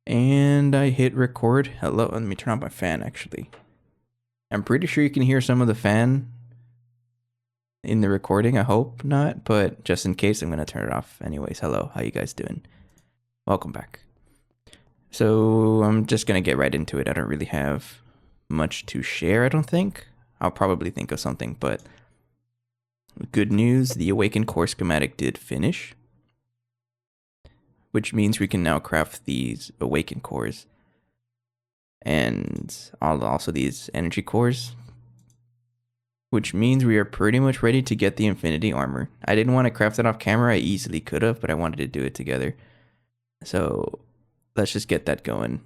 And I hit record. Hello, let me turn on my fan actually. I'm pretty sure you can hear some of the fan in the recording. I hope not, but just in case, I'm going to turn it off anyways. Hello, how you guys doing? Welcome back. So I'm just going to get right into it. I don't really have much to share, I don't think. I'll probably think of something, but good news, the Awakened core schematic did finish, which means we can now craft these Awakened cores and also these energy cores, which means we are pretty much ready to get the Infinity Armor. I didn't want to craft it off camera. I easily could have, but I wanted to do it together. So let's just get that going.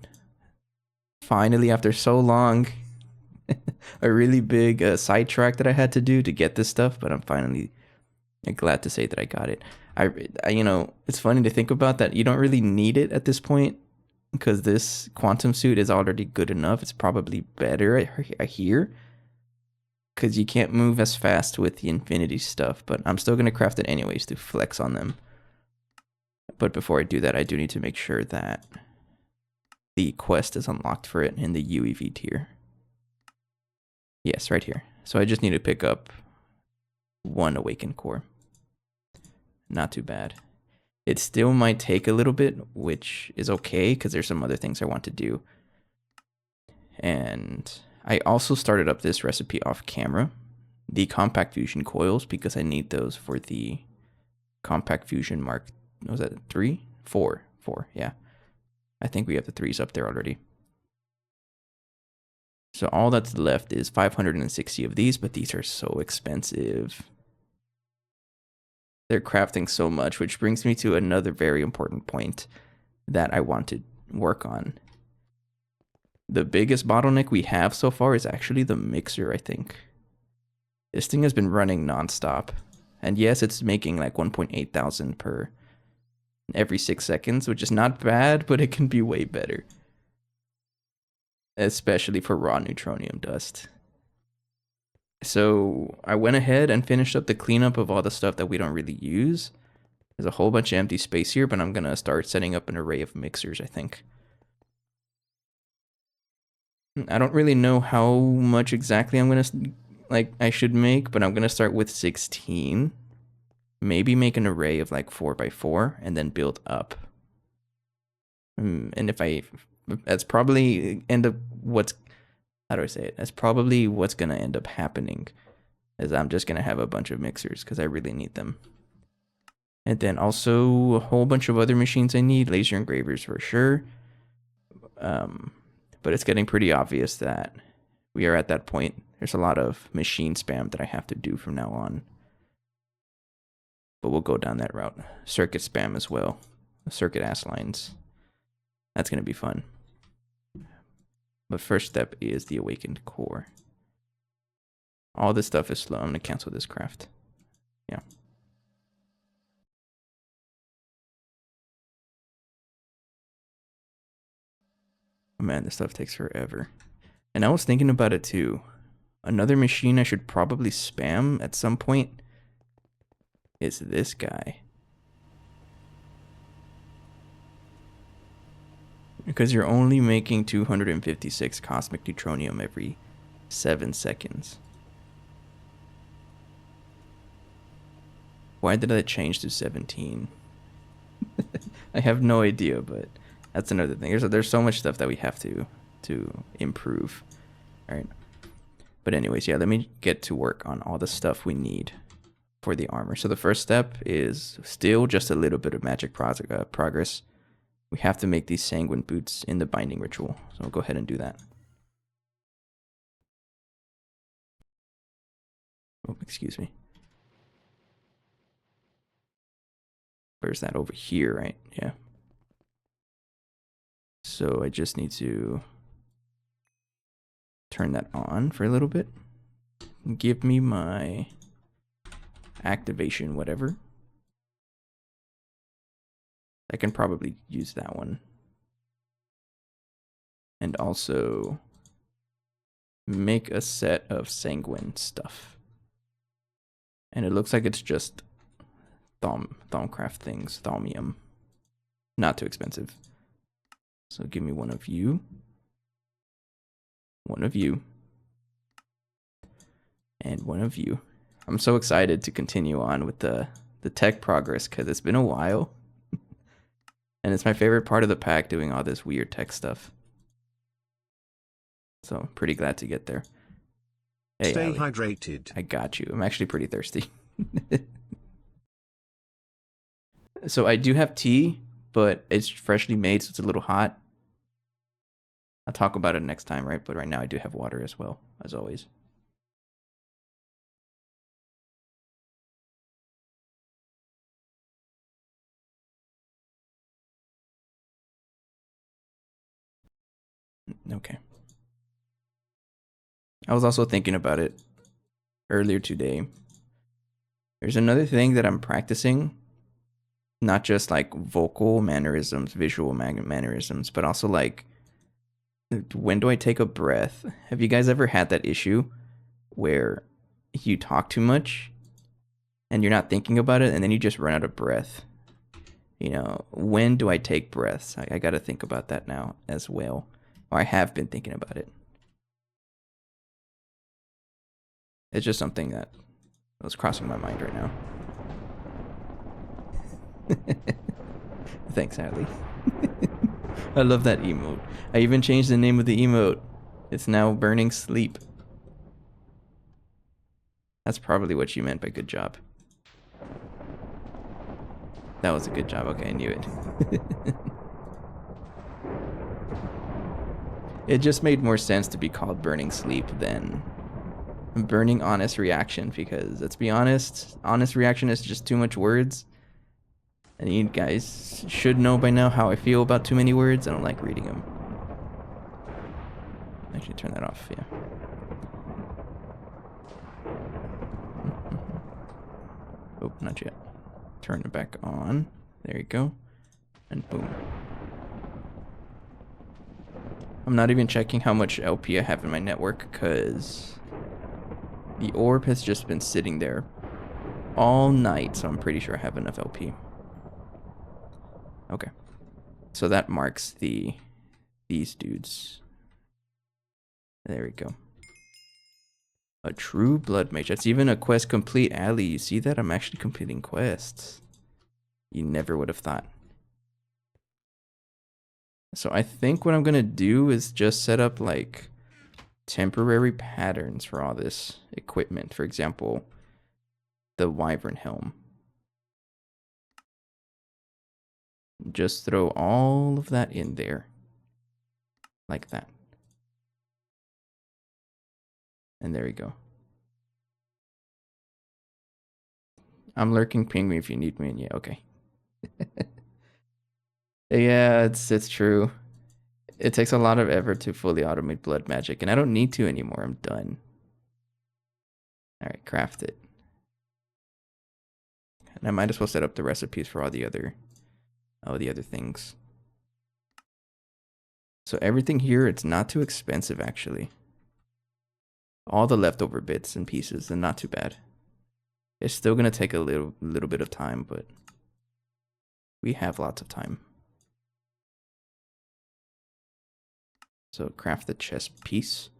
Finally, after so long, a really big sidetrack that I had to do to get this stuff, but I'm finally glad to say that I got it. You know, it's funny to think about that. You don't really need it at this point because this quantum suit is already good enough. It's probably better, I hear, because you can't move as fast with the infinity stuff, but I'm still going to craft it anyways to flex on them. But before I do that, I do need to make sure that the quest is unlocked for it in the UEV tier. Yes, right here. So I just need to pick up one Awakened core. Not too bad. It still might take a little bit, which is okay because there's some other things I want to do. And I also started up this recipe off camera, the compact fusion coils, because I need those for the compact fusion mark. Was that 3? 4, yeah. I think we have the 3s up there already. So all that's left is 560 of these, but these are so expensive. They're crafting so much, which brings me to another very important point that I want to work on. The biggest bottleneck we have so far is actually the mixer, I think. This thing has been running nonstop. And yes, it's making like 1.8 thousand per every 6 seconds, which is not bad, but it can be way better. Especially for raw neutronium dust. So I went ahead and finished up the cleanup of all the stuff that we don't really use. There's a whole bunch of empty space here, but I'm going to start setting up an array of mixers, I think. I don't really know how much exactly I'm going to, I should make, but I'm going to start with 16. Maybe make an array of like 4x4 and then build up. And that's probably how do I say it? That's probably what's going to end up happening, is I'm just going to have a bunch of mixers because I really need them. And then also a whole bunch of other machines I need, laser engravers for sure. But it's getting pretty obvious that we are at that point. There's a lot of machine spam that I have to do from now on. But we'll go down that route. Circuit spam as well. Circuit ass lines. That's going to be fun. But first step is the Awakened core. All this stuff is slow. I'm going to cancel this craft. Yeah. Oh man, this stuff takes forever. And I was thinking about it too. Another machine I should probably spam at some point is this guy. Because you're only making 256 cosmic neutronium every 7 seconds. Why did I change to 17? I have no idea, but that's another thing. There's so much stuff that we have to improve. All right. But anyways, yeah, let me get to work on all the stuff we need for the armor. So the first step is still just a little bit of magic progress. We have to make these sanguine boots in the binding ritual. So we'll go ahead and do that. Oh, excuse me. Where's that? Over here, right? Yeah. So I just need to turn that on for a little bit. Give me my activation, whatever. I can probably use that one. And also make a set of sanguine stuff. And it looks like it's just Thaumcraft things, Thaumium. Not too expensive. So give me one of you. One of you. And one of you. I'm so excited to continue on with the tech progress because it's been a while. And it's my favorite part of the pack, doing all this weird tech stuff. So I'm pretty glad to get there. Hey, Stay Allie. hydrated. I got you. I'm actually pretty thirsty. So I do have tea, but it's freshly made, so it's a little hot. I'll talk about it next time, right? But right now I do have water as well, as always. Okay. I was also thinking about it earlier today. There's another thing that I'm practicing, not just like vocal mannerisms, visual mannerisms, but also like, when do I take a breath? Have you guys ever had that issue where you talk too much and you're not thinking about it and then you just run out of breath? You know, when do I take breaths? I got to think about that now as well. Or I have been thinking about it. It's just something that was crossing my mind right now. Thanks, Allie. I love that emote. I even changed the name of the emote. It's now Burning Sleep. That's probably what you meant by good job. That was a good job. Okay, I knew it. It just made more sense to be called Burning Sleep than Burning Honest Reaction, because let's be honest, honest reaction is just too much words. And you guys should know by now how I feel about too many words. I don't like reading them. Actually, turn that off, yeah. Oh, not yet. Turn it back on. There you go. And boom. I'm not even checking how much LP I have in my network because the orb has just been sitting there all night, so I'm pretty sure I have enough LP. Okay. So that marks these dudes. There we go. A true blood mage. That's even a quest complete, Allie. You see that? I'm actually completing quests. You never would have thought. So I think what I'm going to do is just set up like temporary patterns for all this equipment. For example, the wyvern helm. Just throw all of that in there. Like that. And there we go. I'm lurking. Ping me if you need me. And yeah, okay. Yeah, it's true. It takes a lot of effort to fully automate blood magic, and I don't need to anymore. I'm done. Alright, craft it. And I might as well set up the recipes for all the other things. So everything here, it's not too expensive actually. All the leftover bits and pieces, and not too bad. It's still gonna take a little bit of time, but we have lots of time. So craft the chest piece,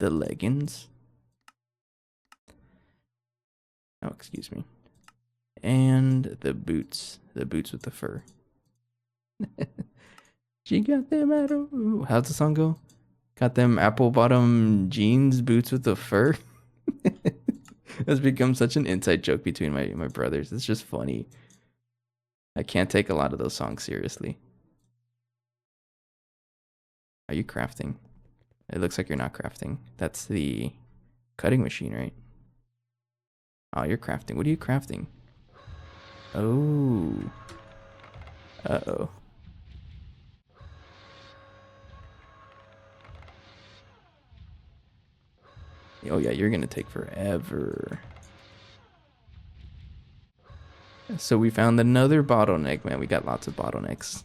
the leggings. Oh, excuse me. And the boots with the fur. She got them how's the song go? Got them apple bottom jeans, boots with the fur. It's become such an inside joke between my brothers. It's just funny. I can't take a lot of those songs seriously. Are you crafting? It looks like you're not crafting. That's the cutting machine, right? Oh, you're crafting. What are you crafting? Oh. Uh-oh. Oh yeah, you're gonna take forever. So we found another bottleneck, man. We got lots of bottlenecks.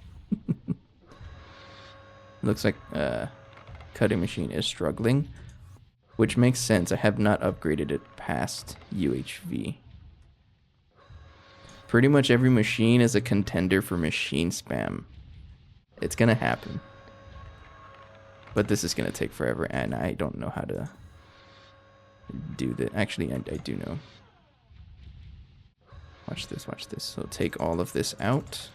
Looks like cutting machine is struggling, which makes sense. I have not upgraded it past UHV. Pretty much every machine is a contender for machine spam. It's gonna happen. But this is gonna take forever, and I don't know how to do that. Actually, I do know. Watch this, watch this. So take all of this out.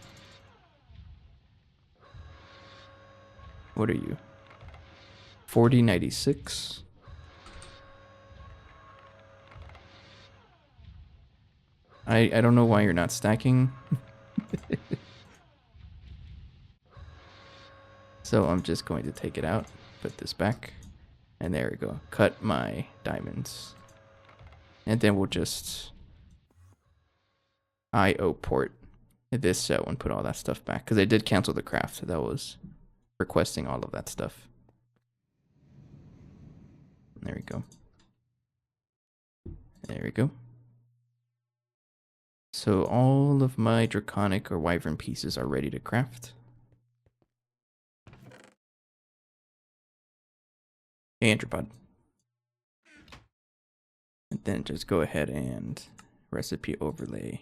What are you? 4096. I don't know why you're not stacking. So I'm just going to take it out, put this back, and there we go. Cut my diamonds. And then we'll just IO port this set and put all that stuff back. Because I did cancel the craft that was requesting all of that stuff. There we go. There we go. So all of my draconic or wyvern pieces are ready to craft. Hey, Antropod. And then just go ahead and recipe overlay.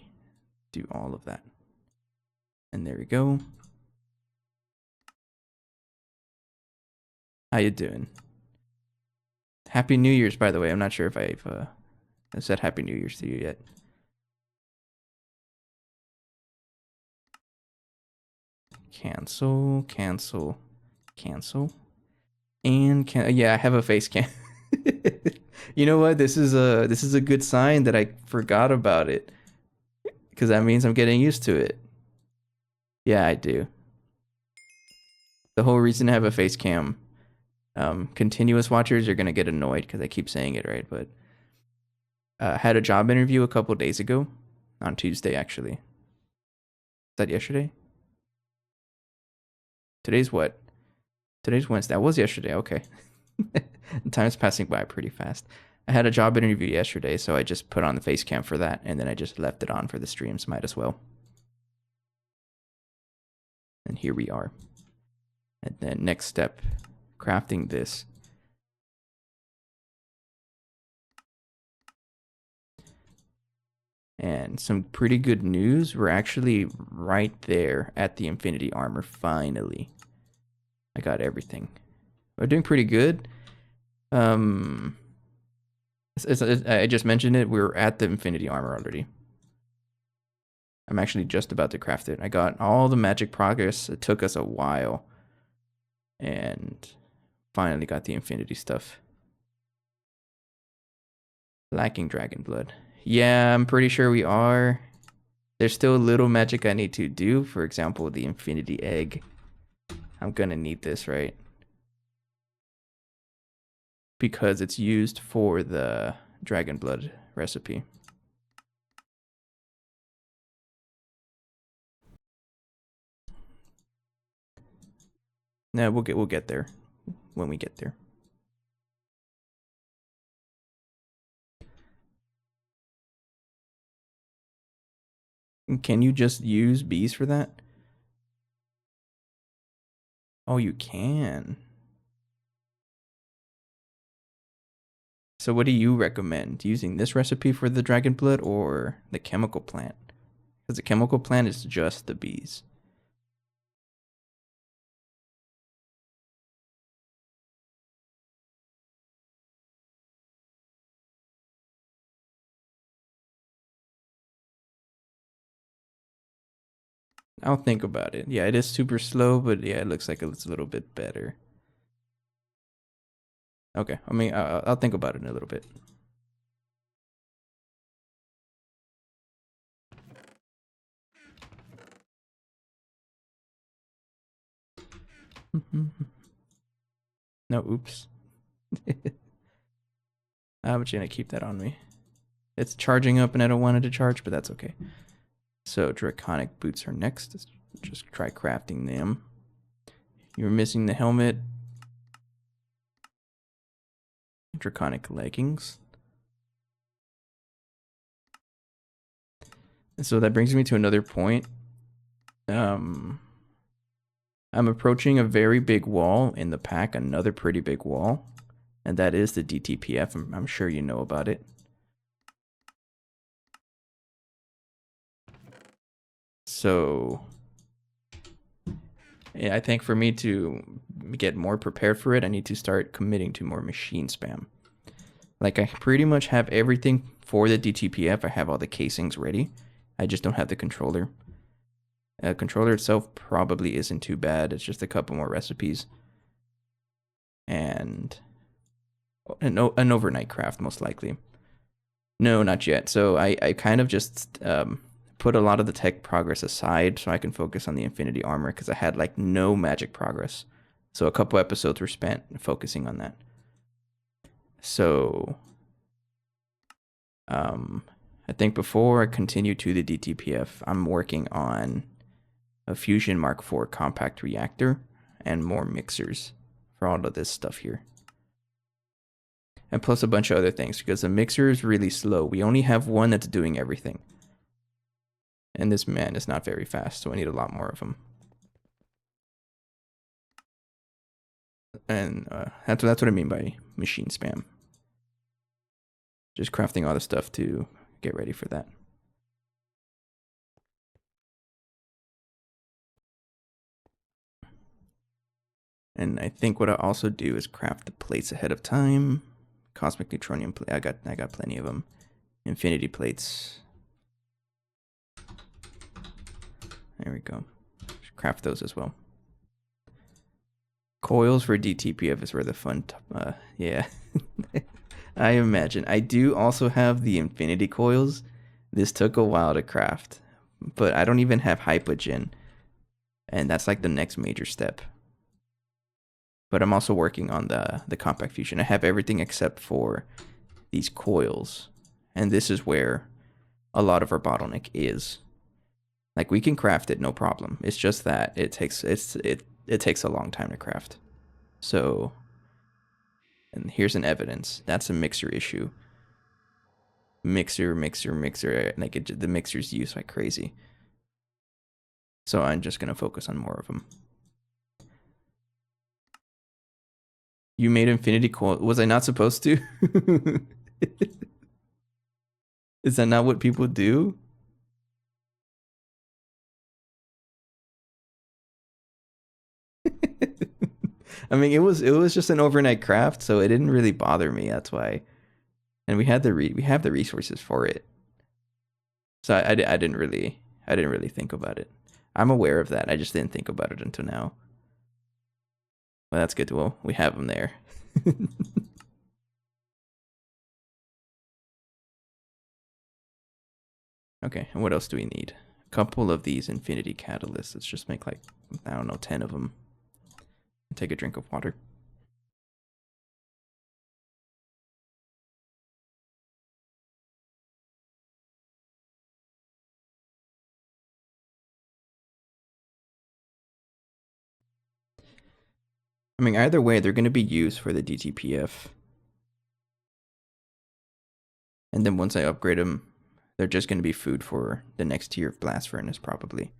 Do all of that. And there we go. How you doing? Happy New Year's, by the way. I'm not sure if I've said Happy New Year's to you yet. Cancel, cancel, cancel. And yeah, I have a face cam. You know what? This is a good sign that I forgot about it. Because that means I'm getting used to it. Yeah, I do. The whole reason I have a face cam, continuous watchers are gonna get annoyed because I keep saying it, right? But had a job interview a couple days ago, on Tuesday actually. Is that yesterday? Today's what? Today's Wednesday. That was yesterday. Okay. Time's passing by pretty fast. I had a job interview yesterday, so I just put on the face cam for that, and then I just left it on for the streams. Might as well. And here we are. And then next step, crafting this. And some pretty good news. We're actually right there at the Infinity Armor, finally. I got everything. We're doing pretty good. I just mentioned it. We're at the Infinity Armor already. I'm actually just about to craft it. I got all the magic progress. It took us a while. And finally got the Infinity stuff. Lacking Dragon Blood. Yeah, I'm pretty sure we are. There's still a little magic I need to do. For example, the Infinity Egg. I'm gonna need this, right? Because it's used for the Dragon Blood recipe. No, we'll get there when we get there. Can you just use bees for that? Oh, you can. So what do you recommend? Using this recipe for the dragon blood or the chemical plant? Because the chemical plant is just the bees. I'll think about it. Yeah, it is super slow, but yeah, it looks like it's a little bit better. Okay, I mean, I'll think about it in a little bit. No, oops. I'm just gonna keep that on me. It's charging up and I don't want it to charge, but that's okay. So draconic boots are next. Let's just try crafting them. You're missing the helmet. Draconic leggings. And so that brings me to another point. I'm approaching a very big wall in the pack, another pretty big wall, and that is the DTPF. I'm sure you know about it. So Yeah, I think for me to get more prepared for it, I need to start committing to more machine spam. Like I pretty much have everything for the DTPF. I have all the casings ready. I just don't have the controller. Controller itself probably isn't too bad. It's just a couple more recipes and an overnight craft most likely. No, not yet. So I kind of just put a lot of the tech progress aside so I can focus on the Infinity Armor because I had like no magic progress. So a couple episodes were spent focusing on that. So I think before I continue to the DTPF, I'm working on a Fusion Mark IV compact reactor and more mixers for all of this stuff here. And plus a bunch of other things because the mixer is really slow. We only have one that's doing everything. And this man is not very fast, so I need a lot more of him. And that's what I mean by machine spam. Just crafting all the stuff to get ready for that. And I think what I also do is craft the plates ahead of time. Cosmic neutronium plate. I got plenty of them. Infinity plates. There we go. Craft those as well. Coils for DTPF is where the fun. Yeah. I imagine. I do also have the infinity coils. This took a while to craft, but I don't even have hypogen, and that's like the next major step. But I'm also working on the compact fusion. I have everything except for these coils, and this is where a lot of our bottleneck is. Like we can craft it, no problem. It's just that it takes a long time to craft. So, and here's an evidence. That's a mixer issue. Mixer. Like the mixer's used like crazy. So I'm just gonna focus on more of them. You made infinity coil. Was I not supposed to? Is that not what people do? I mean, it was just an overnight craft, so it didn't really bother me. That's why, and we had we have the resources for it. So I didn't really think about it. I'm aware of that. I just didn't think about it until now. Well, that's good. Well, we have them there. Okay, and what else do we need? A couple of these infinity catalysts. Let's just make like, I don't know, 10 of them. Take a drink of water. I mean, either way, they're going to be used for the DTPF. And then once I upgrade them, they're just going to be food for the next tier of blast furnace, probably.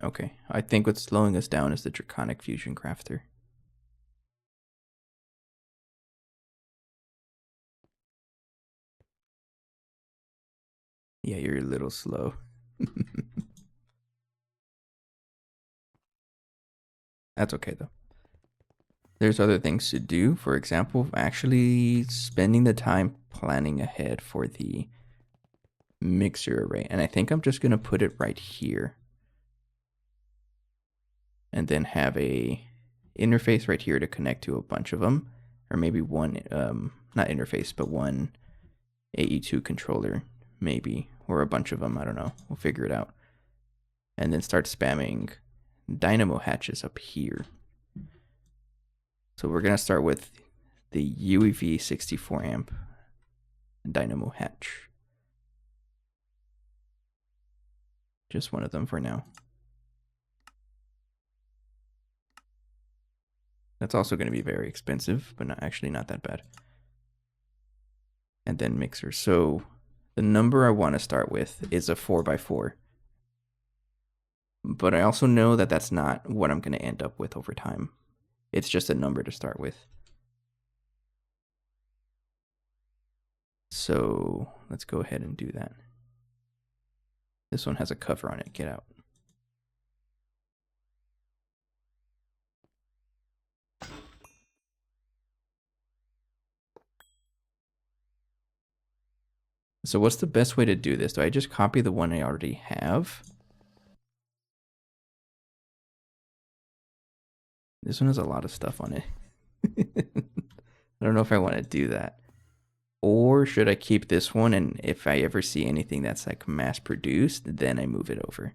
Okay, I think what's slowing us down is the Draconic Fusion Crafter. Yeah, you're a little slow. That's okay, though. There's other things to do. For example, actually spending the time planning ahead for the mixer array. And I think I'm just going to put it right here. And then have a interface right here to connect to a bunch of them. Or maybe one, not interface, but one AE2 controller, maybe. Or a bunch of them, I don't know. We'll figure it out. And then start spamming dynamo hatches up here. So we're going to start with the UEV 64 amp dynamo hatch. Just one of them for now. That's also going to be very expensive, but actually not that bad. And then mixer. So the number I want to start with is a 4x4. But I also know that that's not what I'm going to end up with over time. It's just a number to start with. So let's go ahead and do that. This one has a cover on it. Get out. So what's the best way to do this? Do I just copy the one I already have? This one has a lot of stuff on it. I don't know if I want to do that. Or should I keep this one, and if I ever see anything that's like mass produced, then I move it over.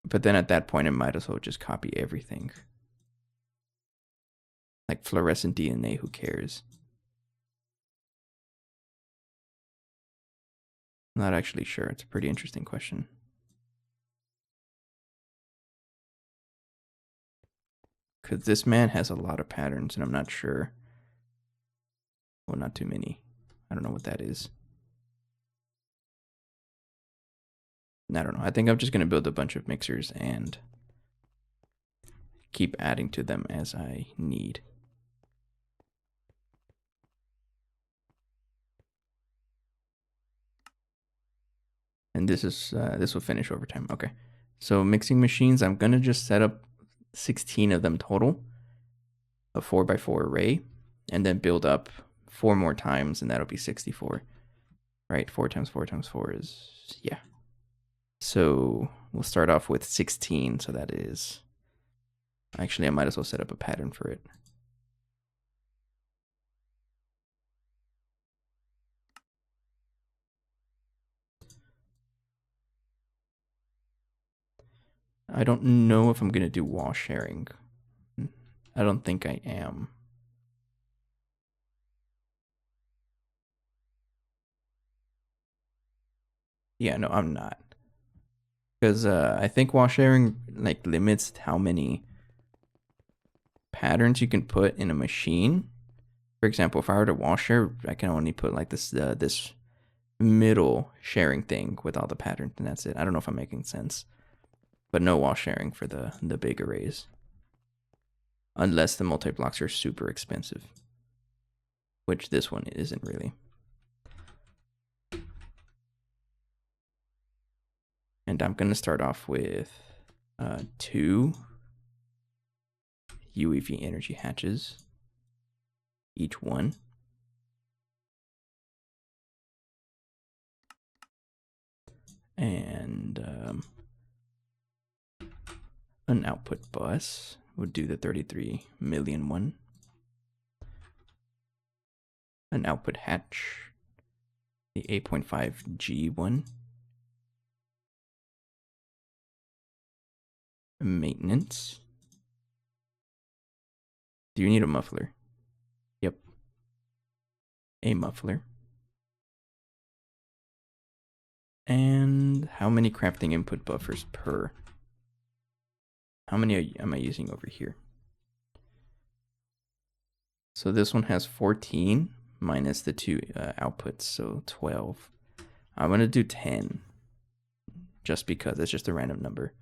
But then at that point, I might as well just copy everything. Like fluorescent DNA, who cares? Not actually sure. It's a pretty interesting question. Because this man has a lot of patterns, and I'm not sure. Well, not too many. I don't know what that is. I don't know. I think I'm just going to build a bunch of mixers and keep adding to them as I need. And this will finish over time. Okay. So mixing machines, I'm going to just set up 16 of them total, a 4x4 array, and then build up 4 more times, and that'll be 64. Right? 4 times 4 times 4 is, yeah. So we'll start off with 16. So that is, actually, I might as well set up a pattern for it. I don't know if I'm going to do wall sharing. I don't think I am. Yeah, no, I'm not. Because I think wall sharing like limits how many patterns you can put in a machine. For example, if I were to wall share, I can only put like this middle sharing thing with all the patterns, and that's it. I don't know if I'm making sense. But no wall sharing for the big arrays. Unless the multi-blocks are super expensive. Which this one isn't really. And I'm going to start off with 2 UEV energy hatches. Each one. And an output bus would do the 33 million one. An output hatch, the 8.5 G one. Maintenance. Do you need a muffler? Yep. A muffler. And how many crafting input buffers per? How many am I using over here? So this one has 14 minus the 2 outputs, so 12. I'm going to do 10 just because it's just a random number.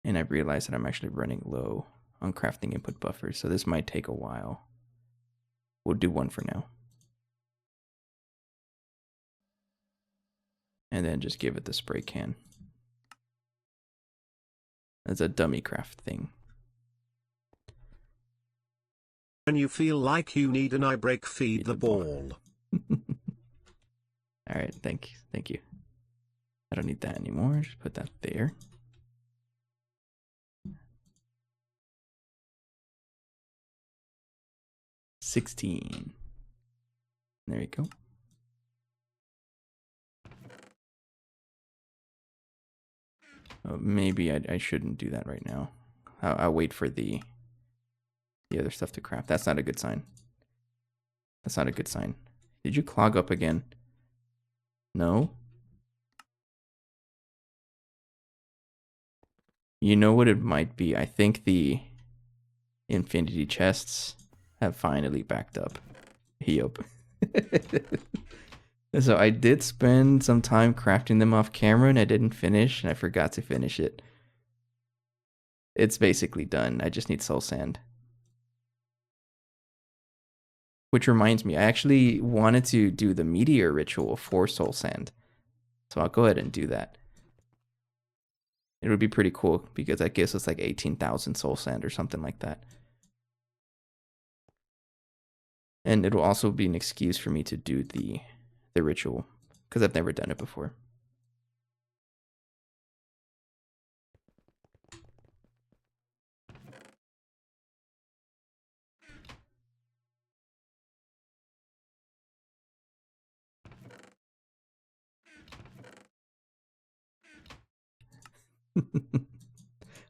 And I realized that I'm actually running low on crafting input buffers, so this might take a while. We'll do 1 for now. And then just give it the spray can. That's a dummy craft thing. When you feel like you need an eye break, feed the ball. Alright, thank you. I don't need that anymore, just put that there. $16. There you go. Maybe I shouldn't do that right now. I'll wait for the other stuff to craft. That's not a good sign. That's not a good sign. Did you clog up again? No? You know what it might be? I think the infinity chests have finally backed up. Yup. So I did spend some time crafting them off camera and I didn't finish and I forgot to finish it. It's basically done. I just need soul sand. Which reminds me, I actually wanted to do the meteor ritual for soul sand. So I'll go ahead and do that. It would be pretty cool because that gives us like 18,000 soul sand or something like that. And it will also be an excuse for me to do the ritual because I've never done it before.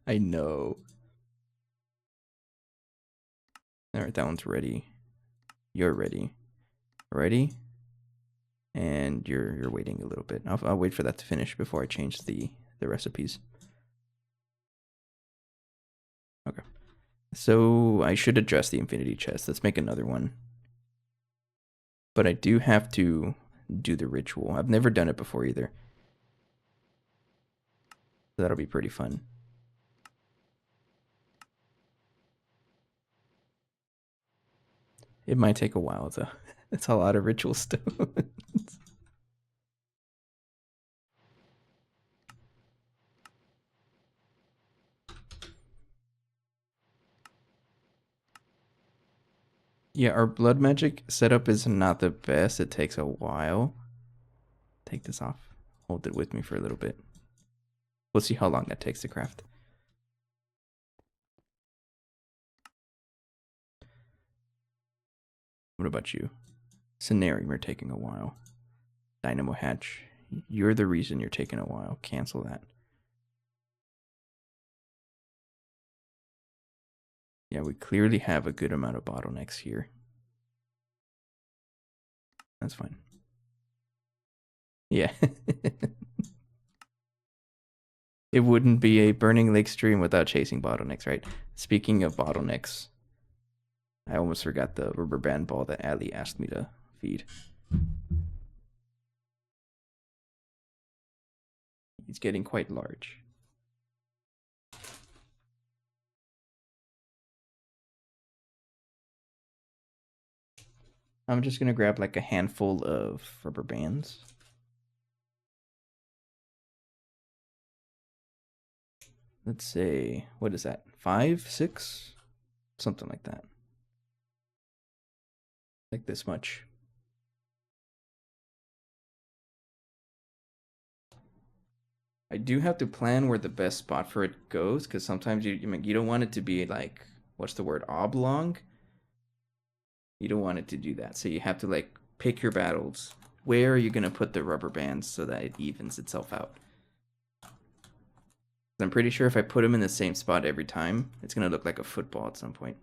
I know. All right, that one's ready. You're ready. Ready? And you're waiting a little bit. I'll wait for that to finish before I change the recipes. Okay. So I should address the infinity chest. Let's make another one. But I do have to do the ritual. I've never done it before either. So that'll be pretty fun. It might take a while though. It's a lot of ritual stuff. Yeah, our blood magic setup is not the best. It takes a while. Take this off. Hold it with me for a little bit. We'll see how long that takes to craft. What about you? Scenario, you're taking a while. Dynamo hatch. You're the reason you're taking a while. Cancel that. Yeah, we clearly have a good amount of bottlenecks here. That's fine. Yeah. It wouldn't be a Burning Lake stream without chasing bottlenecks, right? Speaking of bottlenecks, I almost forgot the rubber band ball that Ali asked me to feed. He's getting quite large. I'm just gonna grab like a handful of rubber bands. Let's say, what is that? 5, 6? Something like that. Like this much. I do have to plan where the best spot for it goes because sometimes you don't want it to be like, what's the word, oblong. You don't want it to do that, so you have to like pick your battles. Where are you gonna put the rubber bands so that it evens itself out? I'm pretty sure if I put them in the same spot every time, it's gonna look like a football at some point.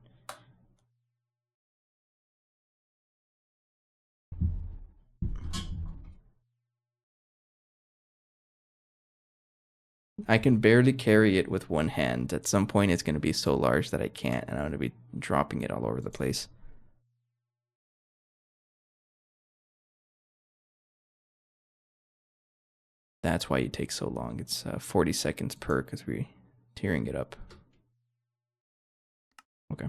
I can barely carry it with one hand. At some point, it's going to be so large that I can't, and I'm going to be dropping it all over the place. That's why it takes so long. It's 40 seconds per because we're tearing it up. Okay.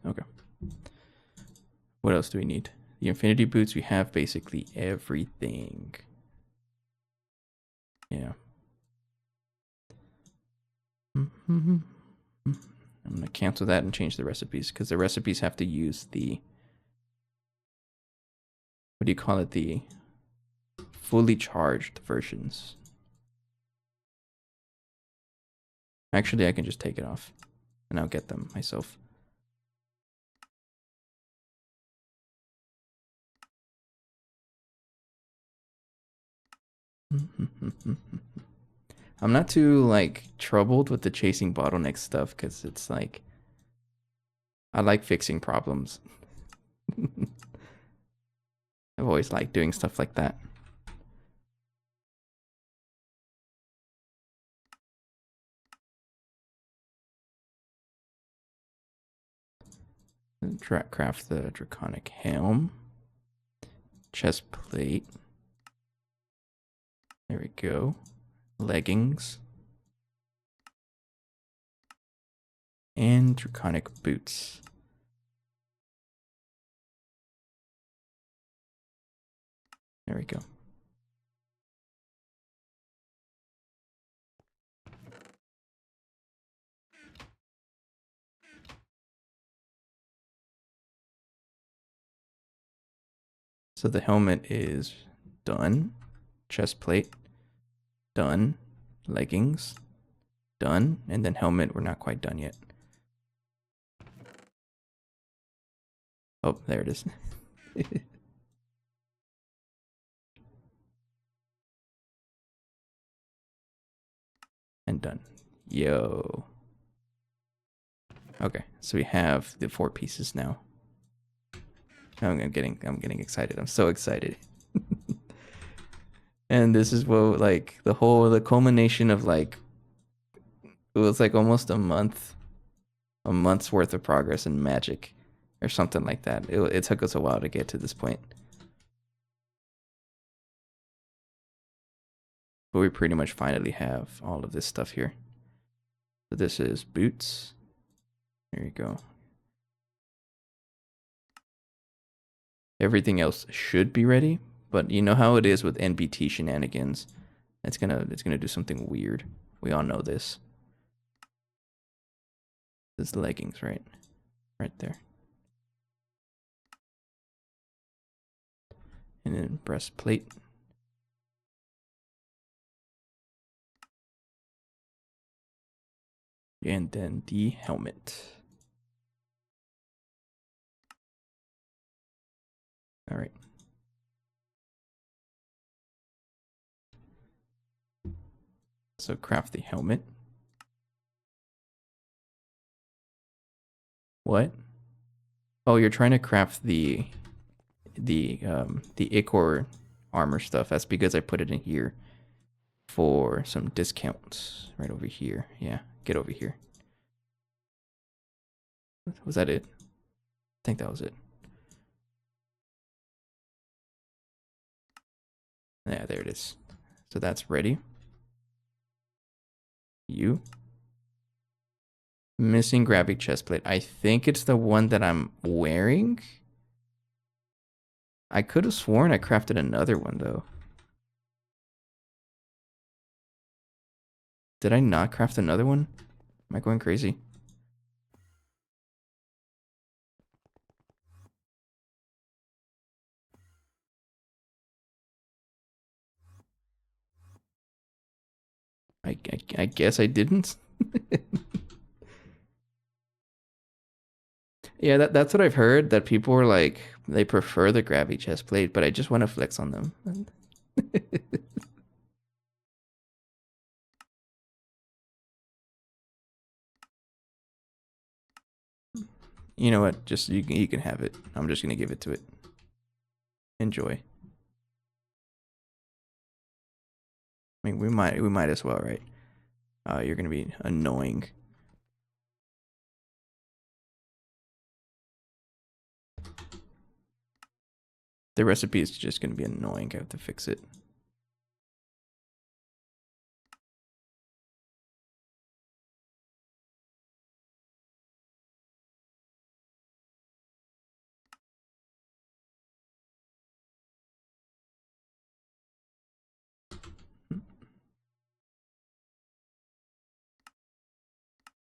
Okay. What else do we need? The infinity boots, we have basically everything. Yeah. I'm going to cancel that and change the recipes because the recipes have to use the, what do you call it? The fully charged versions. Actually, I can just take it off and I'll get them myself. I'm not too like troubled with the chasing bottleneck stuff because it's like I like fixing problems. I've always liked doing stuff like that. Craft the draconic helm. Chest plate. There we go. Leggings. And draconic boots. There we go. So the helmet is done. Chest plate, done. Leggings, done. And then helmet, we're not quite done yet. Oh, there it is. And done. Yo. Okay, so we have the 4 pieces now. I'm getting excited. I'm so excited. And this is what, like, the culmination of, like, it was like almost a month's worth of progress in magic or something like that. It took us a while to get to this point. But we pretty much finally have all of this stuff here. So this is boots. There you go. Everything else should be ready, but you know how it is with NBT shenanigans. It's gonna do something weird. We all know this. This leggings, right? Right there. And then breastplate. And then the helmet. All right. So craft the helmet. What? Oh, you're trying to craft the Ichor armor stuff. That's because I put it in here for some discounts. Right over here. Yeah, get over here. Was that it? I think that was it. Yeah, there it is. So that's ready. You. Missing gravity chestplate. I think it's the one that I'm wearing. I could have sworn I crafted another one though. Did I not craft another one? Am I going crazy? I guess I didn't. Yeah, that's what I've heard. That people are like they prefer the gravity chest plate, but I just want to flex on them. You know what? Just you can have it. I'm just gonna give it to it. Enjoy. I mean, we might as well, right? You're gonna be annoying. The recipe is just gonna be annoying. I have to fix it.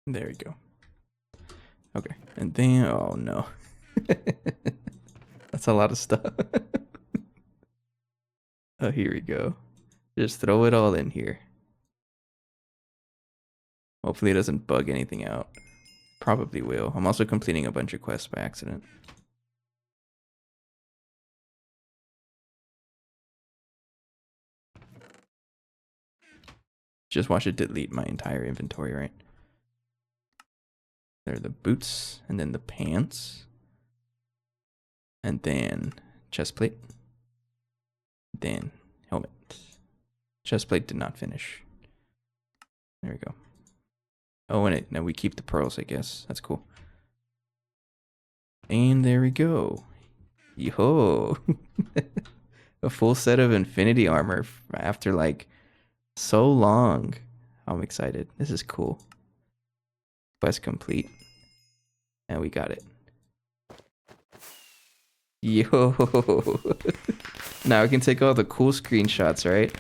There we go. Okay, and then oh no, that's a lot of stuff. Oh, here we go. Just throw it all in here. Hopefully it doesn't bug anything out. Probably will. I'm also completing a bunch of quests by accident. Just watch it delete my entire inventory, right? There are the boots, and then the pants, and then chest plate, then helmet. Chest plate did not finish. There we go. Oh, and now we keep the pearls, I guess. That's cool. And there we go. Yo. A full set of infinity armor after like so long. I'm excited. This is cool. Quest complete. And we got it. Yo. Now I can take all the cool screenshots, right?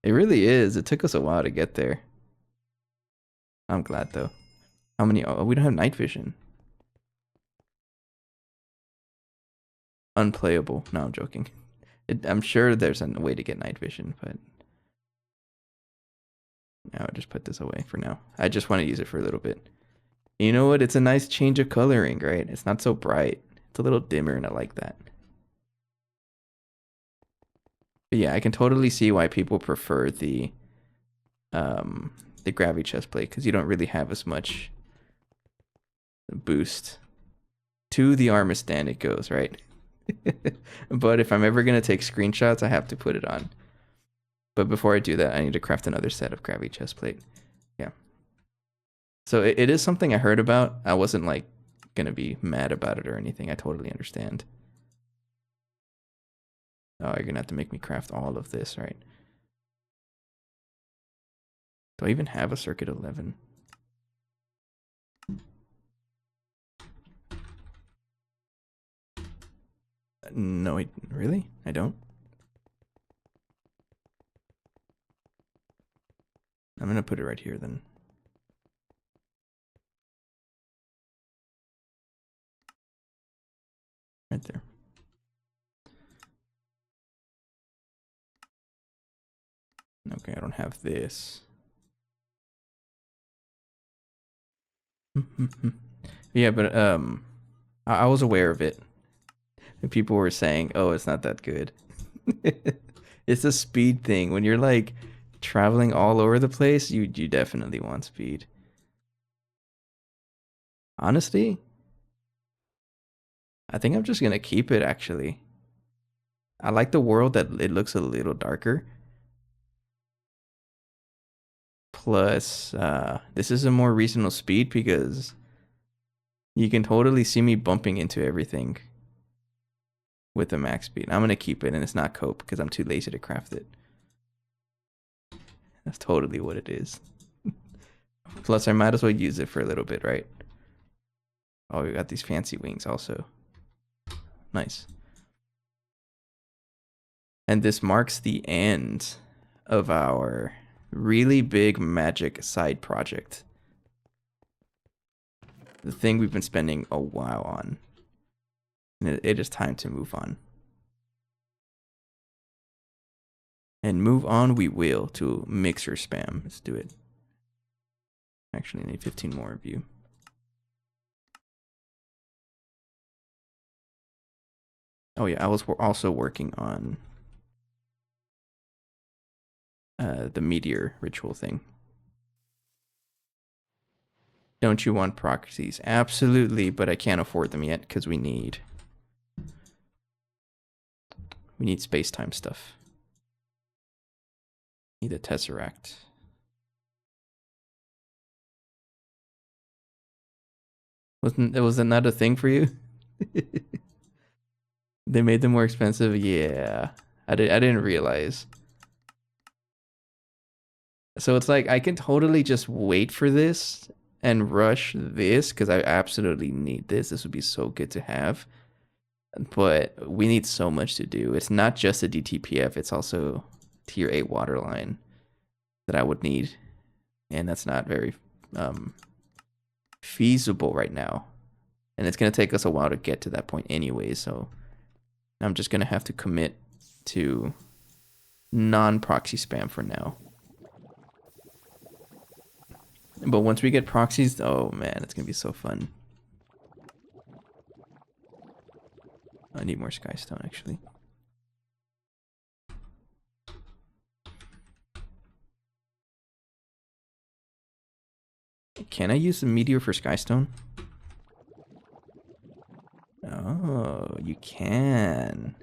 It really is. It took us a while to get there. I'm glad though. How many? Oh, we don't have night vision. Unplayable. No, I'm joking. I'm sure there's a way to get night vision, but I'll just put this away for now. I just want to use it for a little bit. You know what? It's a nice change of coloring, right? It's not so bright. It's a little dimmer, and I like that. But yeah, I can totally see why people prefer the gravity chest plate, because you don't really have as much boost. To the armor stand it goes, right? But if I'm ever gonna take screenshots, I have to put it on. But before I do that, I need to craft another set of gravity chest plate. Yeah. So it is something I heard about. I wasn't like gonna be mad about it or anything. I totally understand. Oh, you're gonna have to make me craft all of this, right? Do I even have a circuit 11? No, really? I don't? I'm gonna put it right here then. Right there. Okay, I don't have this. Yeah, but I was aware of it. And people were saying, "Oh, it's not that good." It's a speed thing. When you're like traveling all over the place, you definitely want speed. Honestly, I think I'm just gonna keep it actually. I like the world that it looks a little darker. Plus, this is a more reasonable speed because you can totally see me bumping into everything with the max speed. I'm gonna keep it, and it's not cope because I'm too lazy to craft it. That's totally what it is. Plus, I might as well use it for a little bit, right? Oh, we got these fancy wings also. Nice. And this marks the end of our really big magic side project. The thing we've been spending a while on. And it is time to move on. And move on we will to mixer spam. Let's do it. Actually, I need 15 more of you. Oh yeah, I was also working on the meteor ritual thing. Don't you want proxies? Absolutely, but I can't afford them yet because we need space-time stuff. Need a tesseract. Wasn't that a thing for you? They made them more expensive. Yeah, I didn't realize. So it's like I can totally just wait for this and rush this because I absolutely need this. This would be so good to have. But we need so much to do. It's not just a DTPF, it's also tier 8 waterline that I would need. And that's not very feasible right now. And it's going to take us a while to get to that point anyway, so I'm just going to have to commit to non-proxy spam for now. But once we get proxies, oh man, it's going to be so fun. I need more skystone actually. Can I use the meteor for skystone? Oh, you can.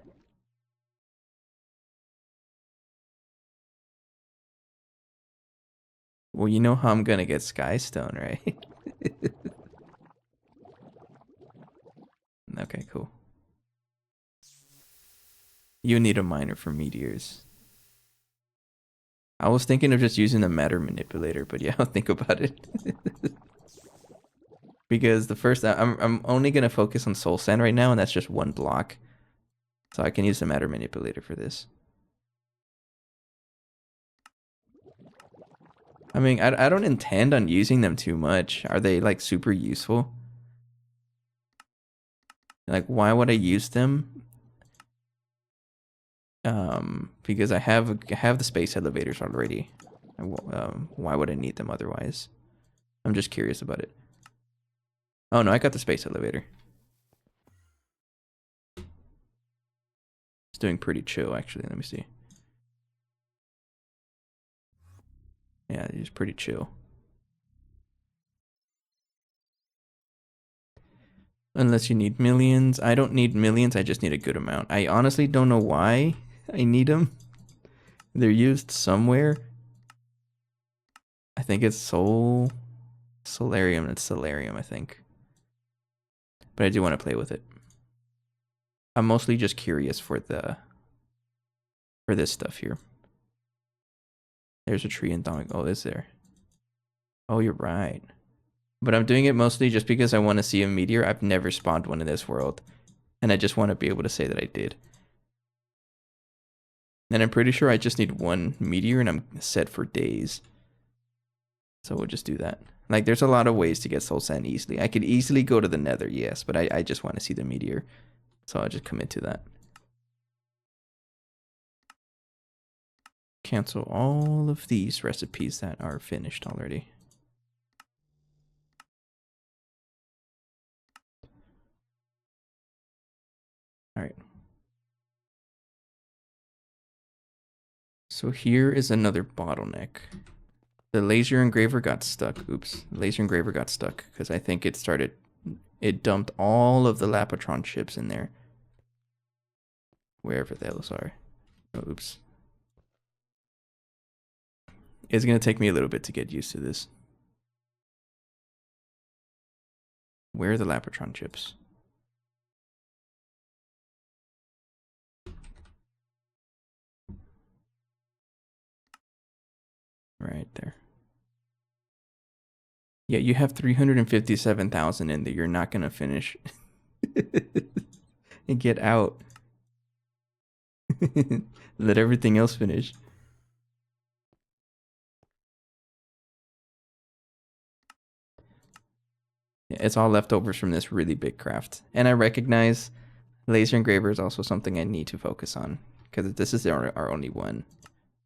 Well, you know how I'm gonna get Skystone, right? Okay, cool. You need a miner for meteors. I was thinking of just using the matter manipulator, but yeah, I'll think about it. Because the first, I'm only gonna focus on soul sand right now, and that's just one block. So I can use the matter manipulator for this. I mean, I don't intend on using them too much. Are they like super useful? Like, why would I use them? Because I have the space elevators already. Why would I need them otherwise? I'm just curious about it. Oh no, I got the space elevator. It's doing pretty chill actually. Let me see. Yeah, it's pretty chill. Unless you need millions. I don't need millions, I just need a good amount. I honestly don't know why I need them. They're used somewhere. I think it's Solarium. It's Solarium, I think. But I do want to play with it. I'm mostly just curious for this stuff here. There's a tree in Dong. Oh, is there? Oh, you're right. But I'm doing it mostly just because I want to see a meteor. I've never spawned one in this world. And I just want to be able to say that I did. And I'm pretty sure I just need one meteor and I'm set for days. So we'll just do that. Like, there's a lot of ways to get soul sand easily. I could easily go to the nether, yes, but I just want to see the meteor. So I'll just commit to that. Cancel all of these recipes that are finished already. All right. So here is another bottleneck. The laser engraver got stuck. Oops. The laser engraver got stuck because I think it dumped all of the Lapotron chips in there. Wherever those are. Oh, oops. It's going to take me a little bit to get used to this. Where are the Lapotron chips? Right there. Yeah, you have 357,000 in there. You're not going to finish. And get out. Let everything else finish. Yeah, it's all leftovers from this really big craft. And I recognize laser engraver is also something I need to focus on. Because this is our only one.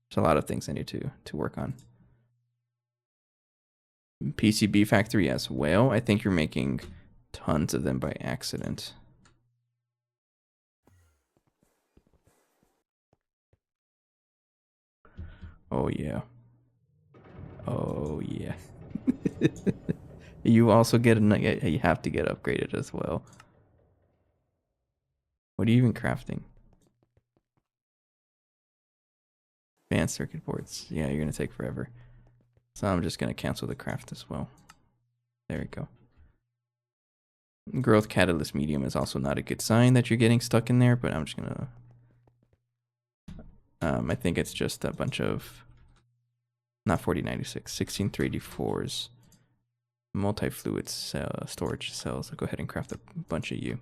There's a lot of things I need to work on. PCB factory as well. I think you're making tons of them by accident. Oh yeah. Oh yeah. You also get you have to get upgraded as well. What are you even crafting? Advanced circuit boards. Yeah, you're gonna take forever. So I'm just gonna cancel the craft as well. There we go. Growth catalyst medium is also not a good sign that you're getting stuck in there, but I'm just gonna I think it's just a bunch of not 4096, 16384s, multi-fluid storage cells. I'll go ahead and craft a bunch of you.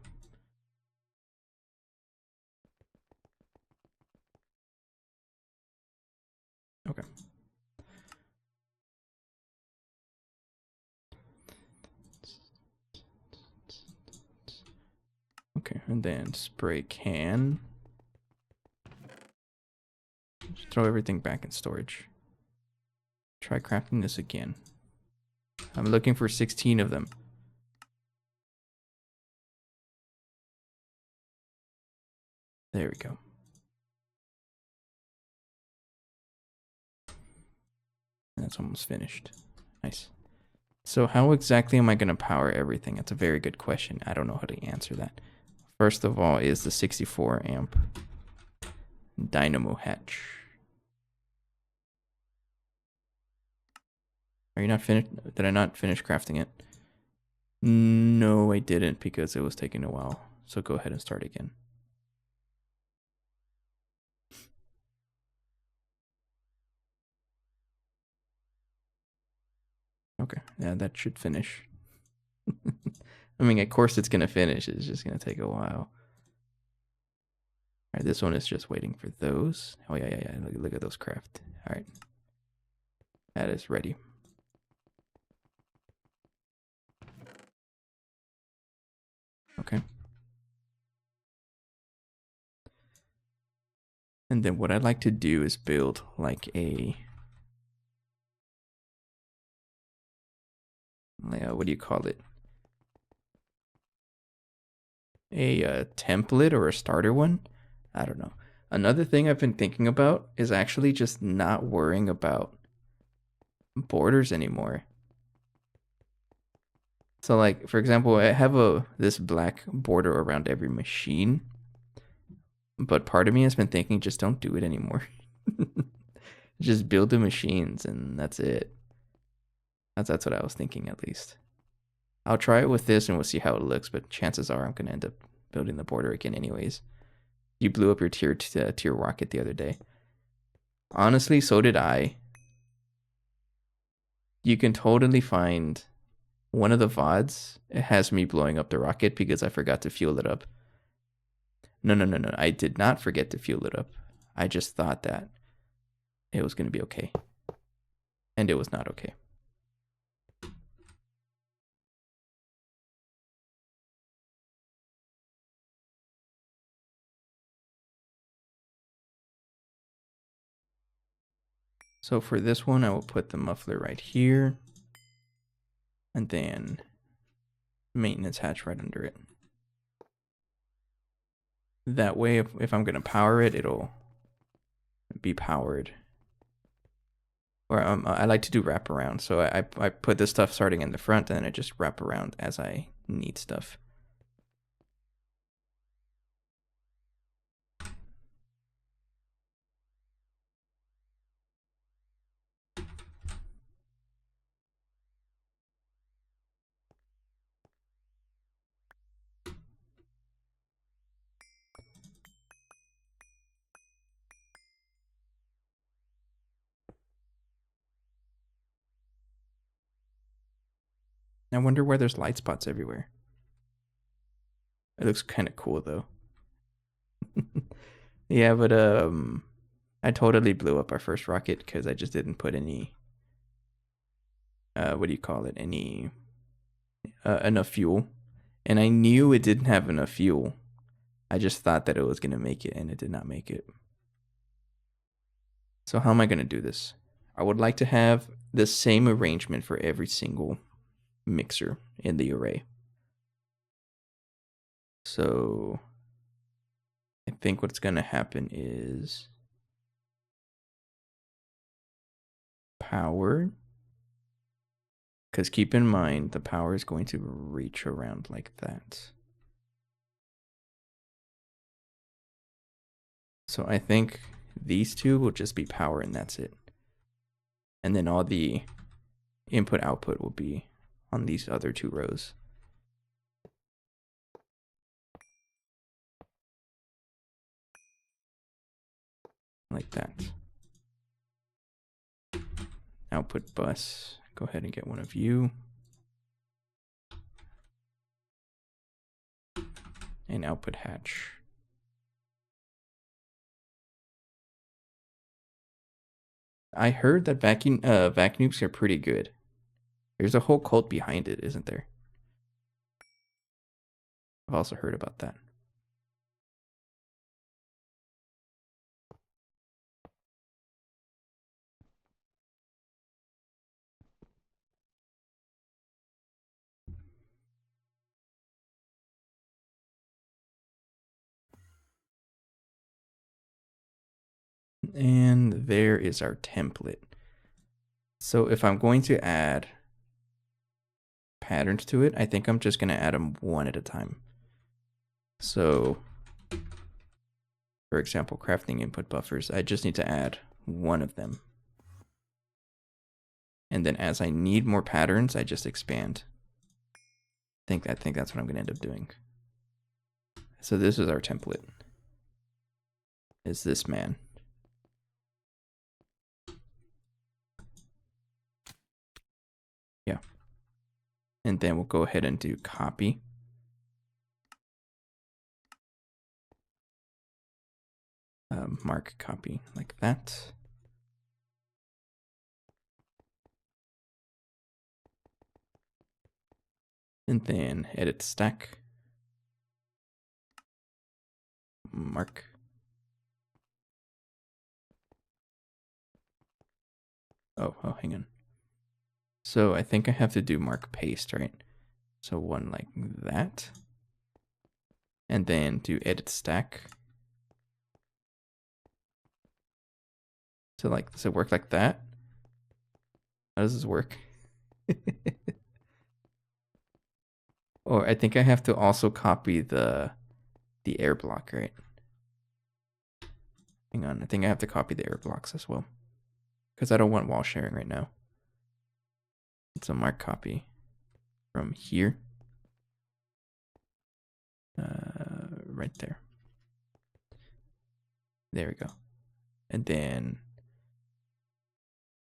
Okay. Okay, and then spray can. Just throw everything back in storage. Try crafting this again. I'm looking for 16 of them. There we go. That's almost finished. Nice. So how exactly am I going to power everything? That's a very good question. I don't know how to answer that. First of all is the 64 amp dynamo hatch. Are you not finished? Did I not finish crafting it? No, I didn't because it was taking a while. So go ahead and start again. Okay, yeah, that should finish. I mean, of course it's gonna finish. It's just gonna take a while. All right, this one is just waiting for those. Oh yeah. Look at those craft. All right, that is ready. Okay. And then what I'd like to do is build like a, what do you call it? A template or a starter one? I don't know. Another thing I've been thinking about is actually just not worrying about borders anymore. So like, for example, I have this black border around every machine, but part of me has been thinking just don't do it anymore. Just build the machines and that's it. That's what I was thinking at least. I'll try it with this and we'll see how it looks, but chances are I'm gonna end up building the border again anyways. You blew up your tier rocket the other day. Honestly, so did I. You can totally find one of the VODs. It has me blowing up the rocket because I forgot to fuel it up. No. I did not forget to fuel it up. I just thought that it was going to be okay. And it was not okay. So for this one, I will put the muffler right here. And then maintenance hatch right under it. That way, if I'm going to power it, it'll be powered. Or I like to do wraparound. So I put this stuff starting in the front and then I just wrap around as I need stuff. I wonder why there's light spots everywhere. It looks kind of cool though. Yeah, but I totally blew up our first rocket because I just didn't put any what do you call it? Any enough fuel. And I knew it didn't have enough fuel. I just thought that it was gonna make it and it did not make it. So how am I gonna do this? I would like to have the same arrangement for every single mixer in the array. So I think what's gonna happen is power. Because keep in mind, the power is going to reach around like that. So I think these two will just be power and that's it. And then all the input output will be on these other two rows. Like that. Output bus. Go ahead and get one of you. And output hatch. I heard that vac nukes are pretty good. There's a whole cult behind it, isn't there? I've also heard about that. And there is our template. So if I'm going to add patterns to it, I think I'm just going to add them one at a time. So for example, crafting input buffers, I just need to add one of them. And then as I need more patterns, I just expand. I think that's what I'm going to end up doing. So this is our template. Is this man. Yeah. And then we'll go ahead and do copy. Mark copy like that. And then edit stack. Mark. Oh, hang on. So I think I have to do mark paste, right? So one like that. And then do edit stack. So like, does it work like that? How does this work? Or I think I have to also copy the air block, right? Hang on, I think I have to copy the air blocks as well. Because I don't want wall sharing right now. It's a mark copy from here. Right there. There we go. And then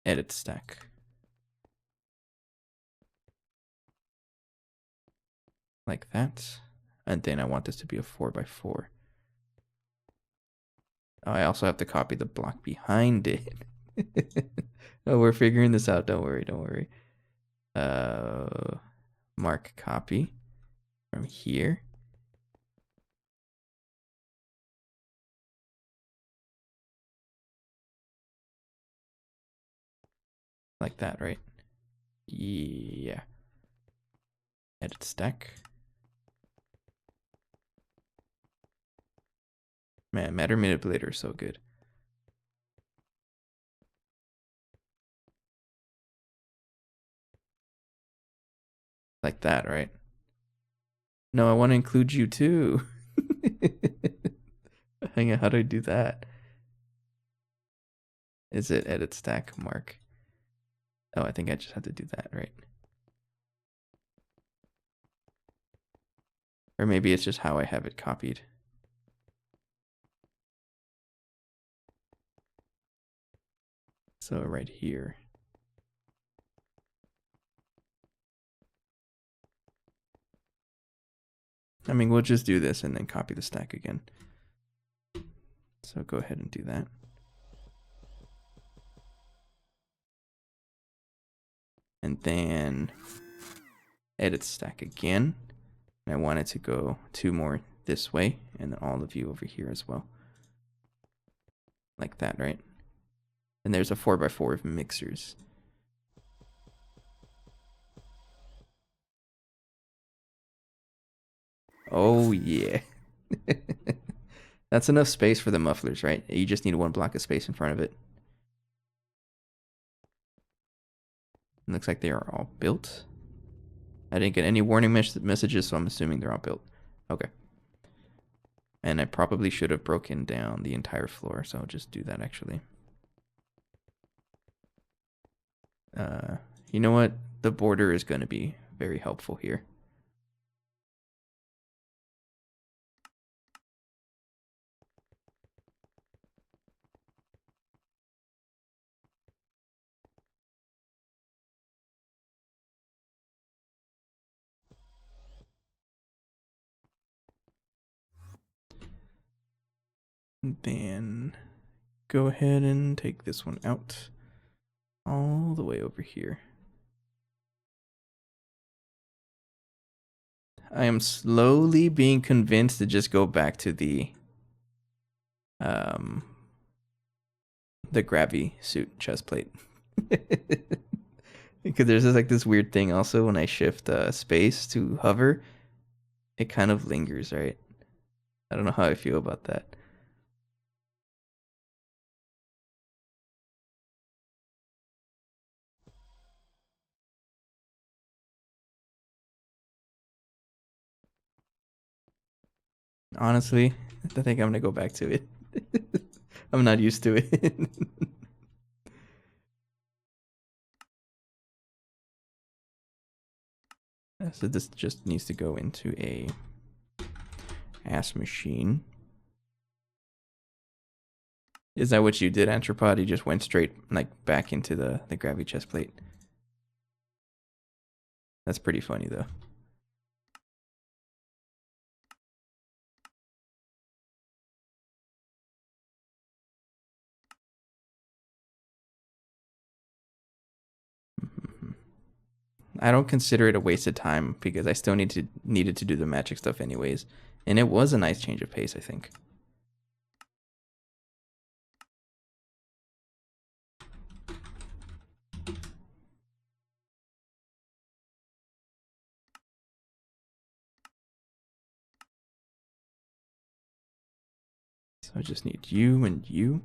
edit stack. Like that. And then I want this to be a 4x4. Oh, I also have to copy the block behind it. Oh, we're figuring this out. Don't worry, don't worry. Mark copy from here. Like that, right? Yeah. Edit stack. Man, matter manipulator is so good. Like that, right? No, I want to include you too. Hang on, how do I do that? Is it edit stack mark? Oh, I think I just have to do that, right? Or maybe it's just how I have it copied. So right here. I mean, we'll just do this and then copy the stack again. So go ahead and do that. And then edit stack again. And I want it to go 2 more this way and then all of you over here as well. Like that, right? And there's a 4x4 of mixers. Oh yeah. That's enough space for the mufflers, right? You just need 1 block of space in front of it. It looks like they are all built. I didn't get any warning messages, so I'm assuming they're all built. Okay. And I probably should have broken down the entire floor, so I'll just do that actually. You know what? The border is going to be very helpful here. Then go ahead and take this one out all the way over here. I am slowly being convinced to just go back to the gravity suit chest plate. Because there's like this weird thing also when I shift space to hover, it kind of lingers, right? I don't know how I feel about that. Honestly, I think I'm gonna go back to it. I'm not used to it. So this just needs to go into a ass machine. Is that what you did, Anthropod? You just went straight like back into the gravity chest plate. That's pretty funny though. I don't consider it a waste of time because I still needed to do the magic stuff anyways. And it was a nice change of pace, I think. So I just need you and you.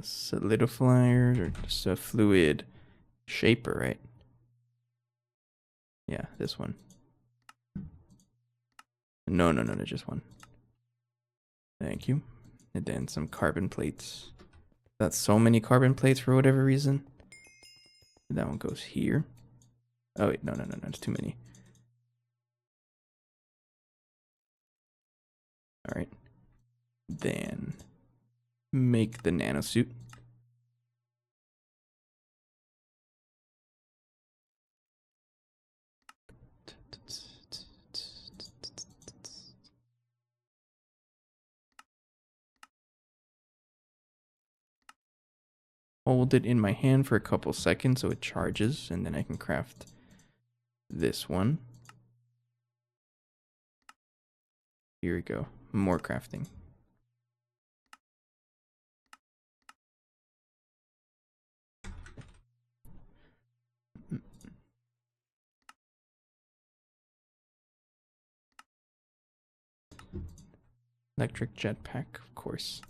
Solidifiers or just a fluid shaper, right? Yeah, this one. No, just one. Thank you. And then some carbon plates. That's so many carbon plates for whatever reason. That one goes here. Oh wait, no, it's too many. All right. Then make the nanosuit. Hold it in my hand for a couple seconds so it charges, and then I can craft this one. Here we go. More crafting. Electric jetpack, of course.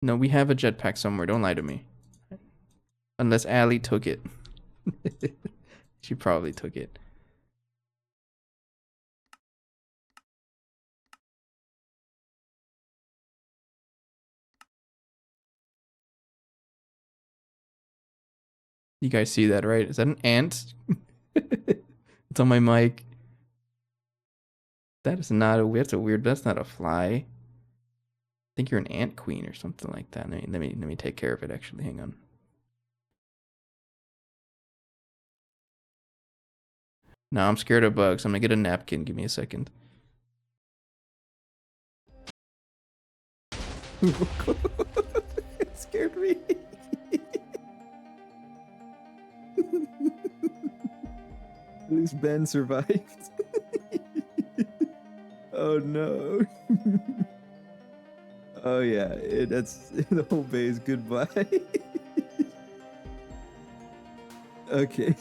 No, we have a jetpack somewhere. Don't lie to me. Unless Allie took it. She probably took it. You guys see that, right? Is that an ant? It's on my mic. That is not a. That's a weird. That's not a fly. I think you're an ant queen or something like that. Let me take care of it. Actually, hang on. No, I'm scared of bugs. I'm gonna get a napkin. Give me a second. It scared me. At least Ben survived. Oh no. Oh yeah, that's the whole base. Goodbye. Okay.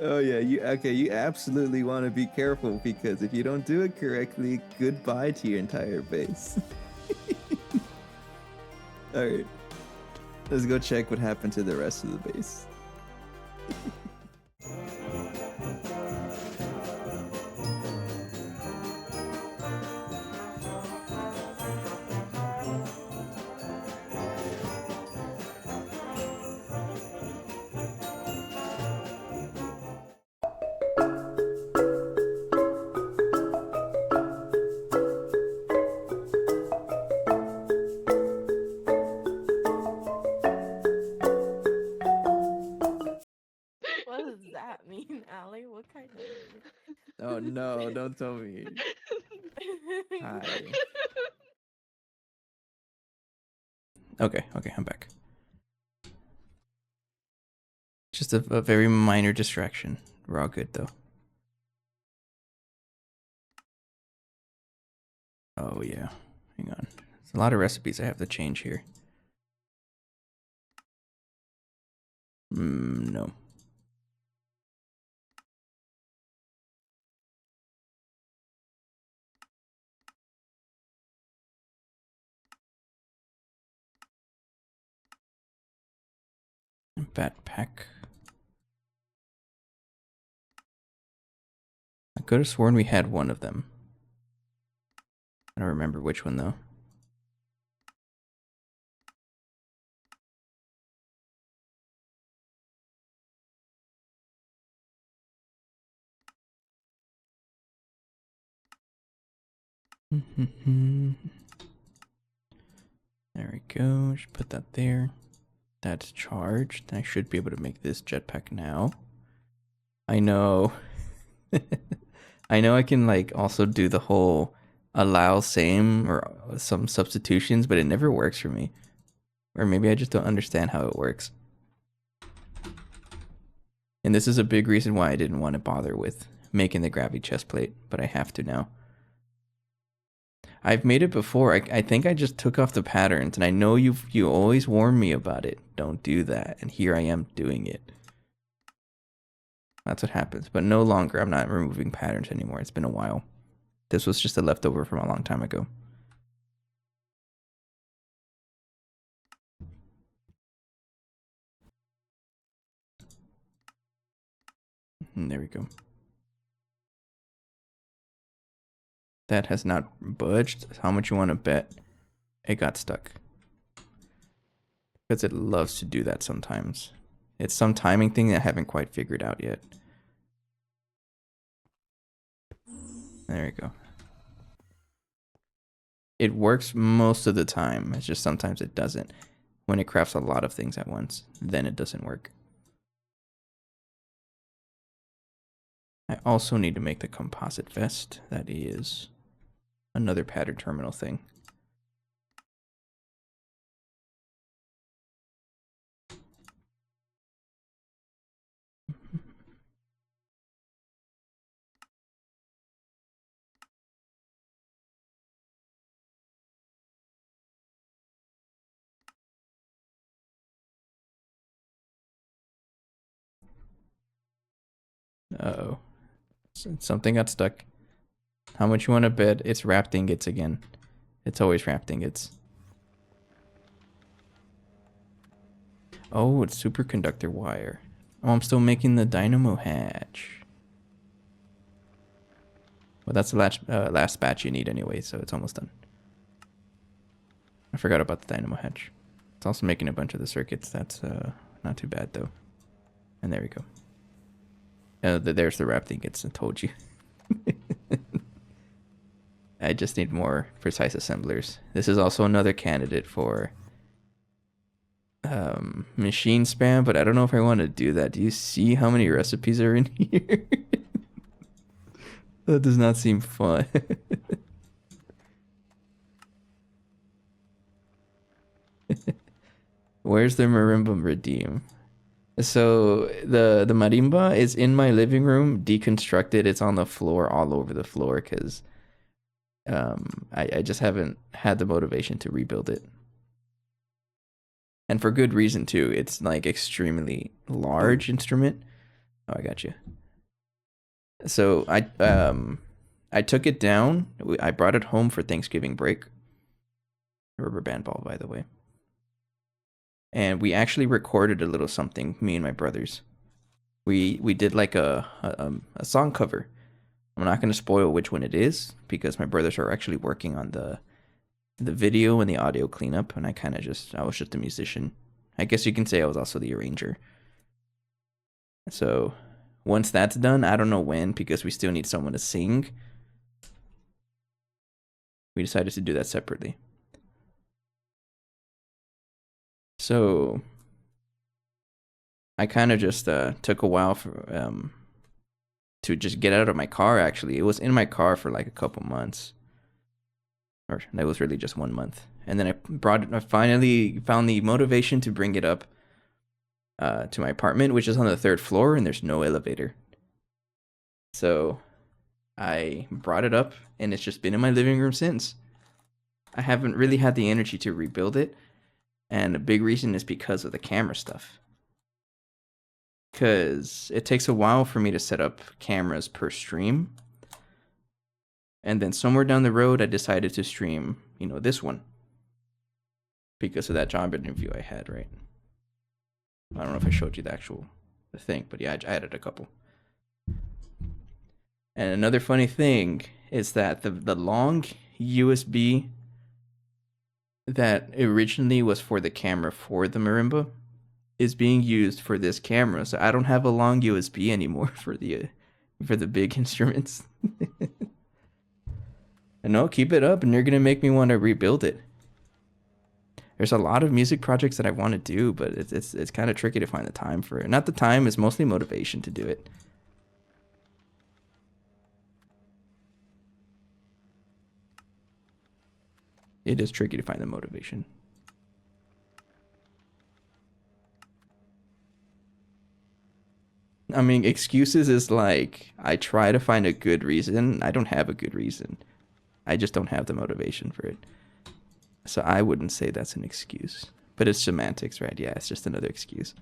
Oh yeah, you absolutely want to be careful because if you don't do it correctly, goodbye to your entire base. All right. Let's go check what happened to the rest of the base. What does that mean, Allie? What kind of... Oh no, don't tell me. Hi. Okay, I'm back. Just a very minor distraction. We're all good though. Oh yeah, hang on. There's a lot of recipes I have to change here. No. backpack. I could have sworn we had one of them. I don't remember which one though. There we go. Just put that there. That's charged. I should be able to make this jetpack now. I know. I know I can like also do the whole allow same or some substitutions, but it never works for me. Or maybe I just don't understand how it works. And this is a big reason why I didn't want to bother with making the gravity chest plate, but I have to now. I've made it before. I think I just took off the patterns, and I know you always warn me about it. Don't do that. And here I am doing it. That's what happens. But no longer. I'm not removing patterns anymore. It's been a while. This was just a leftover from a long time ago. And there we go. That has not budged. How much you want to bet it got stuck? Because it loves to do that sometimes. It's some timing thing that I haven't quite figured out yet. There we go. It works most of the time. It's just sometimes it doesn't. When it crafts a lot of things at once, then it doesn't work. I also need to make the composite vest. That is another pattern terminal thing. Uh-oh. Something got stuck. How much you want to bet it's wrapped ingots again? It's always wrapped ingots. Oh, it's superconductor wire. Oh, I'm still making the dynamo hatch. Well, that's the last batch you need anyway, so it's almost done. I forgot about the dynamo hatch. It's also making a bunch of the circuits. That's not too bad, though. And there we go. There's the wrapped ingots, I told you. I just need more precise assemblers. This is also another candidate for machine spam, but I don't know if I want to do that. Do you see how many recipes are in here? That does not seem fun. Where's the marimba redeem? So the marimba is in my living room, deconstructed. It's on the floor, all over the floor, because I just haven't had the motivation to rebuild it. And for good reason too. It's like extremely large instrument. Oh, I got you. So I took it down. I brought it home for Thanksgiving break. Rubber band ball, by the way. And we actually recorded a little something, me and my brothers. We did like a song cover. I'm not going to spoil which one it is because my brothers are actually working on the video and the audio cleanup, and I was just a musician. I guess you can say I was also the arranger. So once that's done, I don't know when because we still need someone to sing. We decided to do that separately. So I kind of just took a while for to just get out of my car. Actually, it was in my car for like a couple months, or that was really just 1 month. And then I finally found the motivation to bring it up to my apartment, which is on the 3rd floor, and there's no elevator. So I brought it up, and it's just been in my living room since. I haven't really had the energy to rebuild it, and a big reason is because of the camera stuff. Because it takes a while for me to set up cameras per stream. And then somewhere down the road, I decided to stream, this one. Because of that job interview I had, right? I don't know if I showed you the actual thing, but yeah, I added a couple. And another funny thing is that the long USB that originally was for the camera for the marimba is being used for this camera. So I don't have a long USB anymore for the big instruments. And no, keep it up, and you're gonna make me want to rebuild it. There's a lot of music projects that I want to do, but it's kind of tricky to find the time for it. Not the time, it's mostly motivation to do it. It is tricky to find the motivation. I mean, excuses is like, I try to find a good reason. I don't have a good reason. I just don't have the motivation for it. So I wouldn't say that's an excuse. But it's semantics, right? Yeah, it's just another excuse.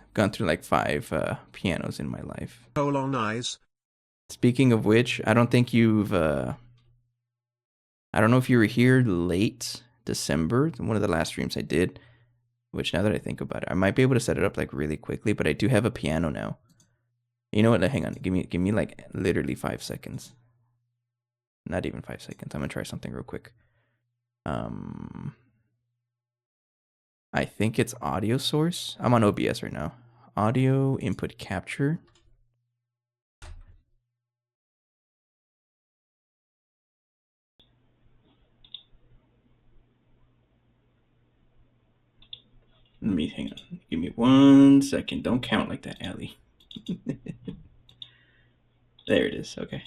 I've gone through like 5 pianos in my life. Colon eyes. Speaking of which, I don't think you've... I don't know if you were here late December, one of the last streams I did. Which, now that I think about it, I might be able to set it up like really quickly, but I do have a piano now. You know what? Hang on. Give me like literally 5 seconds. Not even 5 seconds. I'm gonna try something real quick. I think it's audio source. I'm on OBS right now. Audio input capture. Let me hang on. Give me 1 second. Don't count like that, Allie. There it is. Okay.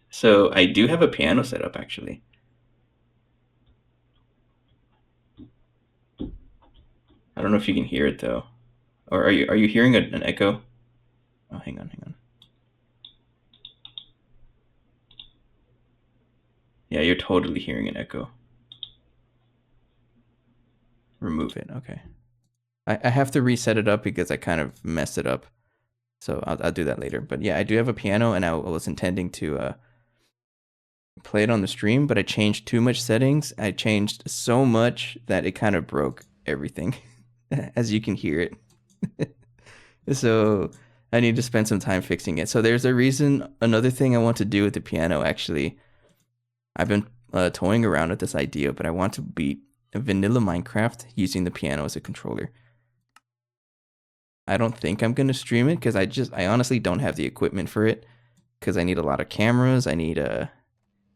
So I do have a piano set up actually. I don't know if you can hear it though. Or are you hearing an echo? Oh, hang on. Yeah, you're totally hearing an echo. Remove it. Okay. I have to reset it up because I kind of messed it up. So I'll do that later. But yeah, I do have a piano, and I was intending to play it on the stream, but I changed too much settings. I changed so much that it kind of broke everything, as you can hear it. So I need to spend some time fixing it. So there's a reason. Another thing I want to do with the piano, actually, I've been toying around with this idea, but I want to beat vanilla Minecraft using the piano as a controller. I don't think I'm going to stream it because I honestly don't have the equipment for it because I need a lot of cameras. I need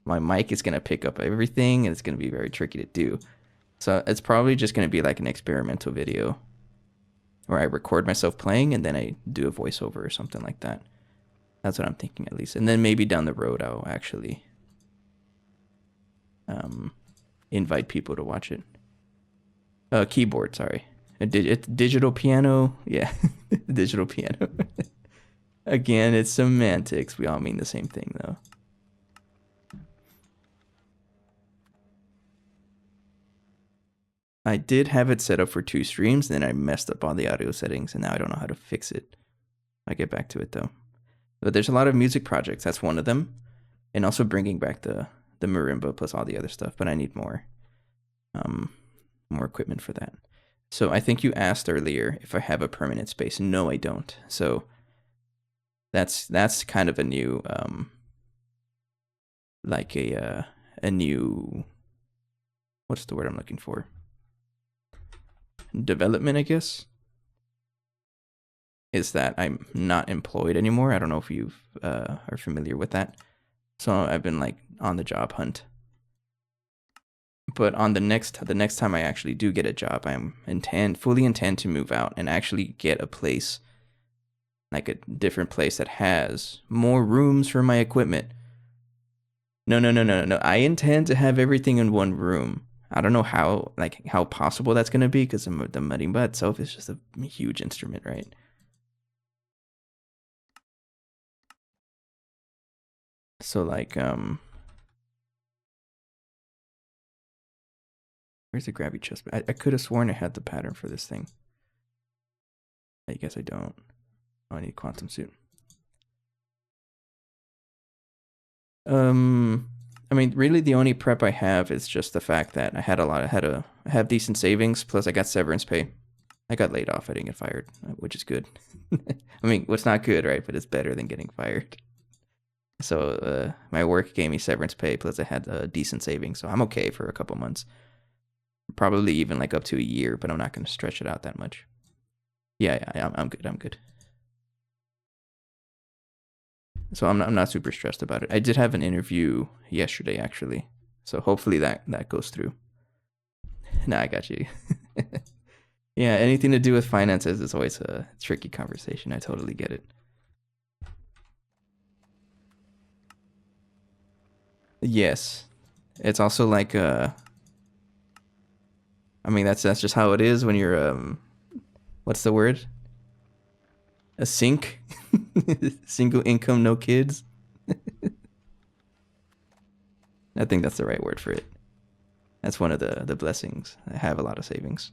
my mic is going to pick up everything and it's going to be very tricky to do. So it's probably just going to be like an experimental video where I record myself playing and then I do a voiceover or something like that. That's what I'm thinking at least. And then maybe down the road I'll actually invite people to watch it. Keyboard, sorry. A digital piano. Yeah, digital piano. Again, it's semantics. We all mean the same thing, though. I did have it set up for 2 streams, then I messed up all the audio settings, and now I don't know how to fix it. I'll get back to it, though. But there's a lot of music projects. That's one of them. And also bringing back the marimba plus all the other stuff, but I need more equipment for that. So I think you asked earlier if I have a permanent space. No, I don't. So that's kind of a new like a new, what's the word I'm looking for? Development, I guess. Is that I'm not employed anymore. I don't know if you are familiar with that. So I've been like on the job hunt. But on the next time I actually do get a job, fully intend to move out and actually get a place, like a different place that has more rooms for my equipment. No. I intend to have everything in one room. I don't know how possible that's gonna be because the marimba itself is just a huge instrument, right? So like where's the grabby chest? I could have sworn I had the pattern for this thing. I guess I don't. Oh, I need quantum suit. I mean, really, the only prep I have is just the fact that I have decent savings. Plus, I got severance pay. I got laid off. I didn't get fired, which is good. I mean, what's not good, right? But it's better than getting fired. So my work gave me severance pay. Plus, I had a decent savings, so I'm okay for a couple months. Probably even like up to a year, but I'm not going to stretch it out that much. Yeah, I'm good. I'm good. So I'm not super stressed about it. I did have an interview yesterday, actually. So hopefully that goes through. Nah, I got you. Yeah, anything to do with finances is always a tricky conversation. I totally get it. Yes. It's also like I mean that's just how it is when you're what's the word? A sink? Single income, no kids. I think that's the right word for it. That's one of the blessings. I have a lot of savings.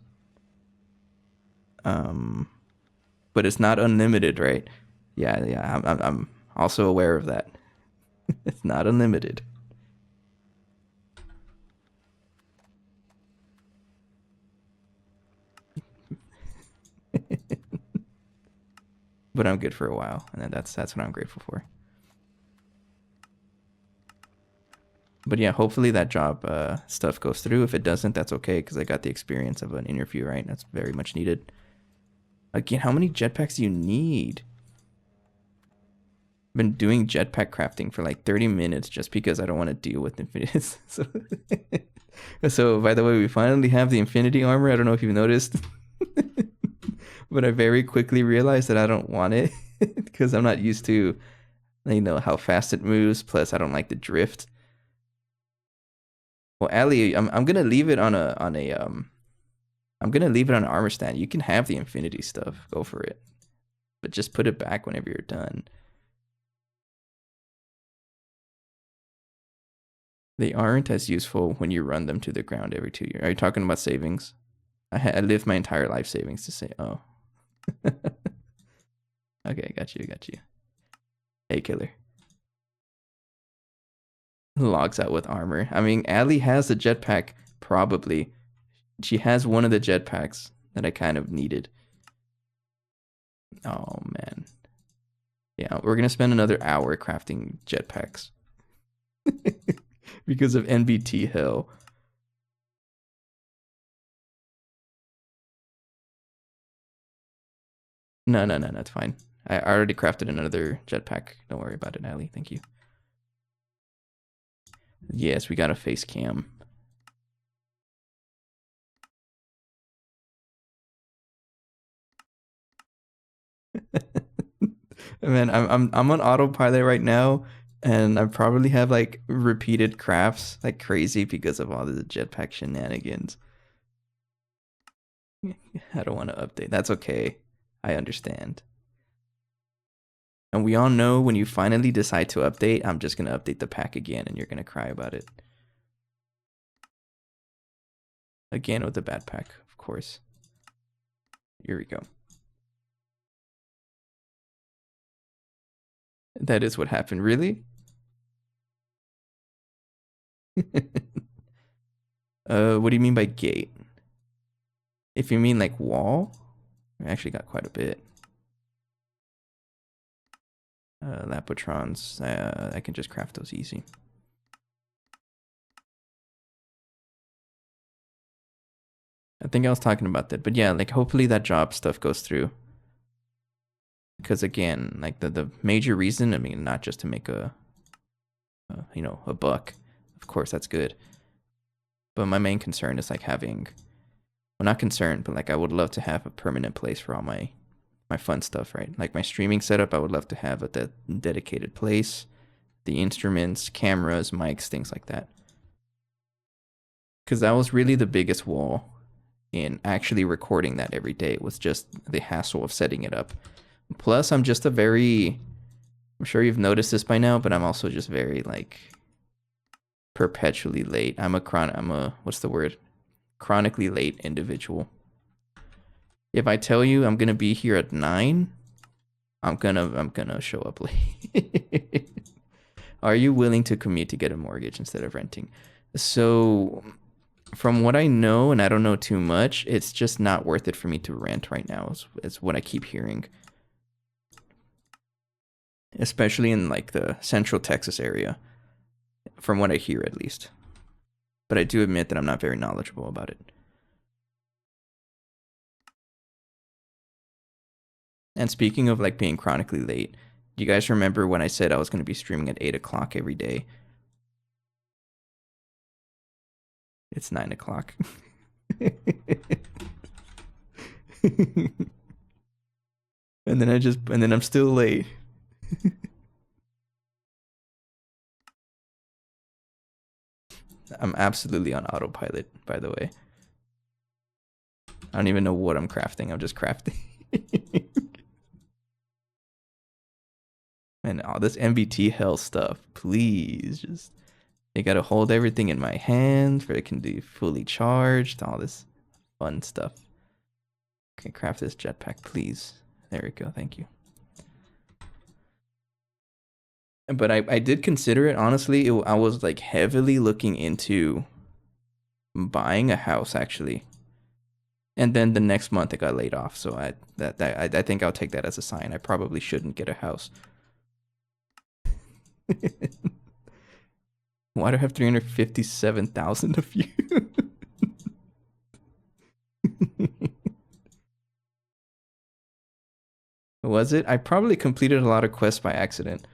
But it's not unlimited, right? Yeah. I'm also aware of that. It's not unlimited. But I'm good for a while, and that's what I'm grateful for. But yeah, hopefully that job stuff goes through. If it doesn't, that's okay because I got the experience of an interview, right? That's very much needed. Again, how many jetpacks do you need? I've been doing jetpack crafting for like 30 minutes just because I don't want to deal with infinities. So by the way, we finally have the infinity armor. I don't know if you've noticed. But I very quickly realized that I don't want it because I'm not used to, how fast it moves. Plus, I don't like the drift. Well, Ali, I'm gonna leave it I'm gonna leave it on an armor stand. You can have the infinity stuff. Go for it, but just put it back whenever you're done. They aren't as useful when you run them to the ground every 2 years. Are you talking about savings? I lived my entire life savings to say, oh. Okay, got you. Hey, killer. Logs out with armor. I mean, Ali has a jetpack, probably. She has one of the jetpacks that I kind of needed. Oh, man. Yeah, we're going to spend another hour crafting jetpacks. Because of NBT hell. No, it's fine. I already crafted another jetpack. Don't worry about it, Ali. Thank you. Yes, we got a face cam. Man, I'm on autopilot right now, and I probably have like repeated crafts like crazy because of all the jetpack shenanigans. I don't want to update. That's okay. I understand. And we all know when you finally decide to update, I'm just gonna update the pack again, and you're gonna cry about it. Again with the bad pack, of course. Here we go. That is what happened. Really? What do you mean by gate? If you mean like wall, I actually got quite a bit. Lapotrons, I can just craft those easy. I think I was talking about that, but yeah, like hopefully that job stuff goes through. Because again, like the major reason, I mean, not just to make a buck. Of course, that's good. But my main concern is like having, well, not concerned, but like I would love to have a permanent place for all my fun stuff, right? Like my streaming setup, I would love to have a dedicated place, the instruments, cameras, mics, things like that. Because that was really the biggest wall in actually recording that every day, was just the hassle of setting it up. Plus, I'm sure you've noticed this by now, but I'm also just very like perpetually late. I'm a what's the word? Chronically late individual. If I tell you I'm gonna be here at 9, I'm gonna show up late. Are you willing to commute to get a mortgage instead of renting? So, from what I know, and I don't know too much, it's just not worth it for me to rent right now, is what I keep hearing. Especially in like the central Texas area, from what I hear at least. But I do admit that I'm not very knowledgeable about it. And speaking of like being chronically late, do you guys remember when I said I was going to be streaming at 8 o'clock every day? It's 9 o'clock. And then I'm still late. I'm absolutely on autopilot, by the way. I don't even know what I'm crafting. I'm just crafting. And all this MBT hell stuff, please. Just, you gotta hold everything in my hand for it can be fully charged. All this fun stuff. Okay, craft this jetpack, please. There we go. Thank you. But I did consider it, honestly. I was like heavily looking into buying a house, actually. And then the next month it got laid off. So I think I'll take that as a sign. I probably shouldn't get a house. Why do I have 357,000 of you? Was it? I probably completed a lot of quests by accident.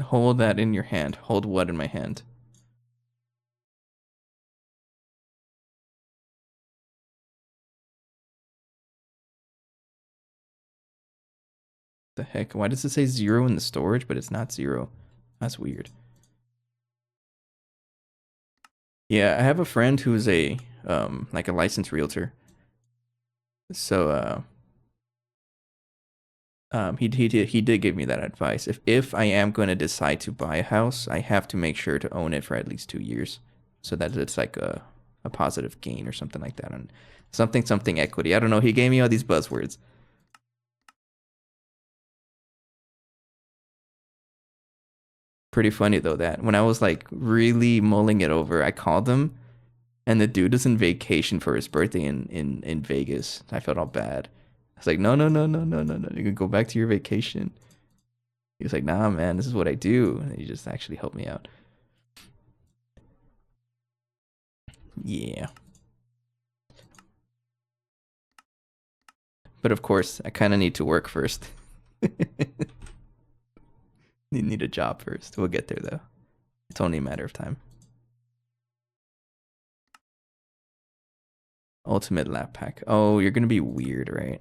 Hold that in your hand. Hold what in my hand? The heck? Why does it say 0 in the storage, but it's not 0? That's weird. Yeah, I have a friend who's a like a licensed realtor. So he did give me that advice. If I am going to decide to buy a house, I have to make sure to own it for at least 2 years, so that it's like a positive gain or something like that, and something equity. I don't know. He gave me all these buzzwords. Pretty funny though that when I was like really mulling it over, I called him, and the dude is in vacation for his birthday in Vegas. I felt all bad. I was like, no, no, no, no, no, no, no. You can go back to your vacation. He was like, nah, man, this is what I do. And he just actually helped me out. Yeah. But of course, I kind of need to work first. Need a job first. We'll get there though. It's only a matter of time. Ultimate lap pack. Oh, you're gonna be weird, right?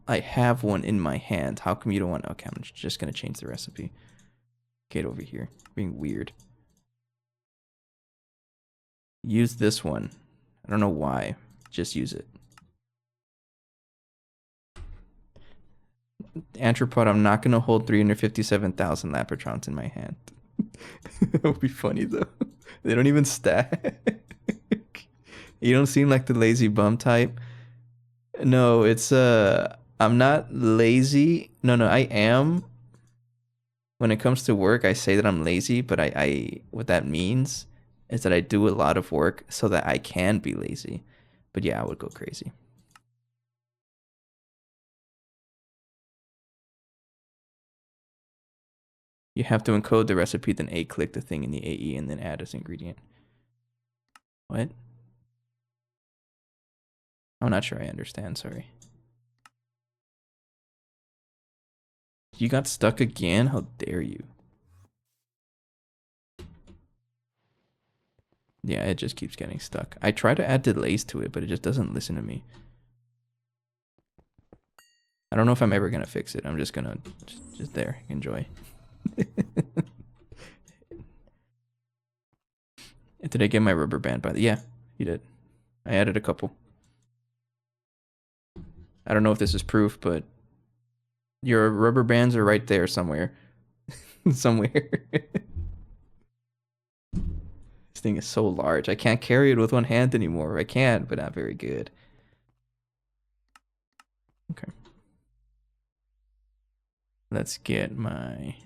I have one in my hand. How come you don't want? Okay, I'm just gonna change the recipe. Get over here. Being weird. Use this one. I don't know why. Just use it. Anthropod, I'm not gonna hold 357,000 Lapatrons in my hand. That would be funny though. They don't even stack. You don't seem like the lazy bum type. No, it's I'm not lazy. No, I am. When it comes to work, I say that I'm lazy, but I what that means is that I do a lot of work so that I can be lazy. But yeah, I would go crazy. You have to encode the recipe, then click the thing in the AE, and then add as ingredient. What? I'm not sure I understand, sorry. You got stuck again? How dare you? Yeah, it just keeps getting stuck. I try to add delays to it, but it just doesn't listen to me. I don't know if I'm ever gonna fix it. I'm just gonna just there, enjoy. Did I get my rubber band by the? Yeah, you did. I added a couple. I don't know if this is proof, but your rubber bands are right there somewhere. Somewhere. This thing is so large. I can't carry it with one hand anymore. I can, but not very good. Okay. Let's get my...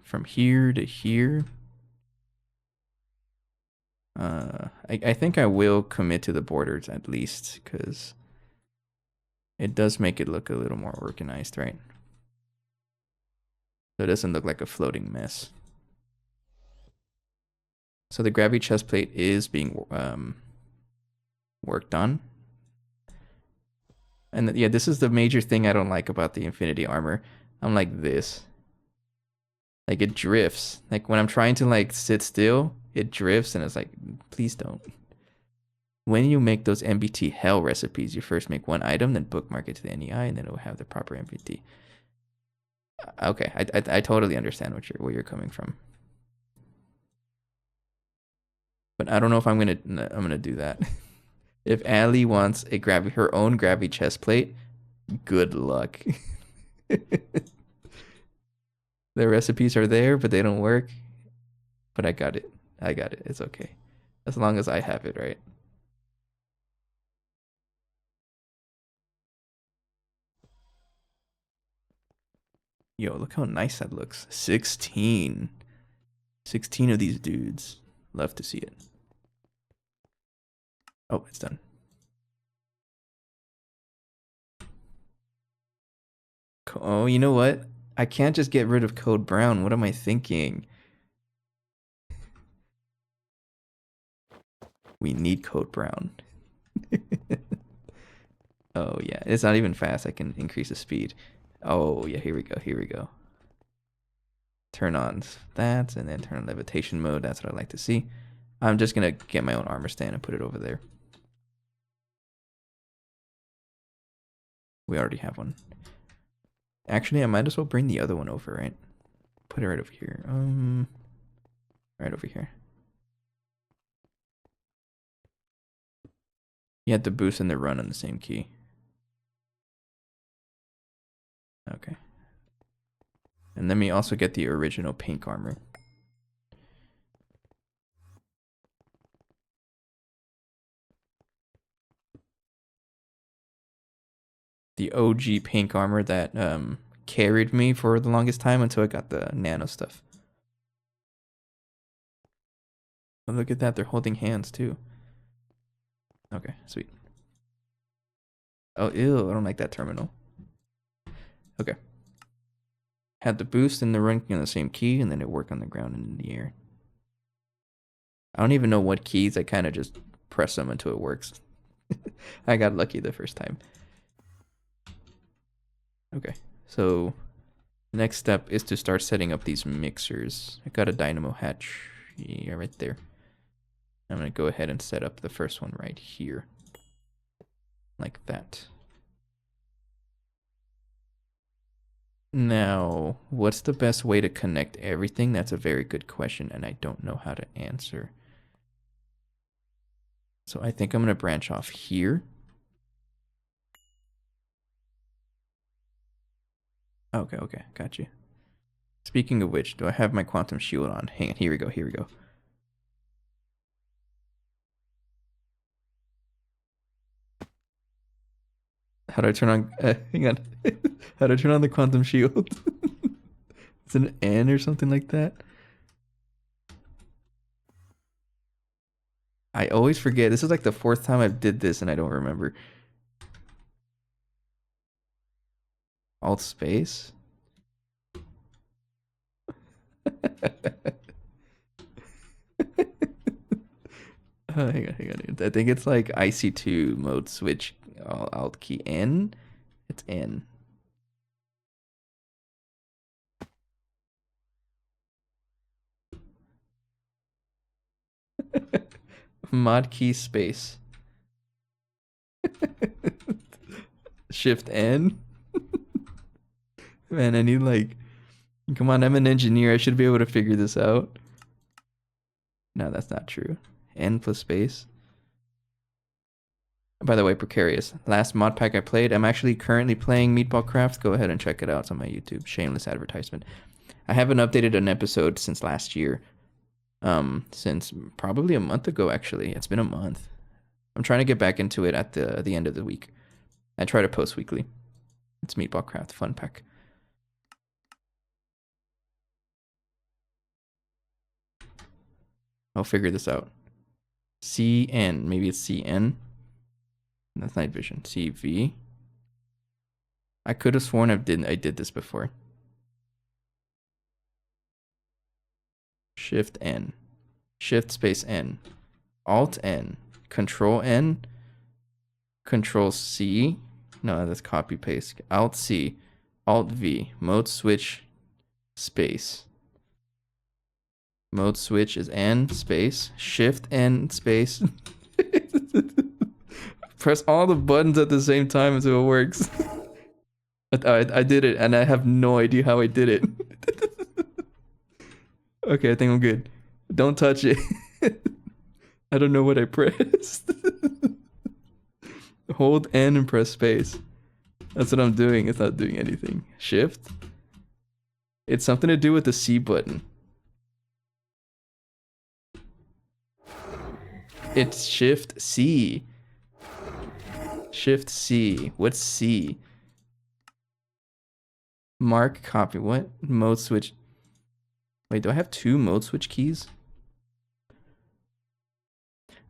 from here to here. I think I will commit to the borders at least, because it does make it look a little more organized, right? So it doesn't look like a floating mess. So the gravity chest plate is being worked on. And yeah, this is the major thing I don't like about the Infinity armor. I'm like this. Like it drifts. Like when I'm trying to like sit still, it drifts and it's like, please don't. When you make those MBT hell recipes, you first make one item, then bookmark it to the NEI, and then it will have the proper MBT. Okay, I totally understand where you're coming from. But I don't know if I'm gonna do that. If Allie wants her own gravity chest plate, good luck. The recipes are there, but they don't work. But I got it. It's okay. As long as I have it, right? Yo, look how nice that looks. 16. 16 of these dudes. Love to see it. Oh, it's done. Oh, you know what? I can't just get rid of Code Brown. What am I thinking? We need Code Brown. Oh, yeah. It's not even fast. I can increase the speed. Oh, yeah. Here we go. Turn on that and then turn on levitation mode. That's what I like to see. I'm just going to get my own armor stand and put it over there. We already have one. Actually, I might as well bring the other one over, right? Put it right over here. Right over here. You had the boost and the run on the same key. Okay. And let me also get the original pink armor. The OG pink armor that carried me for the longest time until I got the nano stuff. Oh, look at that, they're holding hands too. Okay, sweet. Oh, ew, I don't like that terminal. Okay. Had the boost and the run on the same key, and then it worked on the ground and in the air. I don't even know what keys, I kind of just press them until it works. I got lucky the first time. Okay, so the next step is to start setting up these mixers. I got a dynamo hatch, yeah, right there. I'm gonna go ahead and set up the first one right here. Like that. Now, what's the best way to connect everything? That's a very good question, and I don't know how to answer. So I think I'm gonna branch off here. Okay, got you. Speaking of which, do I have my quantum shield on? Hang on, here we go. How do I turn on, hang on. How do I turn on the quantum shield? It's an N or something like that. I always forget. This is like the fourth time I did this and I don't remember. Alt space? Hang on. I think it's like IC2 mode switch alt key N. It's N. Mod key space. Shift N. Man, I need like, come on, I'm an engineer. I should be able to figure this out. No, that's not true. N plus space. By the way, Precarious. Last mod pack I played, I'm actually currently playing Meatball Craft. Go ahead and check it out. It's on my YouTube. Shameless advertisement. I haven't updated an episode since last year. since probably a month ago. Actually, it's been a month. I'm trying to get back into it at the end of the week. I try to post weekly. It's Meatball Craft Fun Pack. I'll figure this out. CN, maybe it's CN. That's night vision. CV. I could have sworn I did this before. Shift N. Shift space N. Alt N. Control N. Control C. No, that's copy paste. Alt C. Alt V. Mode switch space. Mode switch is N space. Shift N space. Press all the buttons at the same time until it works. I did it, and I have no idea how I did it. Okay, I think I'm good. Don't touch it. I don't know what I pressed. Hold N and press space. That's what I'm doing. It's not doing anything. Shift. It's something to do with the C button. It's Shift C. Shift C. What's C? Mark copy. What? Mode switch. Wait, do I have two mode switch keys?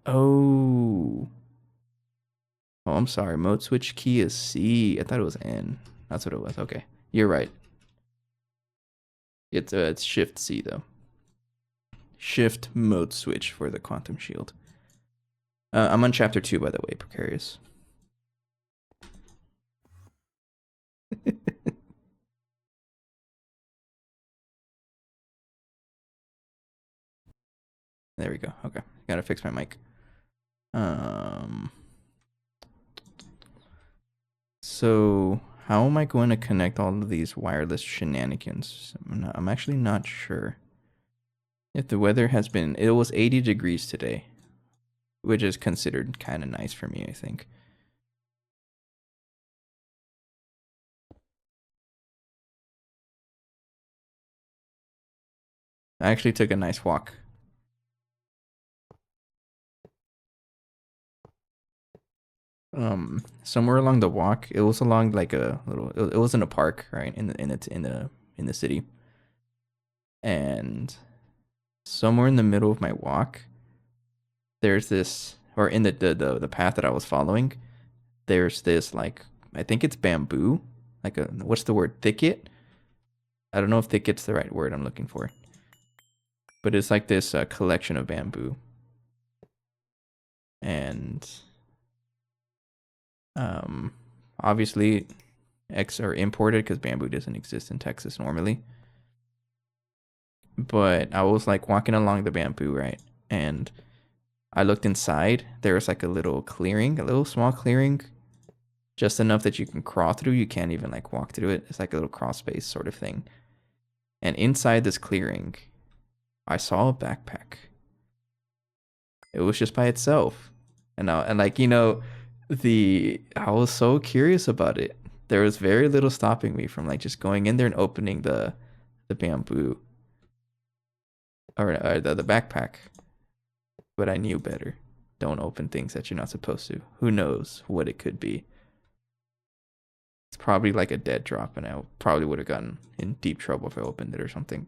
Oh. Oh, I'm sorry. Mode switch key is C. I thought it was N. That's what it was. Okay. You're right. It's Shift C though. Shift mode switch for the quantum shield. I'm on chapter 2, by the way, Precarious. There we go. Okay. Gotta fix my mic. So how am I going to connect all of these wireless shenanigans? I'm actually not sure. If the weather has been, it was 80 degrees today, which is considered kind of nice for me, I think. I actually took a nice walk. Somewhere along the walk, it was along like a little, it was in a park, right? In the city. And somewhere in the middle of my walk, there's this, or in the path that I was following, there's this, like, I think it's bamboo, like a, what's the word, thicket? I don't know if thicket's the right word I'm looking for, but it's like this collection of bamboo. And obviously X are imported because bamboo doesn't exist in Texas normally. But I was like walking along the bamboo, right? And I looked inside. There was like a little clearing, a little small clearing, just enough that you can crawl through. You can't even like walk through it. It's like a little crawl space sort of thing. And inside this clearing, I saw a backpack. It was just by itself. And like, you know, I was so curious about it. There was very little stopping me from like just going in there and opening the bamboo or the backpack. But I knew better. Don't open things that you're not supposed to. Who knows what it could be? It's probably like a dead drop, and I probably would have gotten in deep trouble if I opened it or something.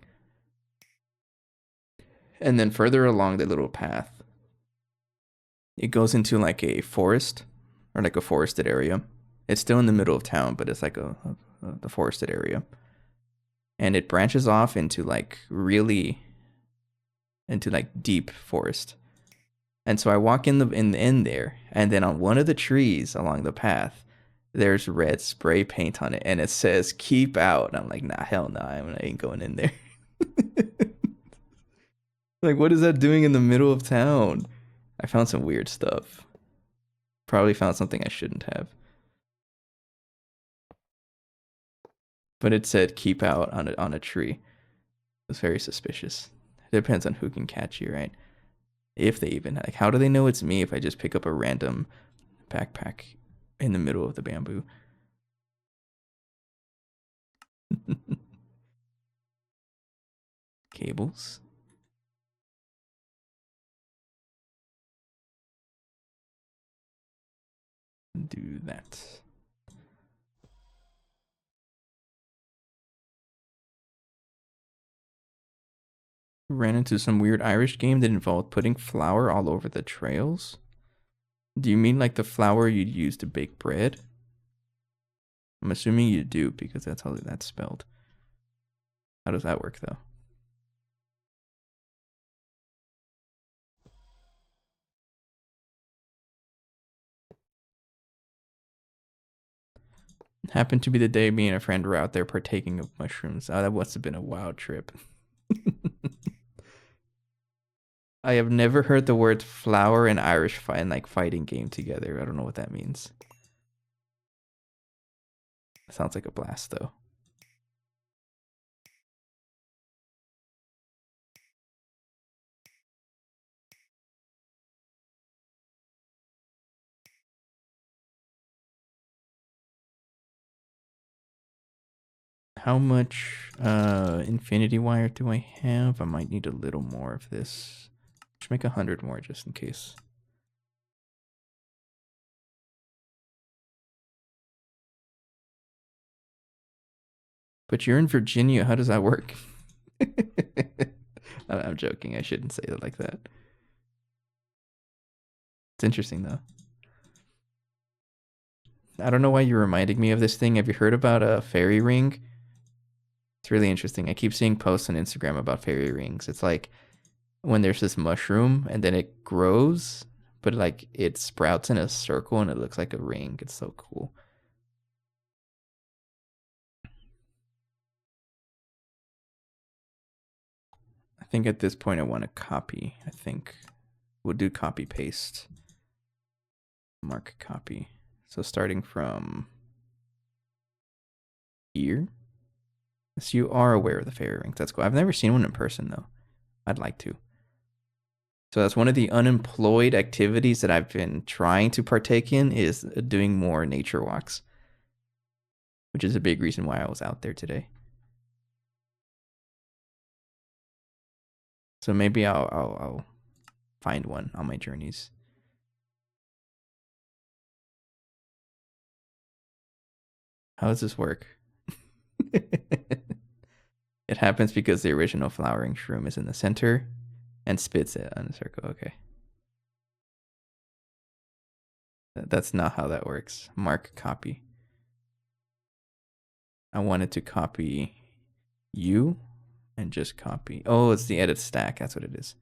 And then further along the little path, it goes into like a forest or like a forested area. It's still in the middle of town, but it's like the forested area. And it branches off into like really into like deep forest. And so I walk in there, and then on one of the trees along the path, there's red spray paint on it, and it says "Keep out." And I'm like, nah, hell no, I ain't going in there. Like, what is that doing in the middle of town? I found some weird stuff. Probably found something I shouldn't have. But it said "Keep out" on a tree. It was very suspicious. It depends on who can catch you, right? If they even, like, how do they know it's me if I just pick up a random backpack in the middle of the bamboo? Cables. do that. Ran into some weird Irish game that involved putting flour all over the trails. Do you mean like the flour you'd use to bake bread? I'm assuming you do because that's how that's spelled. How does that work though? Happened to be the day me and a friend were out there partaking of mushrooms. Oh, that must have been a wild trip. I have never heard the words flour and Irish fighting game together. I don't know what that means. Sounds like a blast though. How much infinity wire do I have? I might need a little more of this. Let's make 100 more just in case. But you're in Virginia. How does that work? I'm joking. I shouldn't say it like that. It's interesting though. I don't know why you're reminding me of this thing. Have you heard about a fairy ring? It's really interesting. I keep seeing posts on Instagram about fairy rings. It's like when there's this mushroom and then it grows, but like it sprouts in a circle and it looks like a ring. It's so cool. I think at this point I want to copy. I think we'll do copy paste. Mark copy. So starting from here. So you are aware of the fairy rings. That's cool. I've never seen one in person though. I'd like to. So that's one of the unemployed activities that I've been trying to partake in is doing more nature walks, which is a big reason why I was out there today. So maybe I'll find one on my journeys. How does this work? It happens because the original flowering shroom is in the center and spits it on a circle. Okay. That's not how that works. Mark copy. I wanted to copy you and just copy. Oh, it's the edit stack. That's what it is.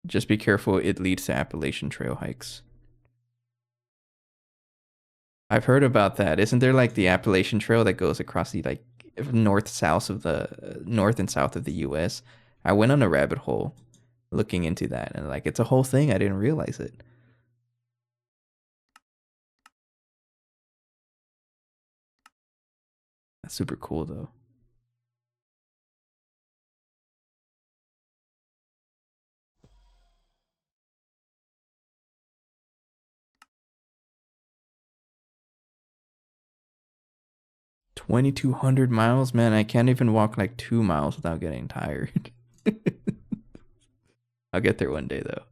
Just be careful. It leads to Appalachian Trail hikes. I've heard about that. Isn't there like the Appalachian Trail that goes across the like north and south of the U.S.? I went on a rabbit hole looking into that, and like it's a whole thing. I didn't realize it. That's super cool though. $2,200 man. I can't even walk like 2 miles without getting tired. I'll get there one day though.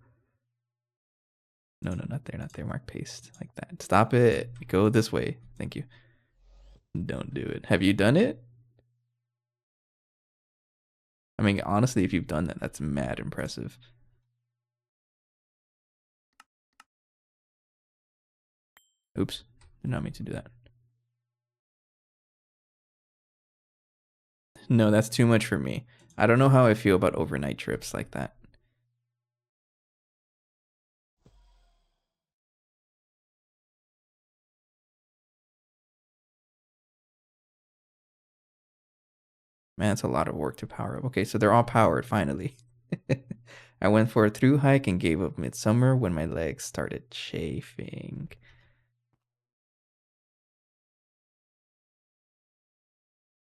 No, not there, not there. Mark paste like that. Stop it. Go this way. Thank you. Don't do it. Have you done it? I mean, honestly, if you've done that, that's mad impressive. Oops. Did not mean to do that. No, that's too much for me. I don't know how I feel about overnight trips like that. Man, it's a lot of work to power up. Okay, so they're all powered finally. I went for a through hike and gave up midsummer when my legs started chafing.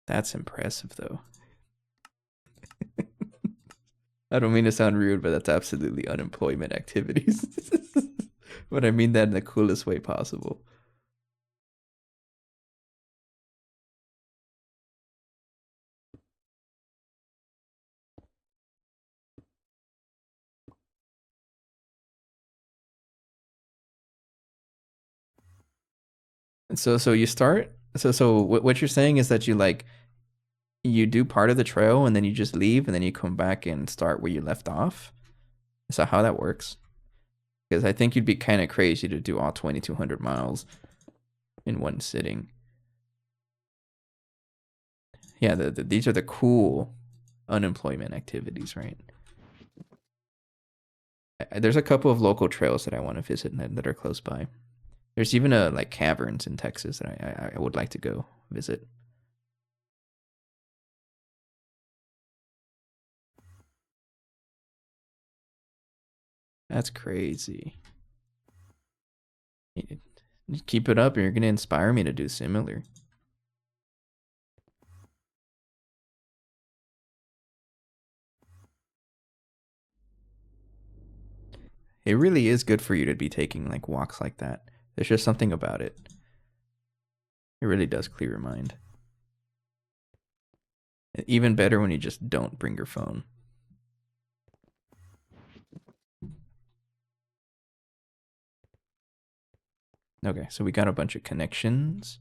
That's impressive though. I don't mean to sound rude, but that's absolutely unemployment activities. But I mean that in the coolest way possible. So you start. So what you're saying is that you do part of the trail and then you just leave and then you come back and start where you left off. Is that how that works? Because I think you'd be kind of crazy to do all 2,200 miles in one sitting. Yeah, these are the cool unemployment activities, right? There's a couple of local trails that I want to visit that are close by. There's even like caverns in Texas that I would like to go visit. That's crazy. You keep it up, and you're gonna inspire me to do similar. It really is good for you to be taking like walks like that. There's just something about it. It really does clear your mind. Even better when you just don't bring your phone. Okay, so we got a bunch of connections.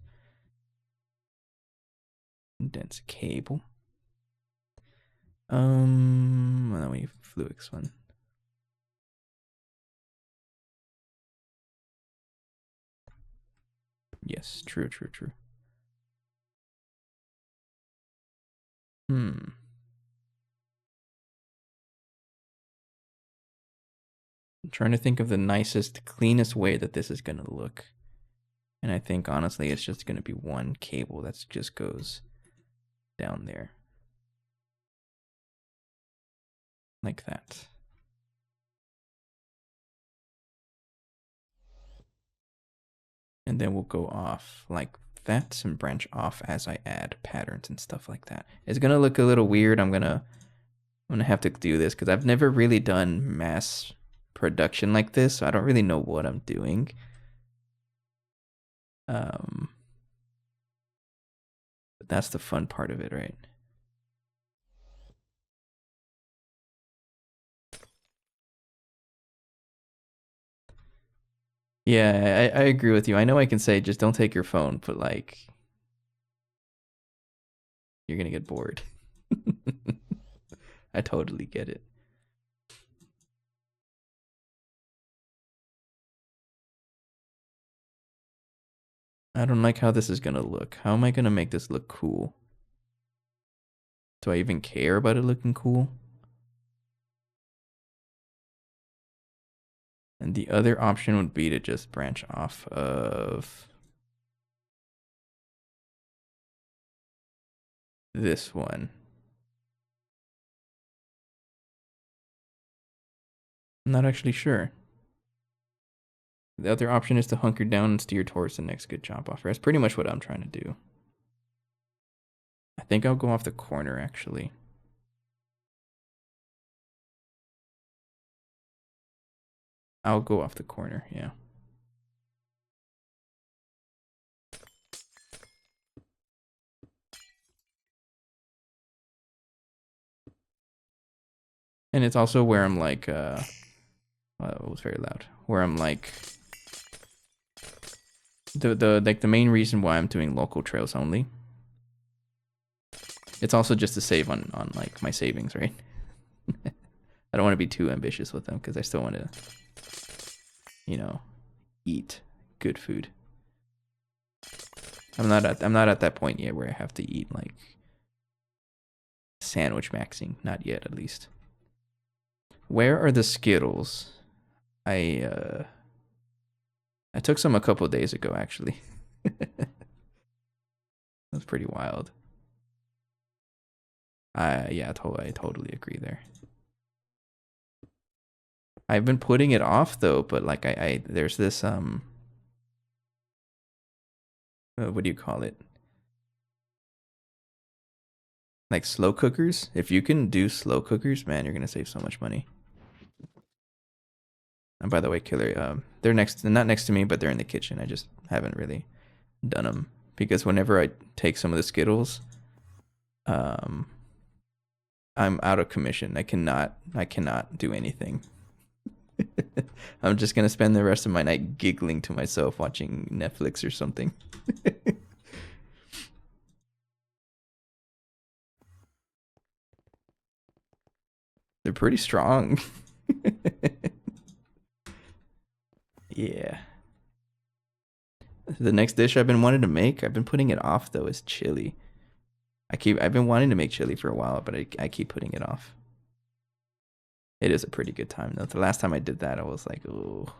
Dense cable. And then we Fluix one. Yes, true. I'm trying to think of the nicest, cleanest way that this is gonna look. And I think honestly it's just gonna be one cable that just goes down there. Like that. And then we'll go off like that and branch off as I add patterns and stuff like that. It's gonna look a little weird. I'm gonna have to do this because I've never really done mass production like this, so I don't really know what I'm doing. But that's the fun part of it, right? Yeah, I agree with you. I know I can say just don't take your phone, but like you're gonna get bored. I totally get it. I don't like how this is gonna look. How am I gonna make this look cool? Do I even care about it looking cool? And the other option would be to just branch off of this one. I'm not actually sure. The other option is to hunker down and steer towards the next good job offer. That's pretty much what I'm trying to do. I think I'll go off the corner, actually. I'll go off the corner, yeah. And it's also where I'm like, it was very loud. Where I'm like, the main reason why I'm doing local trails only. It's also just to save on like my savings, right? I don't want to be too ambitious with them because I still want to, eat good food. I'm not at that point yet where I have to eat like sandwich maxing. Not yet, at least. Where are the Skittles? I took some a couple days ago, actually. That's pretty wild. Yeah, I totally agree there. I've been putting it off though, but like there's this what do you call it? Like slow cookers. If you can do slow cookers, man, you're gonna save so much money. And by the way, Killer, they're not next to me, but they're in the kitchen. I just haven't really done them because whenever I take some of the Skittles, I'm out of commission. I cannot do anything. I'm just gonna spend the rest of my night giggling to myself watching Netflix or something. They're pretty strong. Yeah. The next dish I've been wanting to make, I've been putting it off though, is chili. I've been wanting to make chili for a while, but I keep putting it off. It is a pretty good time though. The last time I did that, I was like, oh,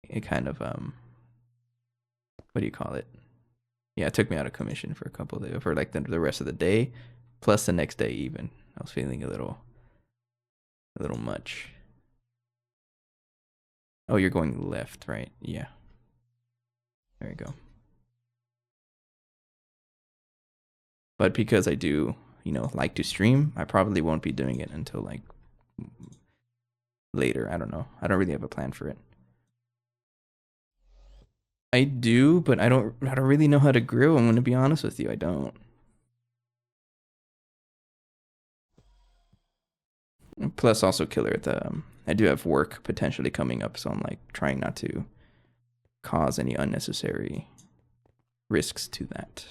it kind of what do you call it? Yeah, it took me out of commission for a couple of days, for like the rest of the day, plus the next day even. I was feeling a little much. Oh, you're going left, right? Yeah. There you go. But because I do, like to stream, I probably won't be doing it until like later. I don't know. I don't really have a plan for it. I do, but I don't really know how to grill. I'm gonna be honest with you. I don't. Plus, also killer. I do have work potentially coming up, so I'm like trying not to cause any unnecessary risks to that.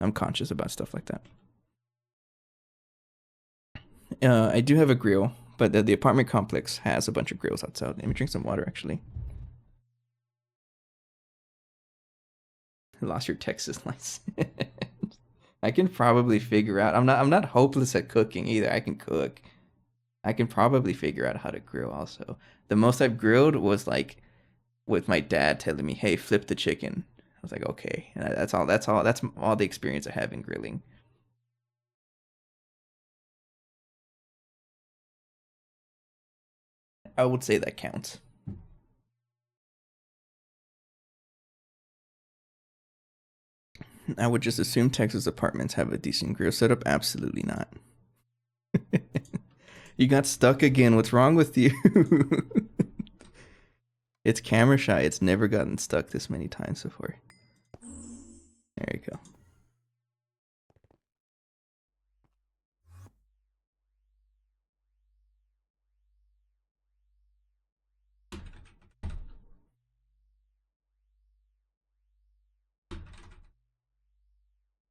I'm conscious about stuff like that. I do have a grill, but the apartment complex has a bunch of grills outside. Let me drink some water, actually. Lost your Texas license. I can probably figure out. I'm not hopeless at cooking either. I can cook. I can probably figure out how to grill also. The most I've grilled was like with my dad telling me, "Hey, flip the chicken." I was like, "Okay." And that's all the experience I have in grilling. I would say that counts. I would just assume Texas apartments have a decent grill setup. Absolutely not. You got stuck again. What's wrong with you? It's camera shy. It's never gotten stuck this many times before. There you go.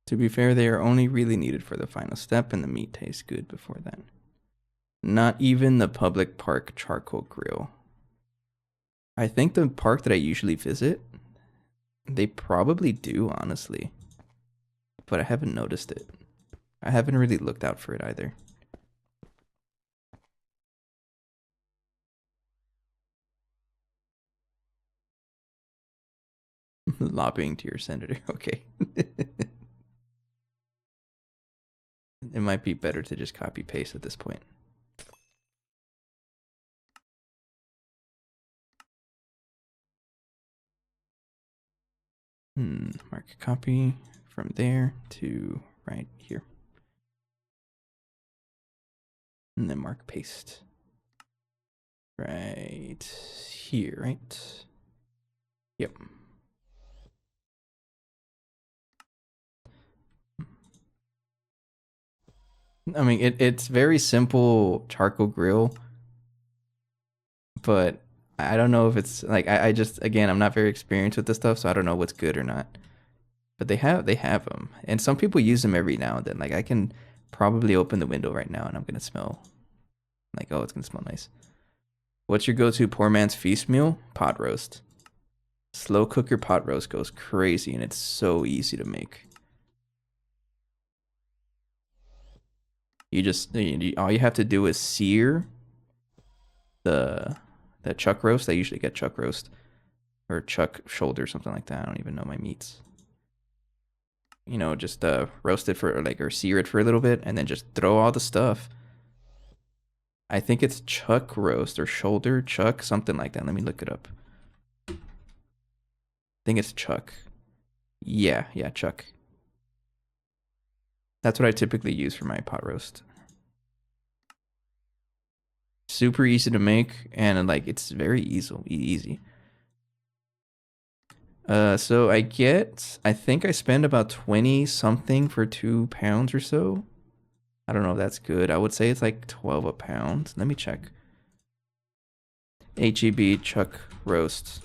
To be fair, they are only really needed for the final step, and the meat tastes good before that. Not even the public park charcoal grill. I think the park that I usually visit, they probably do, honestly. But I haven't noticed it. I haven't really looked out for it either. Lobbying to your senator. Okay. It might be better to just copy paste at this point. Mark copy from there to right here. And then mark paste. Right here, right? Yep. I mean, it's very simple charcoal grill, but I don't know if it's like I just again I'm not very experienced with this stuff, so I don't know what's good or not. But they have them, and some people use them every now and then. Like I can probably open the window right now, and I'm gonna smell like, oh, it's gonna smell nice. What's your go-to poor man's feast meal? Pot roast. Slow cooker pot roast goes crazy, and it's so easy to make. All you have to do is sear the chuck roast. I usually get chuck roast or chuck shoulder, something like that. I don't even know my meats. Just roast it or sear it for a little bit, and then just throw all the stuff. I think it's chuck roast or shoulder chuck, something like that. Let me look it up. I think it's chuck. Yeah, chuck. That's what I typically use for my pot roast. Super easy to make, and like it's very easy. So I think I spend about 20 something for 2 pounds or so. I don't know if that's good. I would say it's like 12 a pound. Let me check. HEB chuck roast.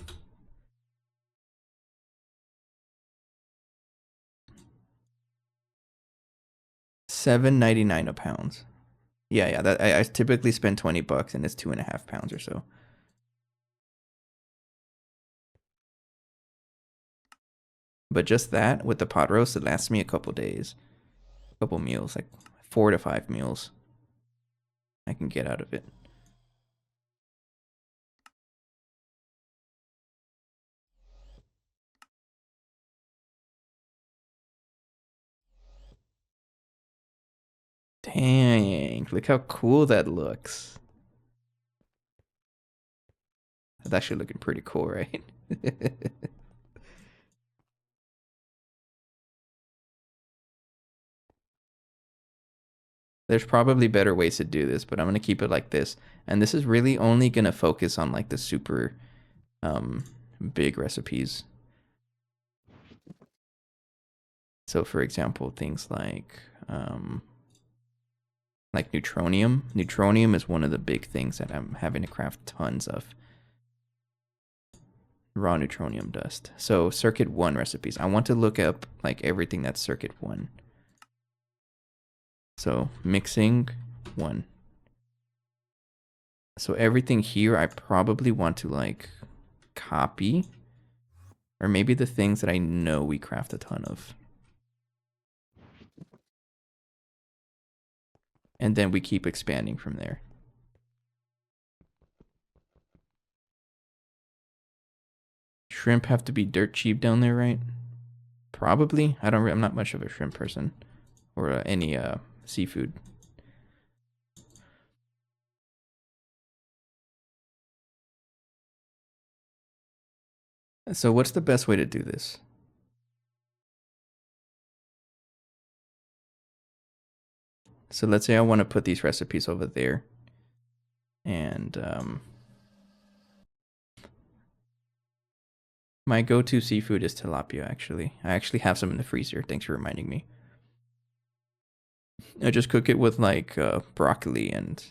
$7.99 a pound. Yeah. That I typically spend $20 and it's 2.5 pounds or so. But just that with the pot roast, it lasts me a couple days, a couple meals, like 4 to 5 meals. I can get out of it. Dang, look how cool that looks. That's actually looking pretty cool, right? There's probably better ways to do this, but I'm gonna keep it like this. And this is really only gonna focus on like the super big recipes. So for example, things like neutronium. Neutronium is one of the big things that I'm having to craft tons of. Raw neutronium dust. So circuit 1 recipes. I want to look up like everything that's circuit 1. So mixing 1. So everything here I probably want to like copy, or maybe the things that I know we craft a ton of. And then we keep expanding from there. Shrimp have to be dirt cheap down there, right? Probably. I'm not much of a shrimp person, or any seafood. So what's the best way to do this? So let's say I want to put these recipes over there. And my go-to seafood is tilapia, actually. I actually have some in the freezer. Thanks for reminding me. I just cook it with like broccoli and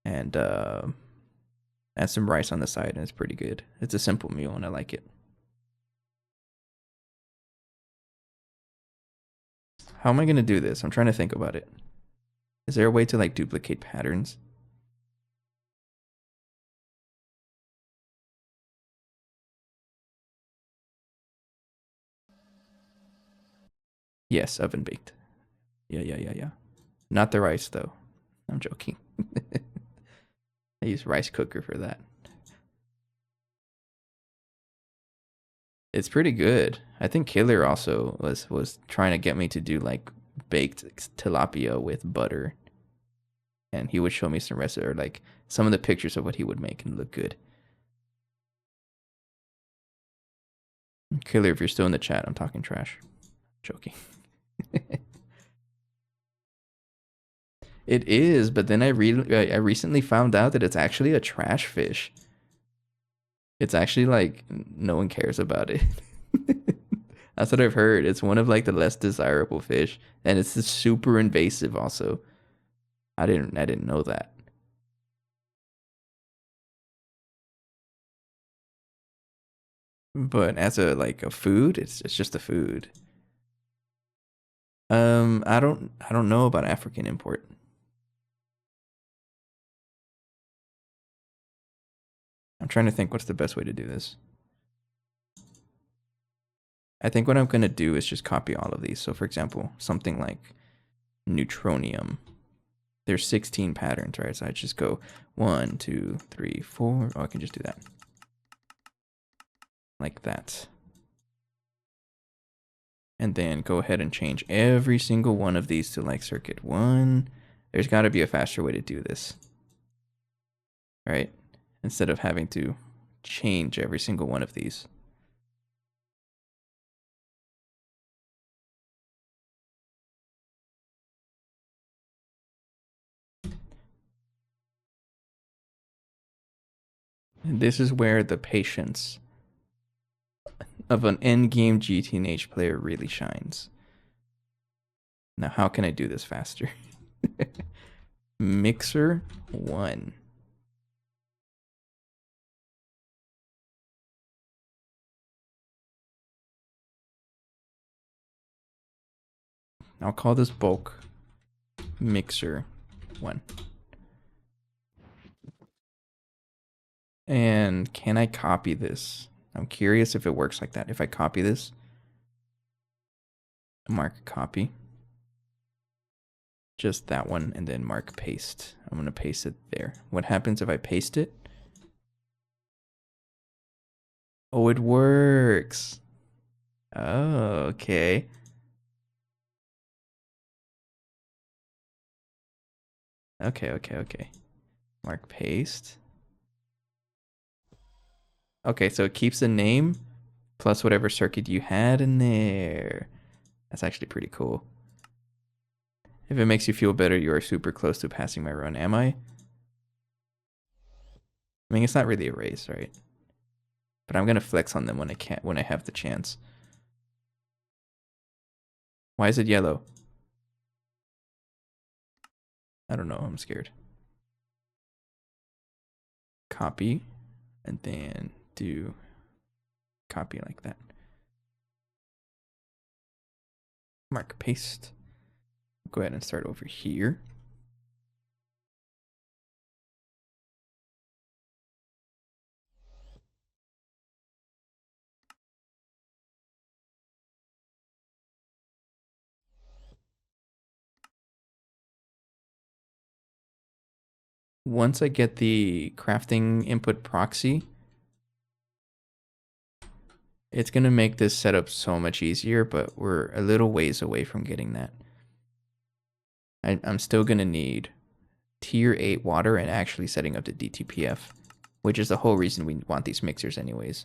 add some rice on the side, and it's pretty good. It's a simple meal, and I like it. How am I going to do this? I'm trying to think about it. Is there a way to like duplicate patterns? Yes, oven baked. Yeah. Not the rice though. I'm joking. I use rice cooker for that. It's pretty good. I think Killer also was trying to get me to do like baked tilapia with butter, and he would show me some recipes or like some of the pictures of what he would make and look good. Killer, if you're still in the chat, I'm talking trash. Joking. It is, but then I recently found out that it's actually a trash fish. It's actually like no one cares about it. That's what I've heard. It's one of like the less desirable fish, and it's super invasive. Also, I didn't know that. But as a like a food, it's just a food. I don't know about African import. I'm trying to think what's the best way to do this. I think what I'm gonna do is just copy all of these. So for example, something like neutronium. There's 16 patterns, right? So I just go 1, 2, 3, 4. Oh, I can just do that. Like that. And then go ahead and change every single one of these to like circuit 1. There's got to be a faster way to do this. Right? Instead of having to change every single one of these. And this is where the patience of an endgame GTNH player really shines. Now, how can I do this faster? Mixer 1. I'll call this bulk mixer 1. And can I copy this? I'm curious if it works like that. If I copy this, mark copy, just that one, and then mark paste. I'm going to paste it there. What happens if I paste it? Oh, it works. Oh, okay. Okay. Mark paste. Okay, so it keeps the name plus whatever circuit you had in there. That's actually pretty cool. If it makes you feel better, you are super close to passing my run. Am I? I mean, it's not really a race, right? But I'm gonna flex on them when I have the chance. Why is it yellow? I don't know. I'm scared. Copy, and then do copy like that. Mark paste. Go ahead and start over here. Once I get the crafting input proxy, it's going to make this setup so much easier, but we're a little ways away from getting that. I'm still going to need tier 8 water and actually setting up the DTPF, which is the whole reason we want these mixers anyways.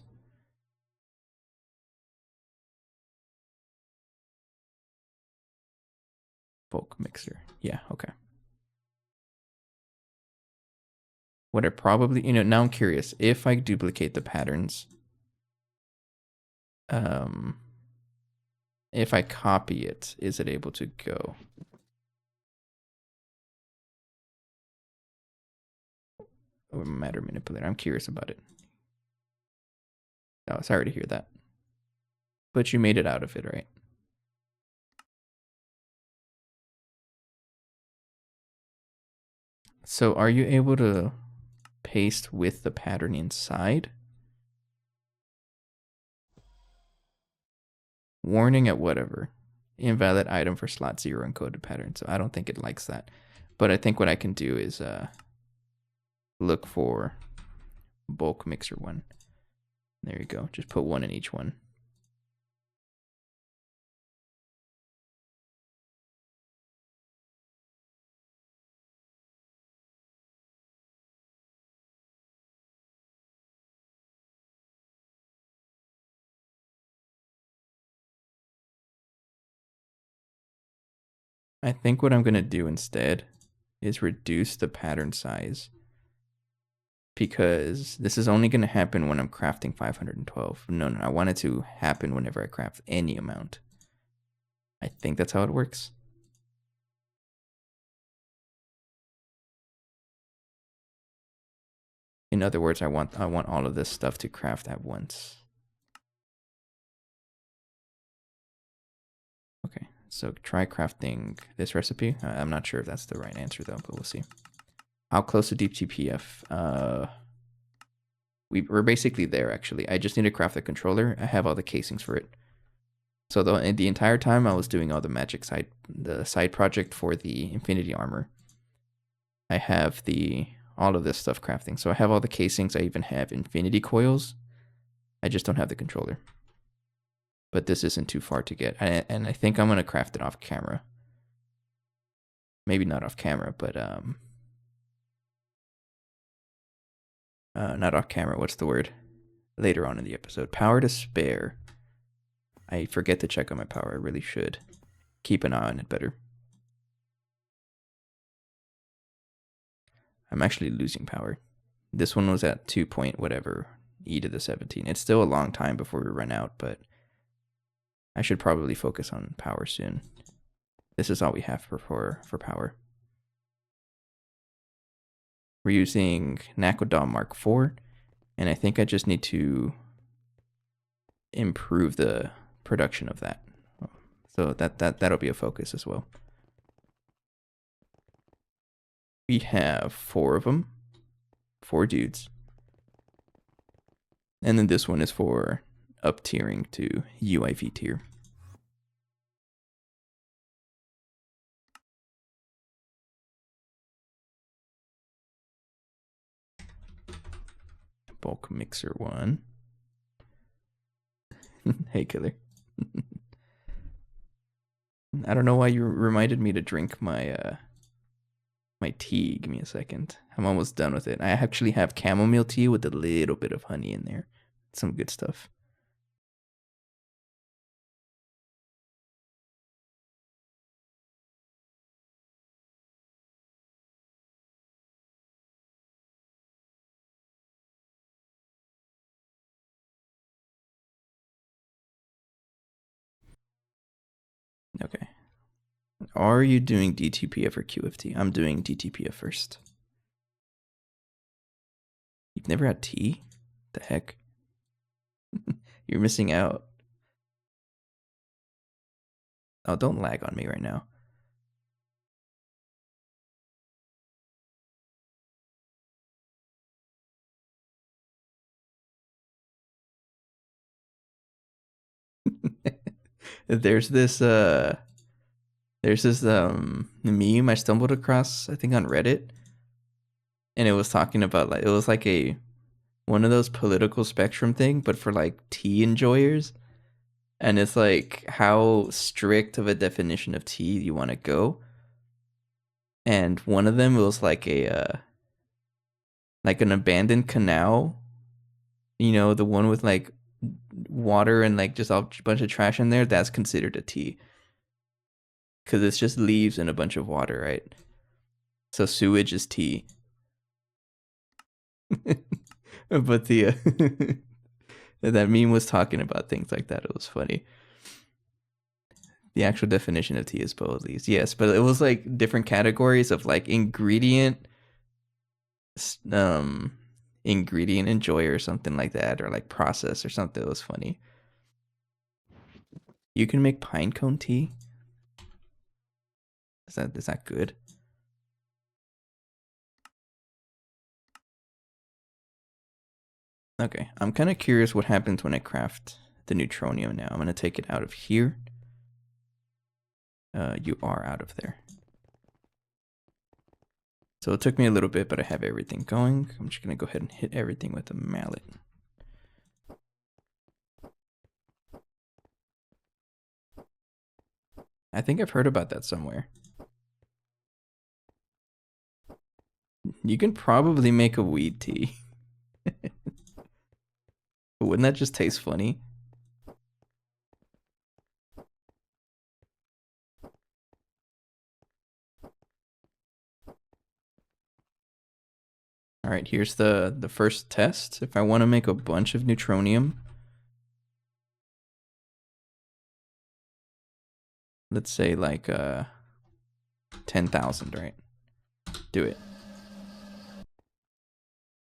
Bulk mixer. Yeah, okay. What I probably, now I'm curious, if I duplicate the patterns, if I copy it, is it able to go? Or matter manipulator. I'm curious about it. Oh, sorry to hear that. But you made it out of it, right? So are you able to paste with the pattern inside? Warning at whatever. Invalid item for slot 0 encoded pattern. So I don't think it likes that. But I think what I can do is look for bulk mixer 1. There you go. Just put 1 in each one. I think what I'm going to do instead is reduce the pattern size, because this is only going to happen when I'm crafting 512. No, I want it to happen whenever I craft any amount. I think that's how it works. In other words, I want all of this stuff to craft at once. Okay, so try crafting this recipe. I'm not sure if that's the right answer though, but we'll see. How close to deep TPF? We're basically there actually. I just need to craft the controller. I have all the casings for it. So the entire time I was doing all the magic side project for the infinity armor. I have all of this stuff crafting. So I have all the casings. I even have infinity coils. I just don't have the controller. But this isn't too far to get. And I think I'm going to craft it off camera. Maybe not off camera, but not off camera. What's the word? Later on in the episode. Power to spare. I forget to check on my power. I really should. Keep an eye on it better. I'm actually losing power. This one was at 2 point whatever, e to the 17. It's still a long time before we run out, but I should probably focus on power soon. This is all we have for power. We're using Nakodom Mark IV, and I think I just need to improve the production of that. So that'll be a focus as well. We have 4 of them, 4 dudes. And then this one is for up tiering to UIV tier. Bulk mixer 1. Hey, killer. I don't know why you reminded me to drink my my tea. Give me a second. I'm almost done with it. I actually have chamomile tea with a little bit of honey in there. Some good stuff. Okay. Are you doing DTPF or QFT? I'm doing DTPF first. You've never had tea? The heck? You're missing out. Oh, don't lag on me right now. There's this meme I stumbled across, I think on Reddit, and it was talking about like it was like a one of those political spectrum thing, but for like tea enjoyers. And it's like how strict of a definition of tea you want to go. And one of them was like a like an abandoned canal, you know, the one with like water and like just a bunch of trash in there. That's considered a tea because it's just leaves and a bunch of water, right? So sewage is tea. But the that meme was talking about things like that. It was funny. The actual definition of tea is both these, yes, but it was like different categories of like um ingredient enjoyer or something like that, or like process or something. It was funny. You can make pine cone tea. Is that good? Okay, I'm kind of curious what happens when I craft the neutronium now. I'm gonna take it out of here. You are out of there. So it took me a little bit, but I have everything going. I'm just gonna go ahead and hit everything with a mallet. I think I've heard about that somewhere. You can probably make a weed tea. Wouldn't that just taste funny? All right, here's the first test. If I want to make a bunch of neutronium, let's say like 10,000, right? Do it.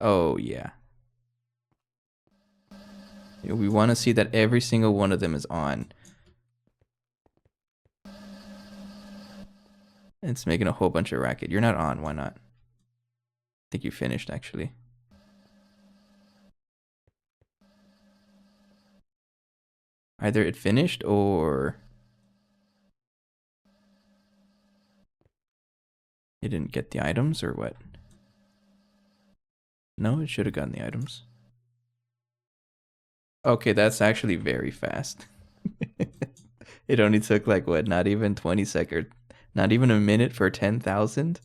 Oh yeah. We want to see that every single one of them is on. It's making a whole bunch of racket. You're not on. Why not? I think you finished actually. Either it finished or it didn't get the items or what? No, it should have gotten the items. Okay, that's actually very fast. It only took like what? Not even 20 seconds. Not even a minute for 10,000?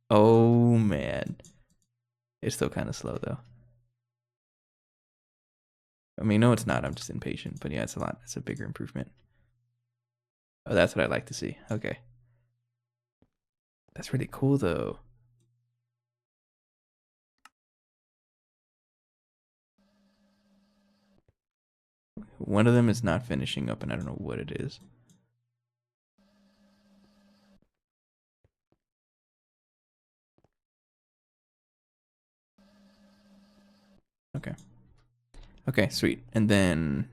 Oh man. It's still kind of slow though. I mean, no, it's not. I'm just impatient. But yeah, it's a lot. It's a bigger improvement. Oh, that's what I like to see. Okay. That's really cool though. One of them is not finishing up, and I don't know what it is. Okay. Okay, sweet. And then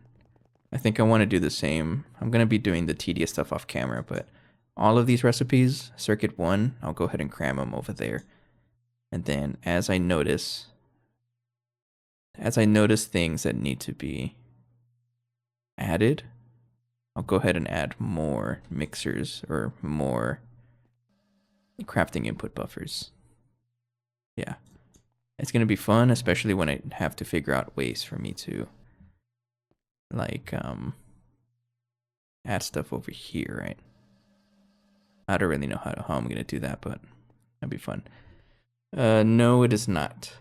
I think I want to do the same. I'm going to be doing the tedious stuff off camera, but all of these recipes, circuit 1, I'll go ahead and cram them over there. And then as I notice things that need to be added, I'll go ahead and add more mixers or more crafting input buffers. Yeah. It's going to be fun, especially when I have to figure out ways for me to like add stuff over here, right? I don't really know how I'm going to do that, but that'd be fun. No, it is not.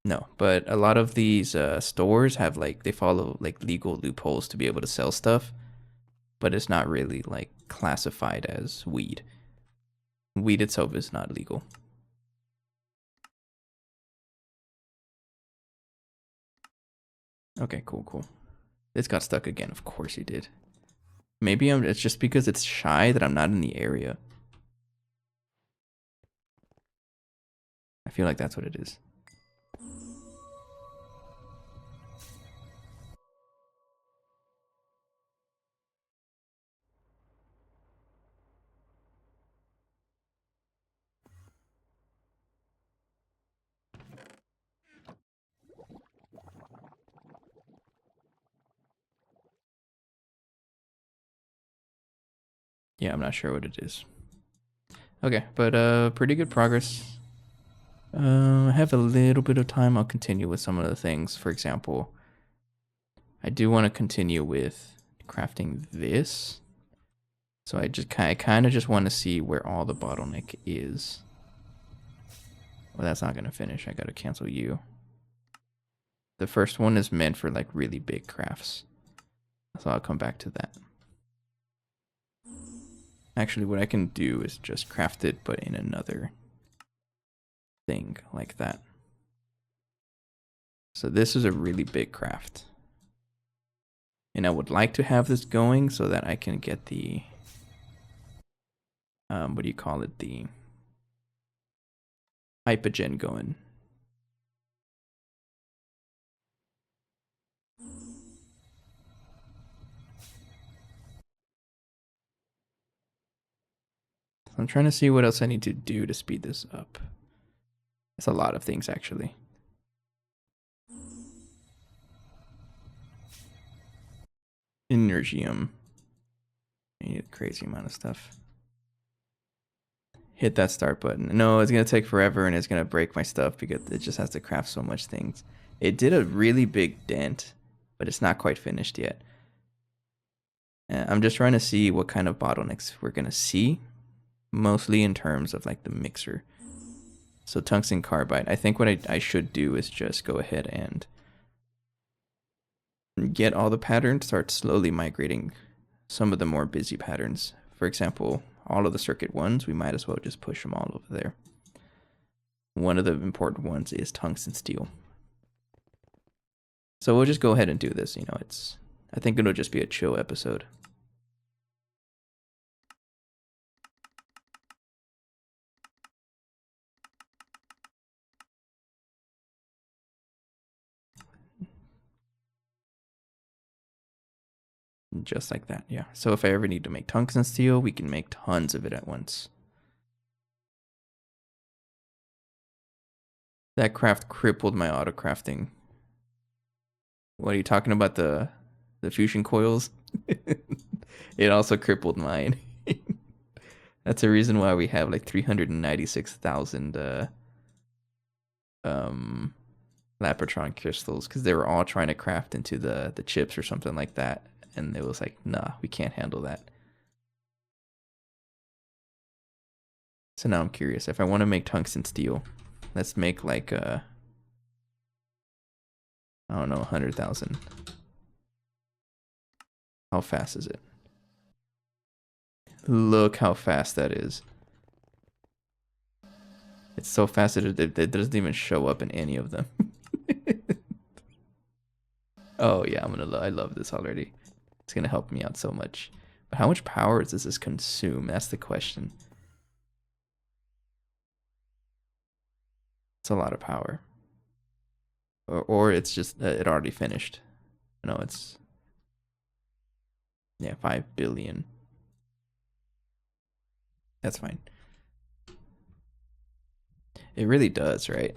No, but a lot of these stores have like, they follow like legal loopholes to be able to sell stuff, but it's not really like classified as weed. Weed itself is not legal. Okay, cool. This got stuck again. Of course he did. Maybe it's just because it's shy that I'm not in the area. I feel like that's what it is. Yeah, I'm not sure what it is. Okay, but pretty good progress. I have a little bit of time. I'll continue with some of the things. For example, I do want to continue with crafting this. So I kind of just want to see where all the bottleneck is. Well, that's not going to finish. I got to cancel you. The first one is meant for like really big crafts. So I'll come back to that. Actually, what I can do is just craft it, but in another thing like that. So this is a really big craft. And I would like to have this going so that I can get the, what do you call it? The hypogen going. I'm trying to see what else I need to do to speed this up. It's a lot of things, actually. Energium. I need a crazy amount of stuff. Hit that start button. No, it's going to take forever and it's going to break my stuff because it just has to craft so much things. It did a really big dent, but it's not quite finished yet. I'm just trying to see what kind of bottlenecks we're going to see, mostly in terms of like the mixer. So tungsten carbide. I think what I should do is just go ahead and get all the patterns, start slowly migrating some of the more busy patterns. For example, all of the circuit ones, we might as well just push them all over there. One of the important ones is tungsten steel. So we'll just go ahead and do this. You know, I think it'll just be a chill episode. Just like that, yeah. So if I ever need to make tungsten steel, we can make tons of it at once. That craft crippled my auto crafting. What are you talking about, the fusion coils? It also crippled mine. That's a reason why we have like 396,000 Lapotron crystals, because they were all trying to craft into the chips or something like that, and it was like, nah, we can't handle that. So now I'm curious, if I want to make tungsten steel, let's make like I don't know, 100,000. How fast is it? Look how fast that is. It's so fast that it doesn't even show up in any of them. Oh yeah, I love this already. It's gonna help me out so much. But how much power does this consume? That's the question. It's a lot of power. Or it's just it already finished. No, it's, yeah, 5 billion. That's fine. It really does, right?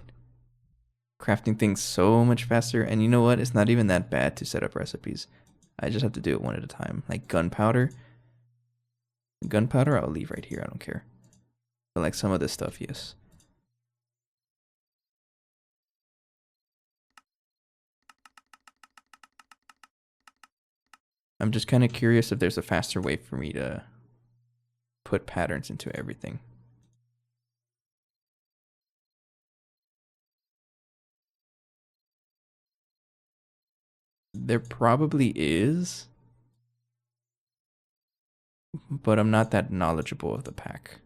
Crafting things so much faster. And you know what? It's not even that bad to set up recipes. I just have to do it one at a time. Like gunpowder. Gunpowder, I'll leave right here. I don't care. But like some of this stuff, yes. I'm just kind of curious if there's a faster way for me to put patterns into everything. There probably is, but I'm not that knowledgeable of the pack.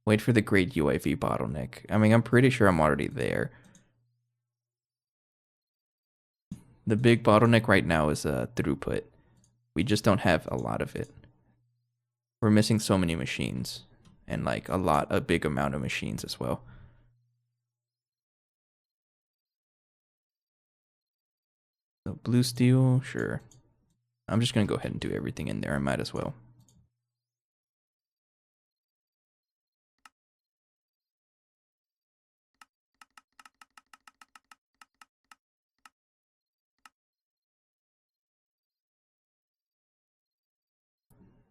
Wait for the great UIV bottleneck. I mean, I'm pretty sure I'm already there. The big bottleneck right now is throughput. We just don't have a lot of it. We're missing so many machines, and like a big amount of machines as well. So blue steel, sure. I'm just gonna go ahead and do everything in there. I might as well.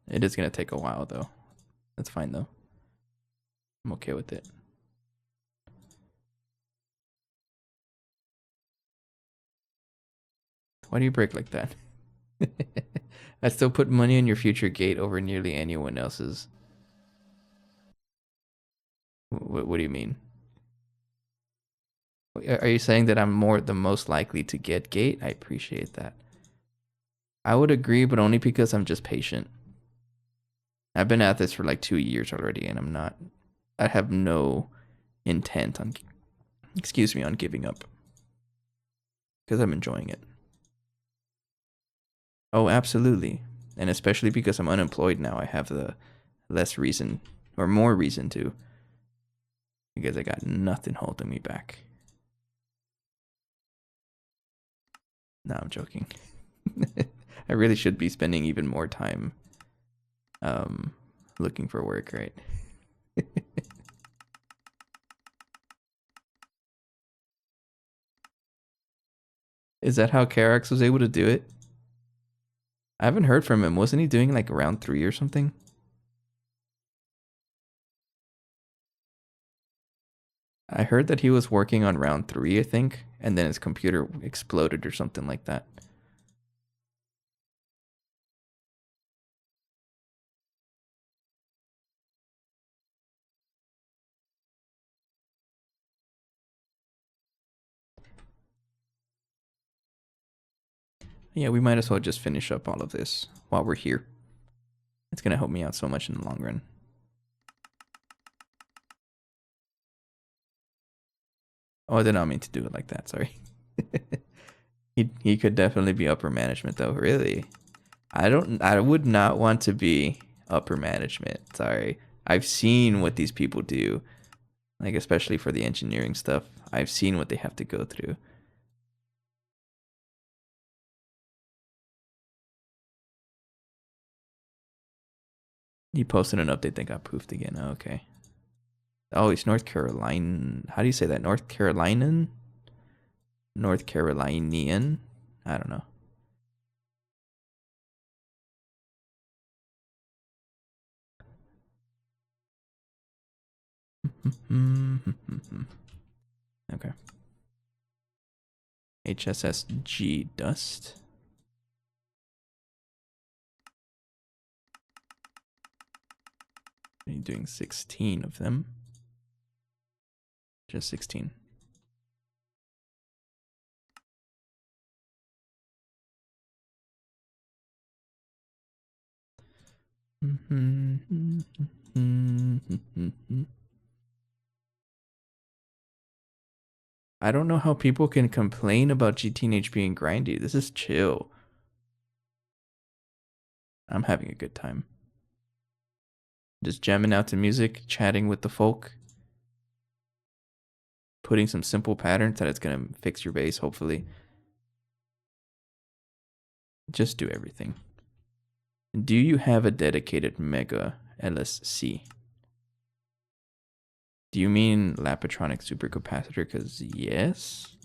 It is gonna take a while though. That's fine though. I'm okay with it. Why do you break like that? I still put money on your future gate over nearly anyone else's. What do you mean? Are you saying that I'm the most likely to get gate? I appreciate that. I would agree, but only because I'm just patient. I've been at this for like 2 years already, and I have no intent on, on giving up. Because I'm enjoying it. Oh, absolutely. And especially because I'm unemployed now, I have the less reason, or more reason to. Because I got nothing holding me back. No, I'm joking. I really should be spending even more time looking for work, right? Is that how Karax was able to do it? I haven't heard from him. Wasn't he doing like round 3 or something? I heard that he was working on round 3, I think, and then his computer exploded or something like that. Yeah, we might as well just finish up all of this while we're here. It's going to help me out so much in the long run. Oh, I did not mean to do it like that, sorry. He could definitely be upper management though, really. I would not want to be upper management, sorry. I've seen what these people do. Like especially for the engineering stuff. I've seen what they have to go through. He posted an update that got poofed again. Oh, okay. Oh, it's North Carolina. How do you say that? North Carolinian? North Carolinian? I don't know. Okay. HSSG Dust. Are you doing 16 of them? Just 16. I don't know how people can complain about GTH being grindy. This is chill. I'm having a good time. Just jamming out to music, chatting with the folk, putting some simple patterns that it's gonna fix your base, hopefully. Just do everything. Do you have a dedicated Mega LSC? Do you mean Lapatronic supercapacitor? Because yes.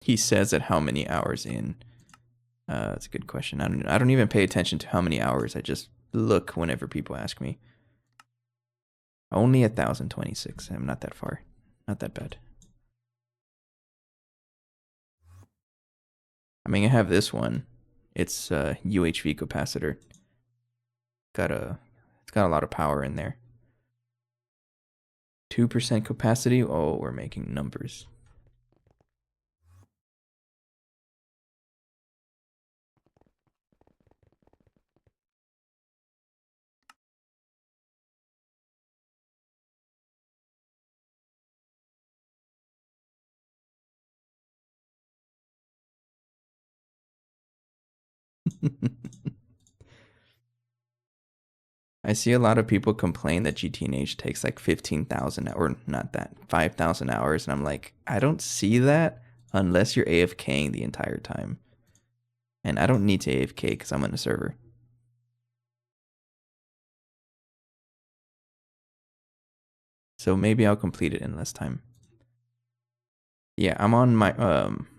He says at how many hours in? That's a good question. I don't even pay attention to how many hours. I just look whenever people ask me. Only 1,026. I'm not that far. Not that bad. I mean, I have this one. It's a UHV capacitor. It's got a lot of power in there. 2% capacity. Oh, we're making numbers. I see a lot of people complain that GTNH takes like 15,000 or not that 5,000 hours, and I'm like, I don't see that unless you're AFKing the entire time, and I don't need to AFK because I'm on a server. So maybe I'll complete it in less time. Yeah, I'm on my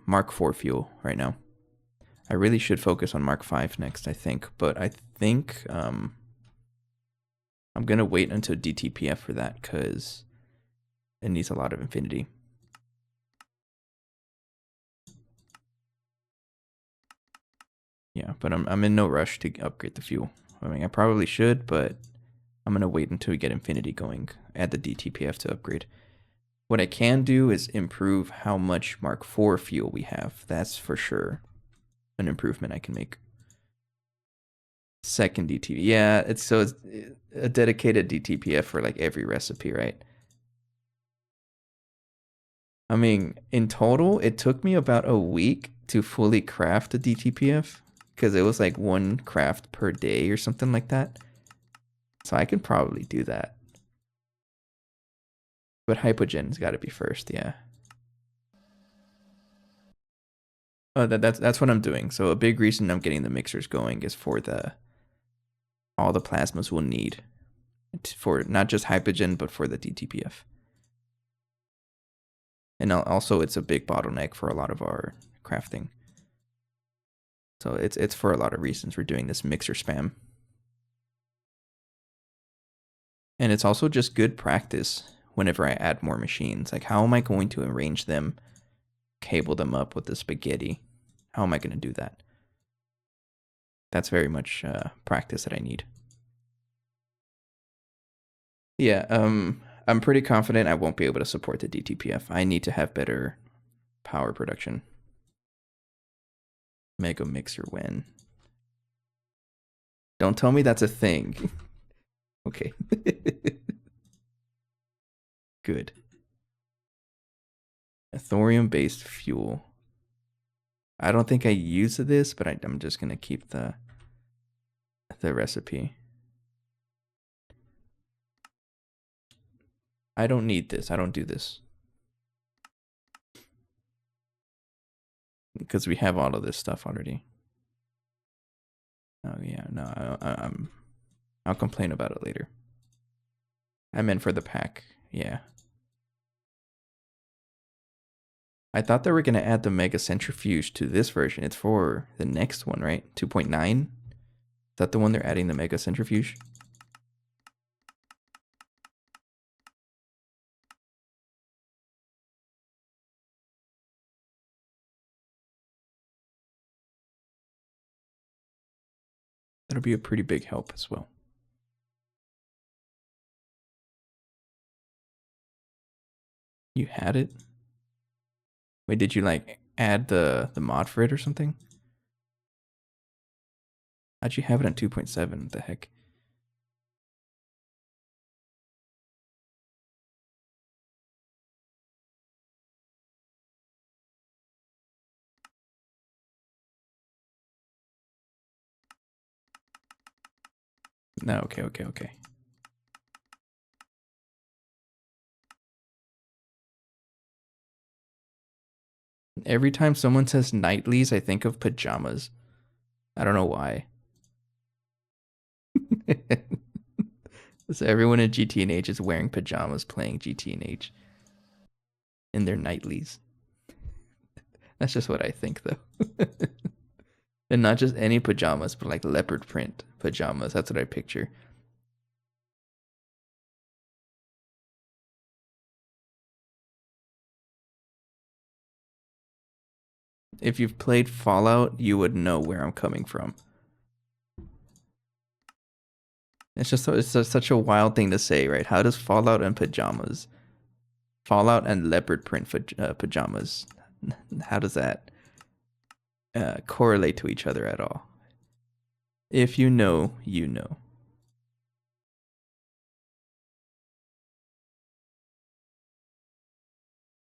Mark 4 fuel right now. I really should focus on Mark 5 next, I think, but I think I'm gonna wait until DTPF for that because it needs a lot of infinity. Yeah, but I'm in no rush to upgrade the fuel. I mean, I probably should, but I'm gonna wait until we get infinity going at the DTPF to upgrade. What I can do is improve how much Mark 4 fuel we have. That's for sure an improvement I can make. Second DTP. Yeah, it's a dedicated DTPF for like every recipe, right? I mean, in total, it took me about a week to fully craft a DTPF because it was like one craft per day or something like that. So I can probably do that. But Hypogen's got to be first, yeah. Oh, that's what I'm doing. So a big reason I'm getting the mixers going is for all the plasmas we'll need for not just Hypogen but for the DTPF. And also it's a big bottleneck for a lot of our crafting. So it's for a lot of reasons we're doing this mixer spam. And it's also just good practice whenever I add more machines. Like, how am I going to arrange them, cable them up with the spaghetti? How am I going to do that? That's very much practice that I need. Yeah, I'm pretty confident I won't be able to support the DTPF. I need to have better power production. Mega Mixer when? Don't tell me that's a thing. Okay. Good. A thorium-based fuel. I don't think I use this, but I'm just gonna keep the recipe. I don't need this. I don't do this. Because we have all of this stuff already. Oh yeah, no, I'll complain about it later. I meant for the pack, yeah. I thought they were gonna add the Mega Centrifuge to this version. It's for the next one, right? 2.9? Is that the one they're adding the Mega Centrifuge? That'll be a pretty big help as well. You had it? Wait, did you like add the mod for it or something? How'd you have it on 2.7? What the heck? No, okay. Every time someone says nightlies, I think of pajamas. I don't know why. So everyone in GT&H is wearing pajamas playing GT&H in their nightlies. That's just what I think, though. And not just any pajamas, but like leopard print pajamas. That's what I picture. If you've played Fallout, you would know where I'm coming from. It's just such a wild thing to say, right? How does Fallout and pajamas, Fallout and leopard print pajamas, how does that correlate to each other at all? If you know, you know.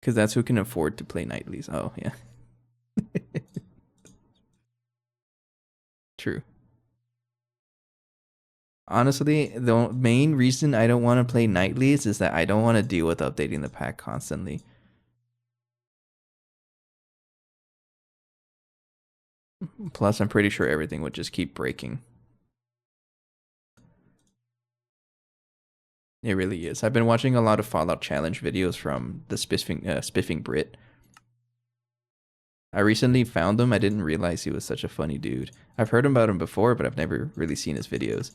Because that's who can afford to play nightlies. Oh, yeah. True. Honestly, the main reason I don't want to play nightlies is that I don't want to deal with updating the pack constantly. Plus, I'm pretty sure everything would just keep breaking. It really is. I've been watching a lot of Fallout Challenge videos from the Spiffing Brit. I recently found him. I didn't realize he was such a funny dude. I've heard about him before, but I've never really seen his videos.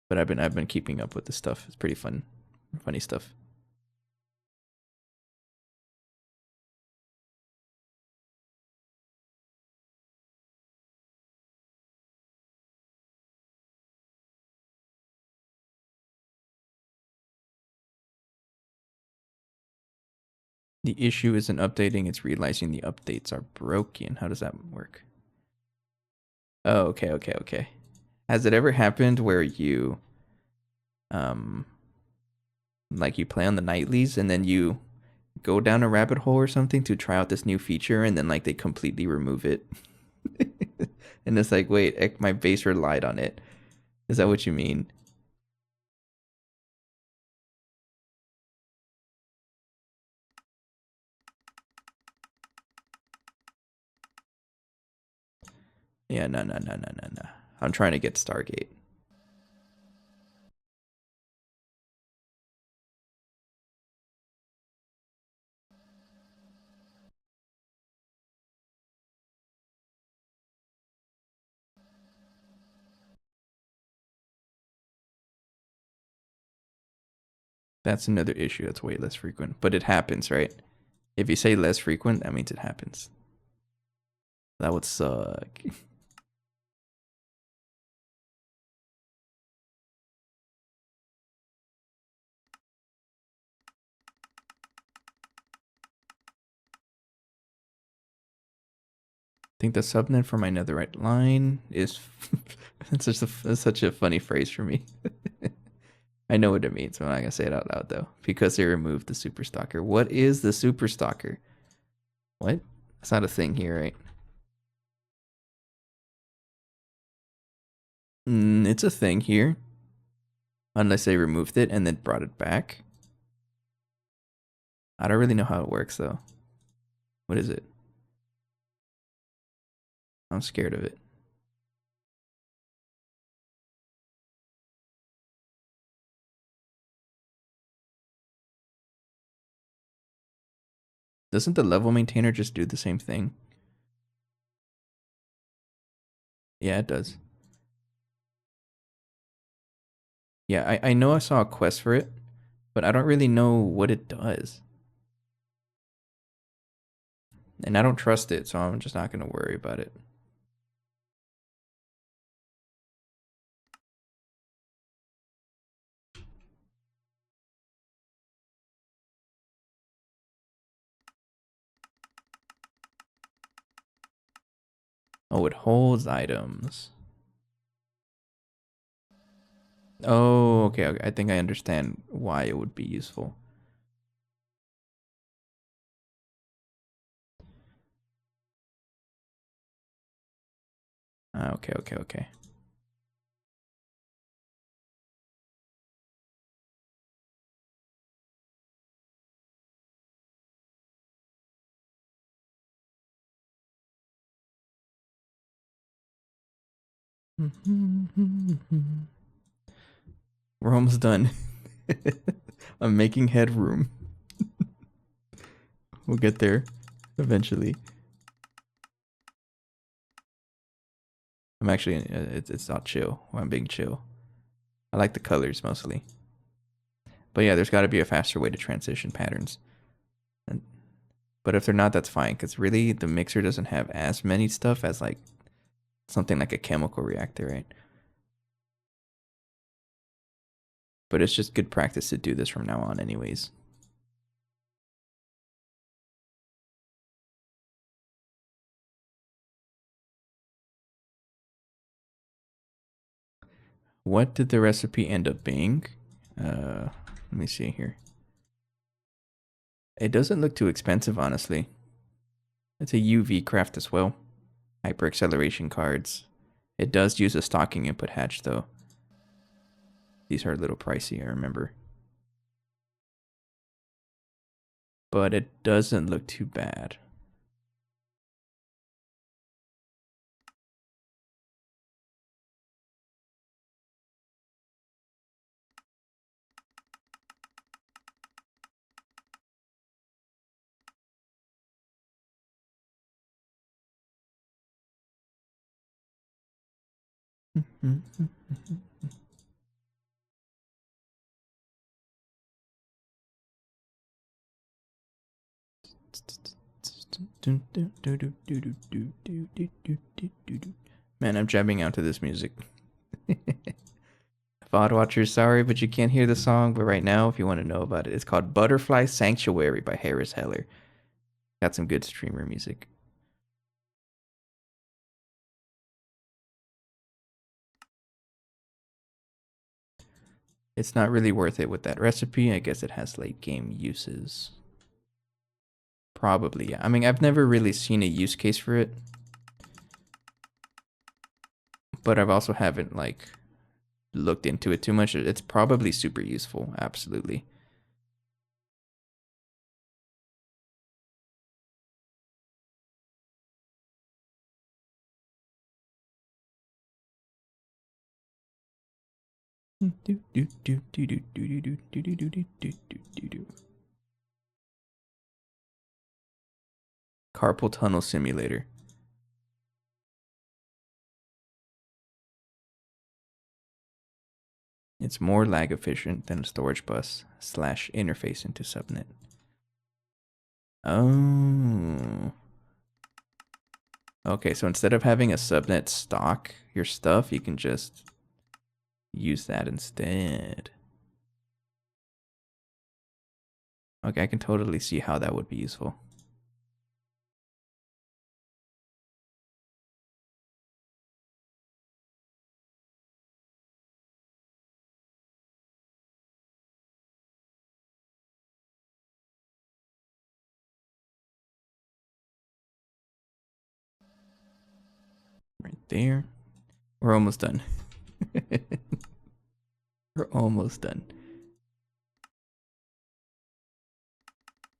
But I've been keeping up with the stuff. It's pretty fun, funny stuff. The issue isn't updating, it's realizing the updates are broken. How does that work? Oh, okay. Has it ever happened where you like you play on the nightlies and then you go down a rabbit hole or something to try out this new feature and then like they completely remove it? And it's like, wait, my base relied on it. Is that what you mean? Yeah, no. I'm trying to get Stargate. That's another issue that's way less frequent. But it happens, right? If you say less frequent, that means it happens. That would suck. I think the subnet for my netherite line is that's such a funny phrase for me. I know what it means, but I'm not gonna say it out loud though. Because they removed the super stalker. What is the super stalker? What? That's not a thing here, right? It's a thing here. Unless they removed it and then brought it back. I don't really know how it works though. What is it? I'm scared of it. Doesn't the level maintainer just do the same thing? Yeah, it does. Yeah, I know I saw a quest for it, but I don't really know what it does. And I don't trust it, so I'm just not going to worry about it. Oh, it holds items. Oh, okay. I think I understand why it would be useful. Okay. We're almost done. I'm making headroom. We'll get there eventually. I'm actually, it's not chill. I'm being chill. I like the colors mostly. But yeah, there's got to be a faster way to transition patterns. But if they're not, that's fine. Because really, the mixer doesn't have as many stuff as like something like a chemical reactor, right? But it's just good practice to do this from now on anyways. What did the recipe end up being? Let me see here. It doesn't look too expensive, honestly. It's a UV craft as well. Hyper acceleration cards. It does use a stocking input hatch though. These are a little pricey, I remember. But it doesn't look too bad. Man, I'm jamming out to this music. VOD watchers, sorry, but you can't hear the song. But right now, if you want to know about it, it's called Butterfly Sanctuary by Harris Heller. Got some good streamer music. It's not really worth it with that recipe. I guess it has late game uses. Probably, yeah. I mean, I've never really seen a use case for it. But I've also haven't, like, looked into it too much. It's probably super useful, absolutely. Carpal tunnel simulator. It's more lag efficient than a storage bus / interface into subnet. Oh. Okay, so instead of having a subnet stock your stuff, you can just use that instead. Okay, I can totally see how that would be useful. Right there. We're almost done. We're almost done.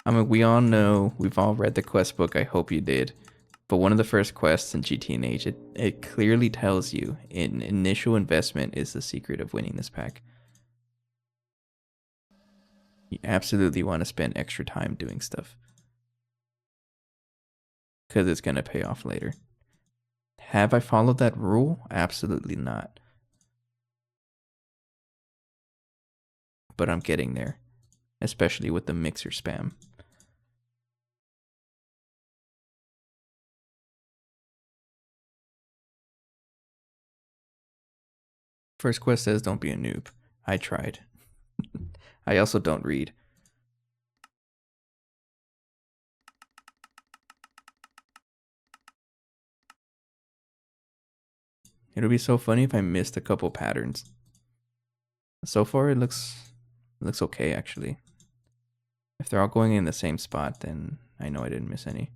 I mean, we all know, we've all read the quest book, I hope you did. But one of the first quests in GT&H, it clearly tells you an initial investment is the secret of winning this pack. You absolutely want to spend extra time doing stuff. Because it's going to pay off later. Have I followed that rule? Absolutely not. But I'm getting there. Especially with the mixer spam. First quest says don't be a noob. I tried. I also don't read. It'll be so funny if I missed a couple patterns. So far it looks okay actually. If they're all going in the same spot, then I know I didn't miss any.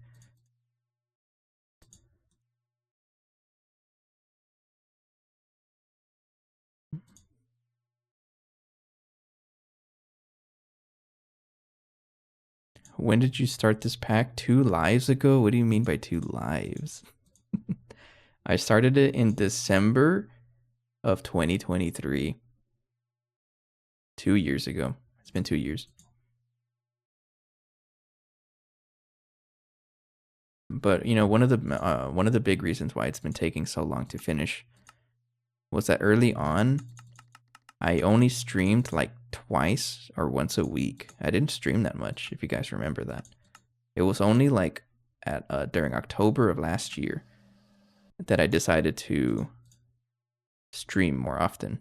When did you start this pack? 2 lives ago? What do you mean by 2 lives? I started it in December of 2023. 2 years ago. It's been 2 years. But you know, one of the big reasons why it's been taking so long to finish was that early on, I only streamed like twice or once a week. I didn't stream that much, if you guys remember that. It was only like at during October of last year that I decided to stream more often.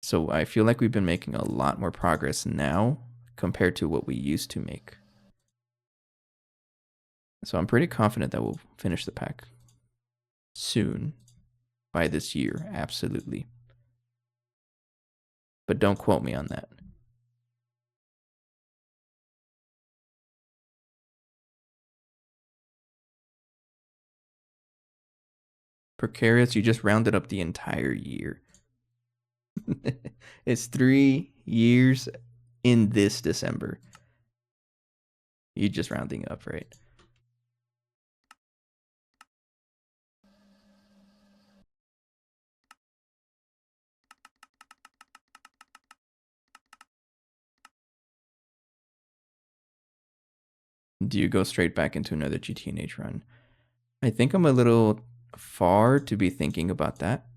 So I feel like we've been making a lot more progress now compared to what we used to make. So I'm pretty confident that we'll finish the pack soon, by this year, absolutely. But don't quote me on that. Precarious, you just rounded up the entire year. It's 3 years in this December. You're just rounding up, right? Do you go straight back into another GTNH run? I think I'm a little far to be thinking about that.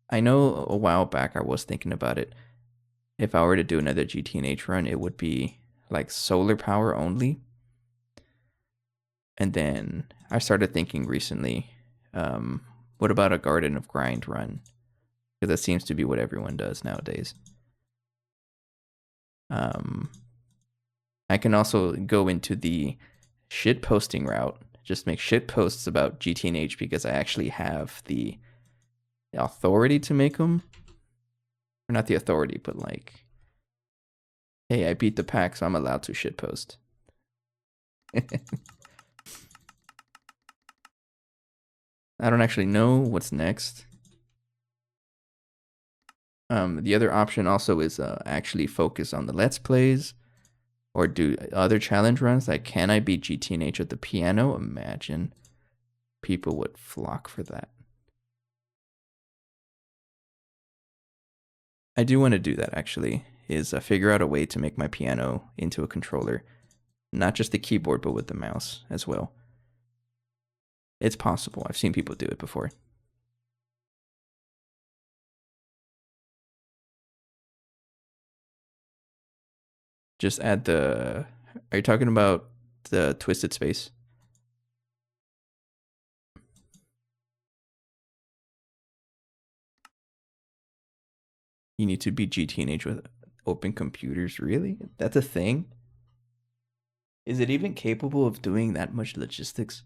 I know a while back I was thinking about it. If I were to do another GTNH run, it would be like solar power only. And then I started thinking recently, what about a Garden of Grind run? Because that seems to be what everyone does nowadays. I can also go into the shit posting route. Just make shit posts about GTNH because I actually have the authority to make them. Or not the authority, but like, hey, I beat the pack, so I'm allowed to shit post. I don't actually know what's next. The other option also is actually focus on the Let's Plays or do other challenge runs. Like, can I beat GTNH at the piano? Imagine people would flock for that. I do want to do that actually, is figure out a way to make my piano into a controller. Not just the keyboard, but with the mouse as well. It's possible. I've seen people do it before. Just add the... Are you talking about the twisted space? You need to beat GTNH with open computers, really? That's a thing? Is it even capable of doing that much logistics?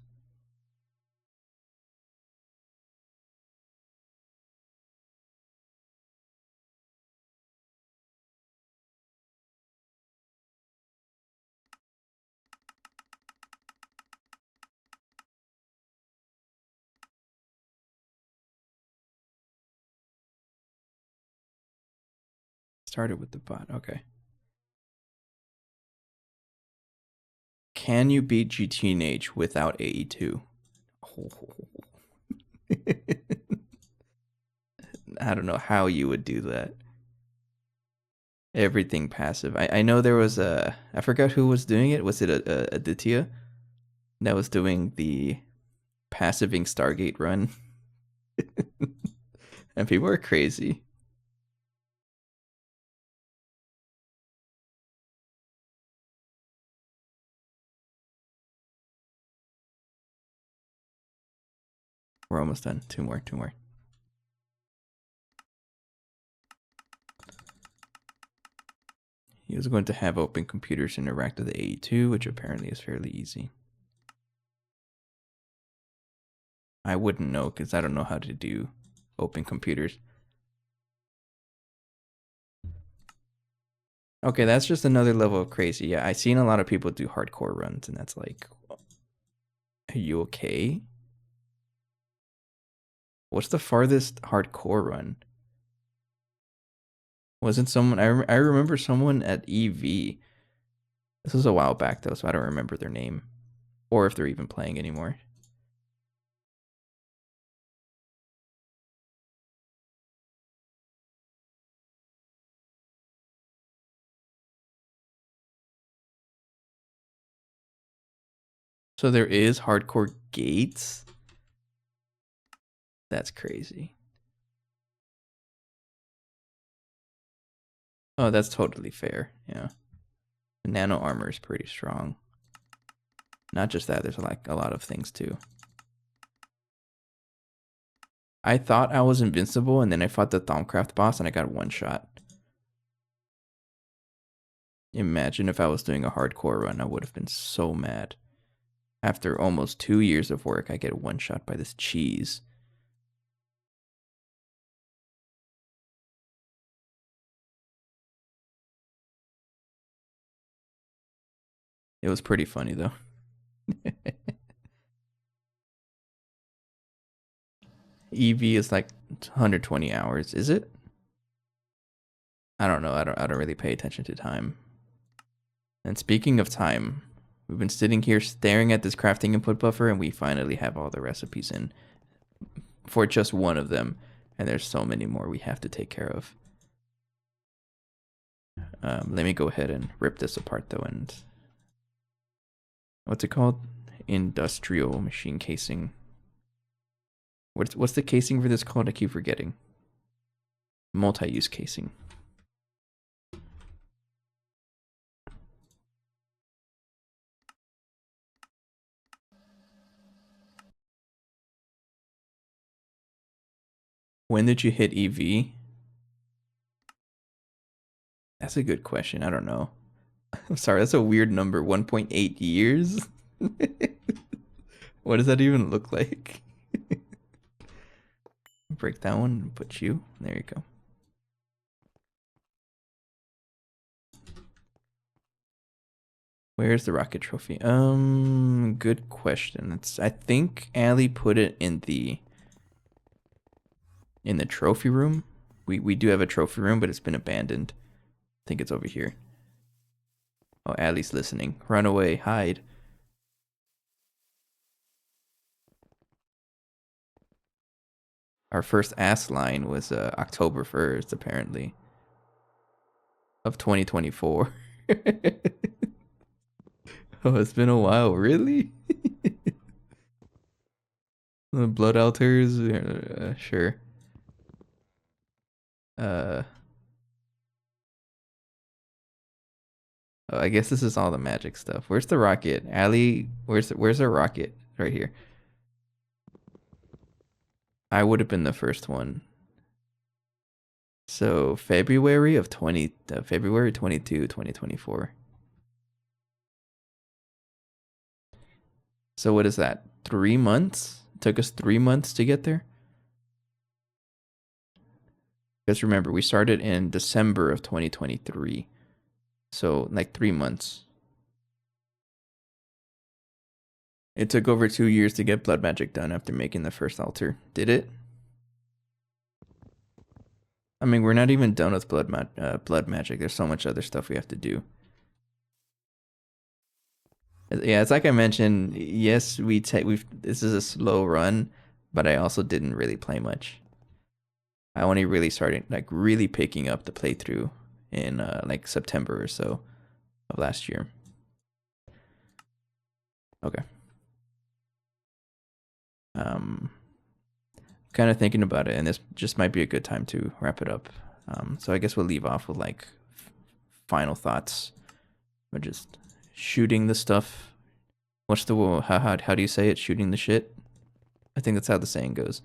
Started with the bot, okay. Can you beat GTNH without AE2? I don't know how you would do that. Everything passive. I know there was I forgot who was doing it. Was it a Aditya that was doing the passiving Stargate run? And people are crazy. We're almost done. Two more. He was going to have open computers interact with the AE2, which apparently is fairly easy. I wouldn't know because I don't know how to do open computers. Okay, that's just another level of crazy. Yeah, I've seen a lot of people do hardcore runs, and that's like, are you okay? What's the farthest hardcore run? Wasn't someone... I remember someone at EV. This was a while back, though, so I don't remember their name. Or if they're even playing anymore. So there is hardcore gates? That's crazy. Oh, that's totally fair. Yeah. Nano armor is pretty strong. Not just that, there's like a lot of things too. I thought I was invincible, and then I fought the Thaumcraft boss, and I got one shot. Imagine if I was doing a hardcore run, I would have been so mad. After almost 2 years of work, I get one shot by this cheese. It was pretty funny though. EV is like 120 hours, is it? I don't know. I don't really pay attention to time. And speaking of time, we've been sitting here staring at this crafting input buffer, and we finally have all the recipes in for just one of them. And there's so many more we have to take care of. Let me go ahead and rip this apart though. And what's it called? Industrial machine casing. What's the casing for this called? I keep forgetting. Multi-use casing. When did you hit EV? That's a good question. I don't know. I'm sorry, that's a weird number. 1.8 years? What does that even look like? Break that one and put you. There you go. Where's the rocket trophy? Good question. I think Allie put it in the trophy room. We do have a trophy room, but it's been abandoned. I think it's over here. Oh, Allie's listening. Run away, hide. Our first ass line was October 1st, apparently, of 2024. Oh, it's been a while, really? The blood altars, sure. Oh, I guess this is all the magic stuff. Where's the rocket? Allie, where's our rocket? Right here. I would have been the first one. So February 22, 2024. So what is that? 3 months? It took us 3 months to get there? Because remember, we started in December of 2023. So like 3 months. It took over 2 years to get blood magic done after making the first altar. Did it? I mean, we're not even done with blood magic. There's so much other stuff we have to do. Yeah, it's like I mentioned. Yes, this is a slow run, but I also didn't really play much. I only really started really picking up the playthrough in like September or so of last year. Okay. Kind of thinking about it, and this just might be a good time to wrap it up. So I guess we'll leave off with like final thoughts. We're just shooting the stuff. What's the how do you say it? Shooting the shit. I think that's how the saying goes.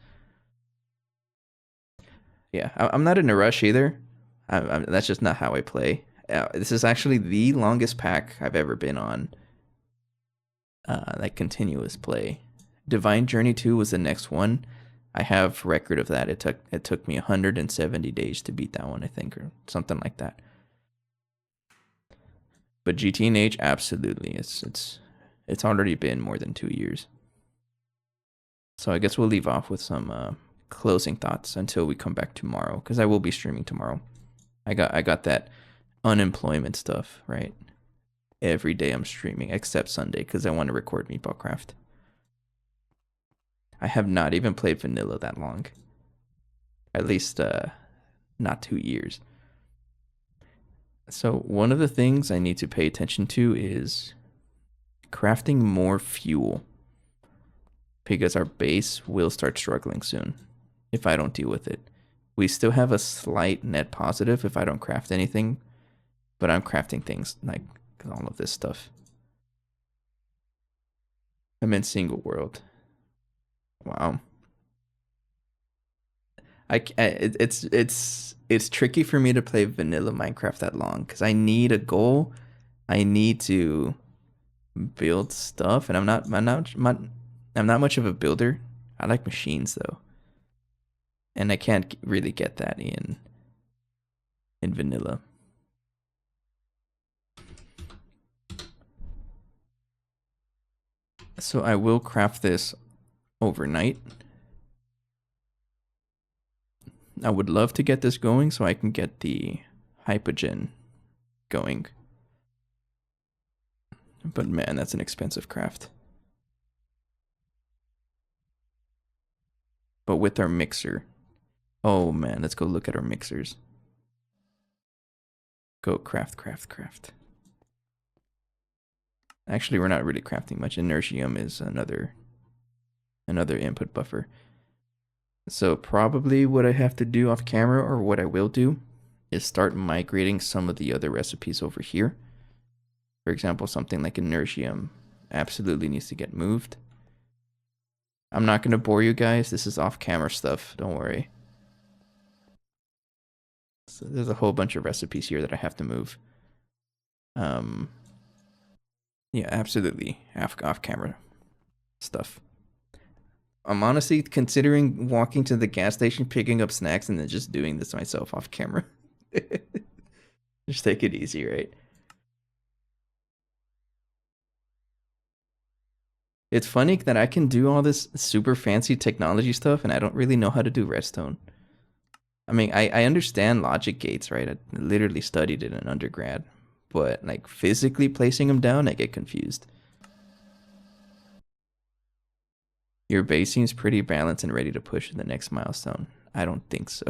Yeah, I'm not in a rush either. That's just not how I play. This is actually the longest pack I've ever been on. Like continuous play. Divine Journey 2 was the next one. I have record of that. It took me 170 days to beat that one, I think, or something like that. But GT&H, absolutely, it's already been more than 2 years. So I guess we'll leave off with some closing thoughts until we come back tomorrow, because I will be streaming tomorrow. I got that unemployment stuff right. Every day I'm streaming except Sunday because I want to record Meatball Craft. I have not even played vanilla that long. At least not 2 years. So one of the things I need to pay attention to is crafting more fuel because our base will start struggling soon if I don't deal with it. We still have a slight net positive if I don't craft anything, but I'm crafting things like all of this stuff. I'm in single world. Wow. It's tricky for me to play vanilla Minecraft that long because I need a goal. I need to build stuff, and I'm not much of a builder. I like machines though, and I can't really get that in vanilla. So I will craft this overnight. I would love to get this going so I can get the hypogen going. But man, that's an expensive craft. But with our mixer. Oh man, let's go look at our mixers. Go craft. Actually, we're not really crafting much. Inertium is another input buffer. So probably what I have to do off camera, or what I will do, is start migrating some of the other recipes over here. For example, something like inertium absolutely needs to get moved. I'm not going to bore you guys. This is off camera stuff. Don't worry. So there's a whole bunch of recipes here that I have to move. Yeah, absolutely off camera stuff. I'm honestly considering walking to the gas station, picking up snacks, and then just doing this myself off camera. Just take it easy, right? It's funny that I can do all this super fancy technology stuff, and I don't really know how to do redstone. I mean, I understand logic gates, right? I literally studied it in undergrad. But, like, physically placing them down, I get confused. Your base seems pretty balanced and ready to push to the next milestone. I don't think so.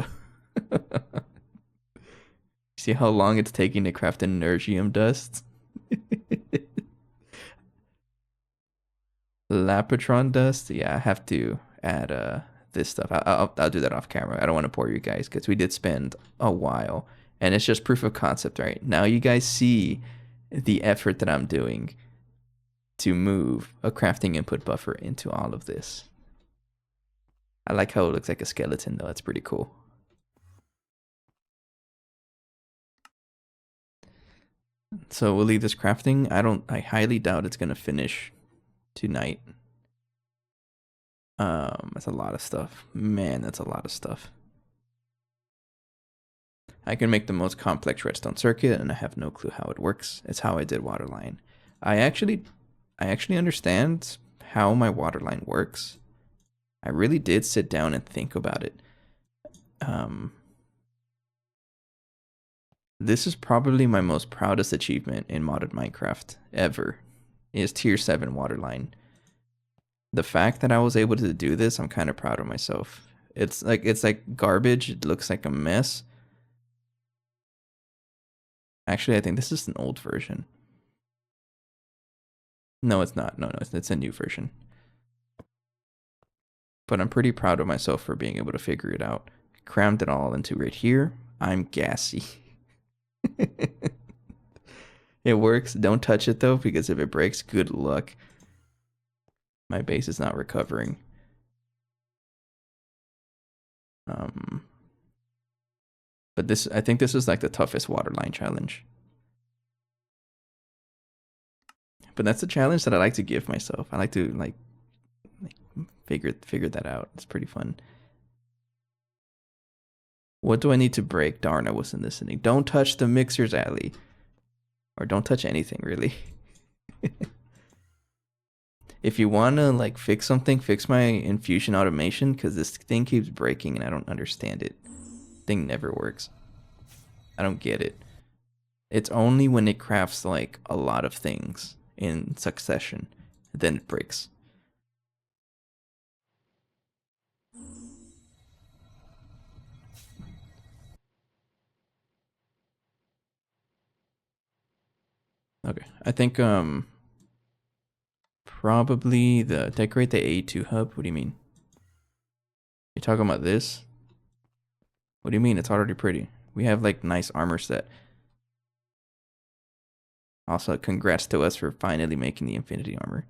See how long it's taking to craft inertium dust? Lapatron dust? Yeah, I have to add this stuff. I'll do that off camera. I don't want to bore you guys because we did spend a while. And it's just proof of concept, right? Now you guys see the effort that I'm doing to move a crafting input buffer into all of this. I like how it looks like a skeleton though. It's pretty cool. So we'll leave this crafting. I highly doubt it's gonna finish tonight. That's a lot of stuff. Man, that's a lot of stuff. I can make the most complex redstone circuit, and I have no clue how it works. It's how I did waterline. I actually understand how my waterline works. I really did sit down and think about it. This is probably my most proudest achievement in modded Minecraft ever. Is tier 7 waterline. The fact that I was able to do this, I'm kind of proud of myself. It's like garbage. It looks like a mess. Actually, I think this is an old version. No, it's not. No, it's a new version. But I'm pretty proud of myself for being able to figure it out. Crammed it all into right here. I'm gassy. It works. Don't touch it though, because if it breaks, good luck. My base is not recovering. But this, I think this is like the toughest waterline challenge. But that's a challenge that I like to give myself. I like to like figure that out. It's pretty fun. What do I need to break? Darn, I wasn't listening. Don't touch the mixers, Ali. Or don't touch anything, really. If you want to like fix something, fix my infusion automation, because this thing keeps breaking and I don't understand it. Thing never works. I don't get it. It's only when it crafts like a lot of things in succession, then it breaks. Okay, I think probably the decorate the A2 hub. What do you mean? You're talking about this? What do you mean? It's already pretty. We have like nice armor set. Also, congrats to us for finally making the Infinity armor.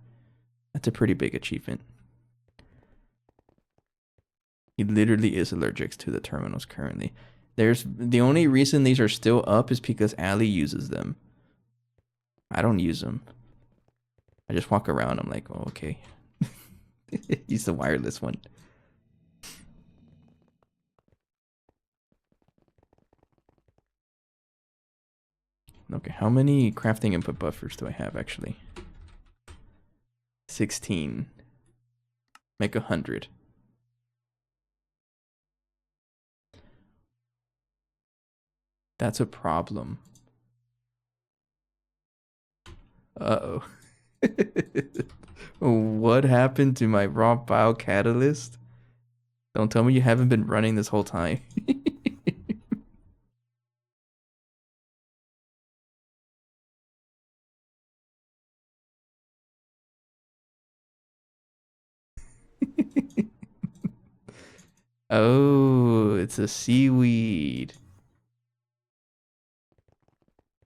That's a pretty big achievement. He literally is allergic to the terminals currently. There's the only reason these are still up is because Allie uses them. I don't use them. I just walk around. I'm like, oh, okay. Use the wireless one. Okay, how many crafting input buffers do I have actually? 16. Make 100. That's a problem. Uh-oh. What happened to my raw bile catalyst? Don't tell me you haven't been running this whole time. Oh, it's a seaweed.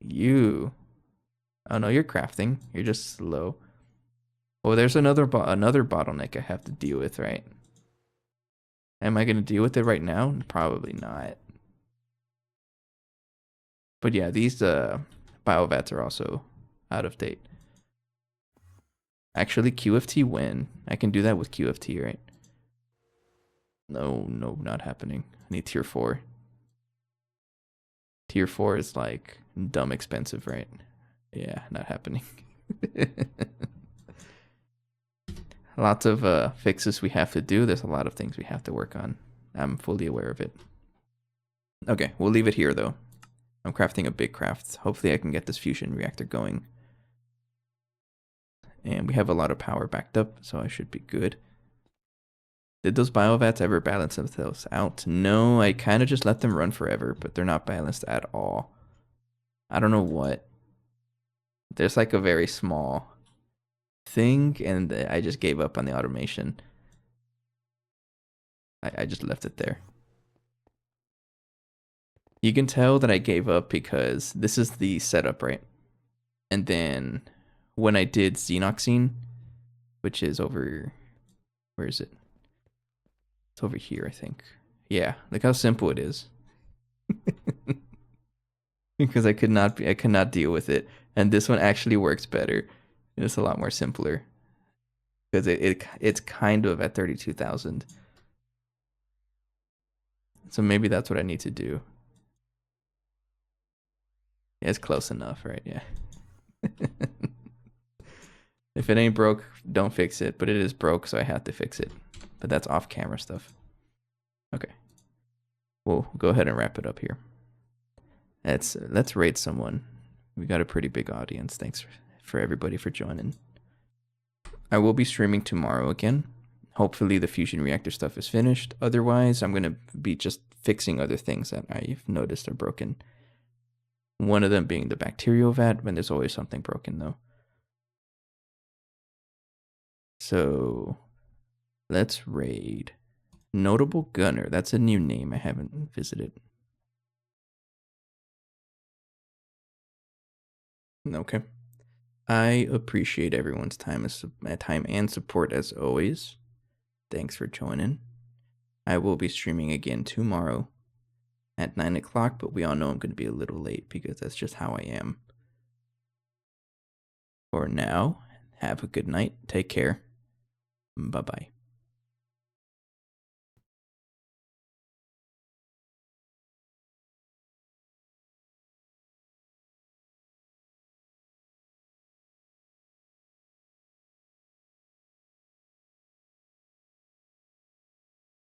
You. Oh no, you're crafting. You're just slow. Oh, there's another bottleneck I have to deal with, right? Am I gonna deal with it right now? Probably not. But yeah, these biovats are also out of date. Actually, QFT when? I can do that with QFT, right? No, not happening. I need tier 4. Tier 4 is like dumb expensive, right? Yeah, not happening. Lots of fixes we have to do. There's a lot of things we have to work on. I'm fully aware of it. Okay, we'll leave it here though. I'm crafting a big craft. Hopefully I can get this fusion reactor going. And we have a lot of power backed up, so I should be good. Did those biovats ever balance themselves out? No, I kind of just let them run forever, but they're not balanced at all. I don't know what. There's like a very small thing, and I just gave up on the automation. I just left it there. You can tell that I gave up because this is the setup, right? And then when I did Xenoxine, which is over... Where is it? It's over here, I think. Yeah, look how simple it is. Because I could not deal with it. And this one actually works better. It's a lot more simpler. Because it's kind of at 32,000. So maybe that's what I need to do. Yeah, it's close enough, right? Yeah. If it ain't broke, don't fix it. But it is broke, so I have to fix it. But that's off-camera stuff. Okay. We'll go ahead and wrap it up here. Let's rate someone. We got a pretty big audience. Thanks for everybody for joining. I will be streaming tomorrow again. Hopefully the fusion reactor stuff is finished. Otherwise, I'm going to be just fixing other things that I've noticed are broken. One of them being the bacterial vat, when there's always something broken though. So let's raid Notable Gunner. That's a new name I haven't visited. Okay. I appreciate everyone's time and support as always. Thanks for joining. I will be streaming again tomorrow at 9 o'clock, but we all know I'm going to be a little late because that's just how I am. For now, have a good night. Take care. Bye-bye.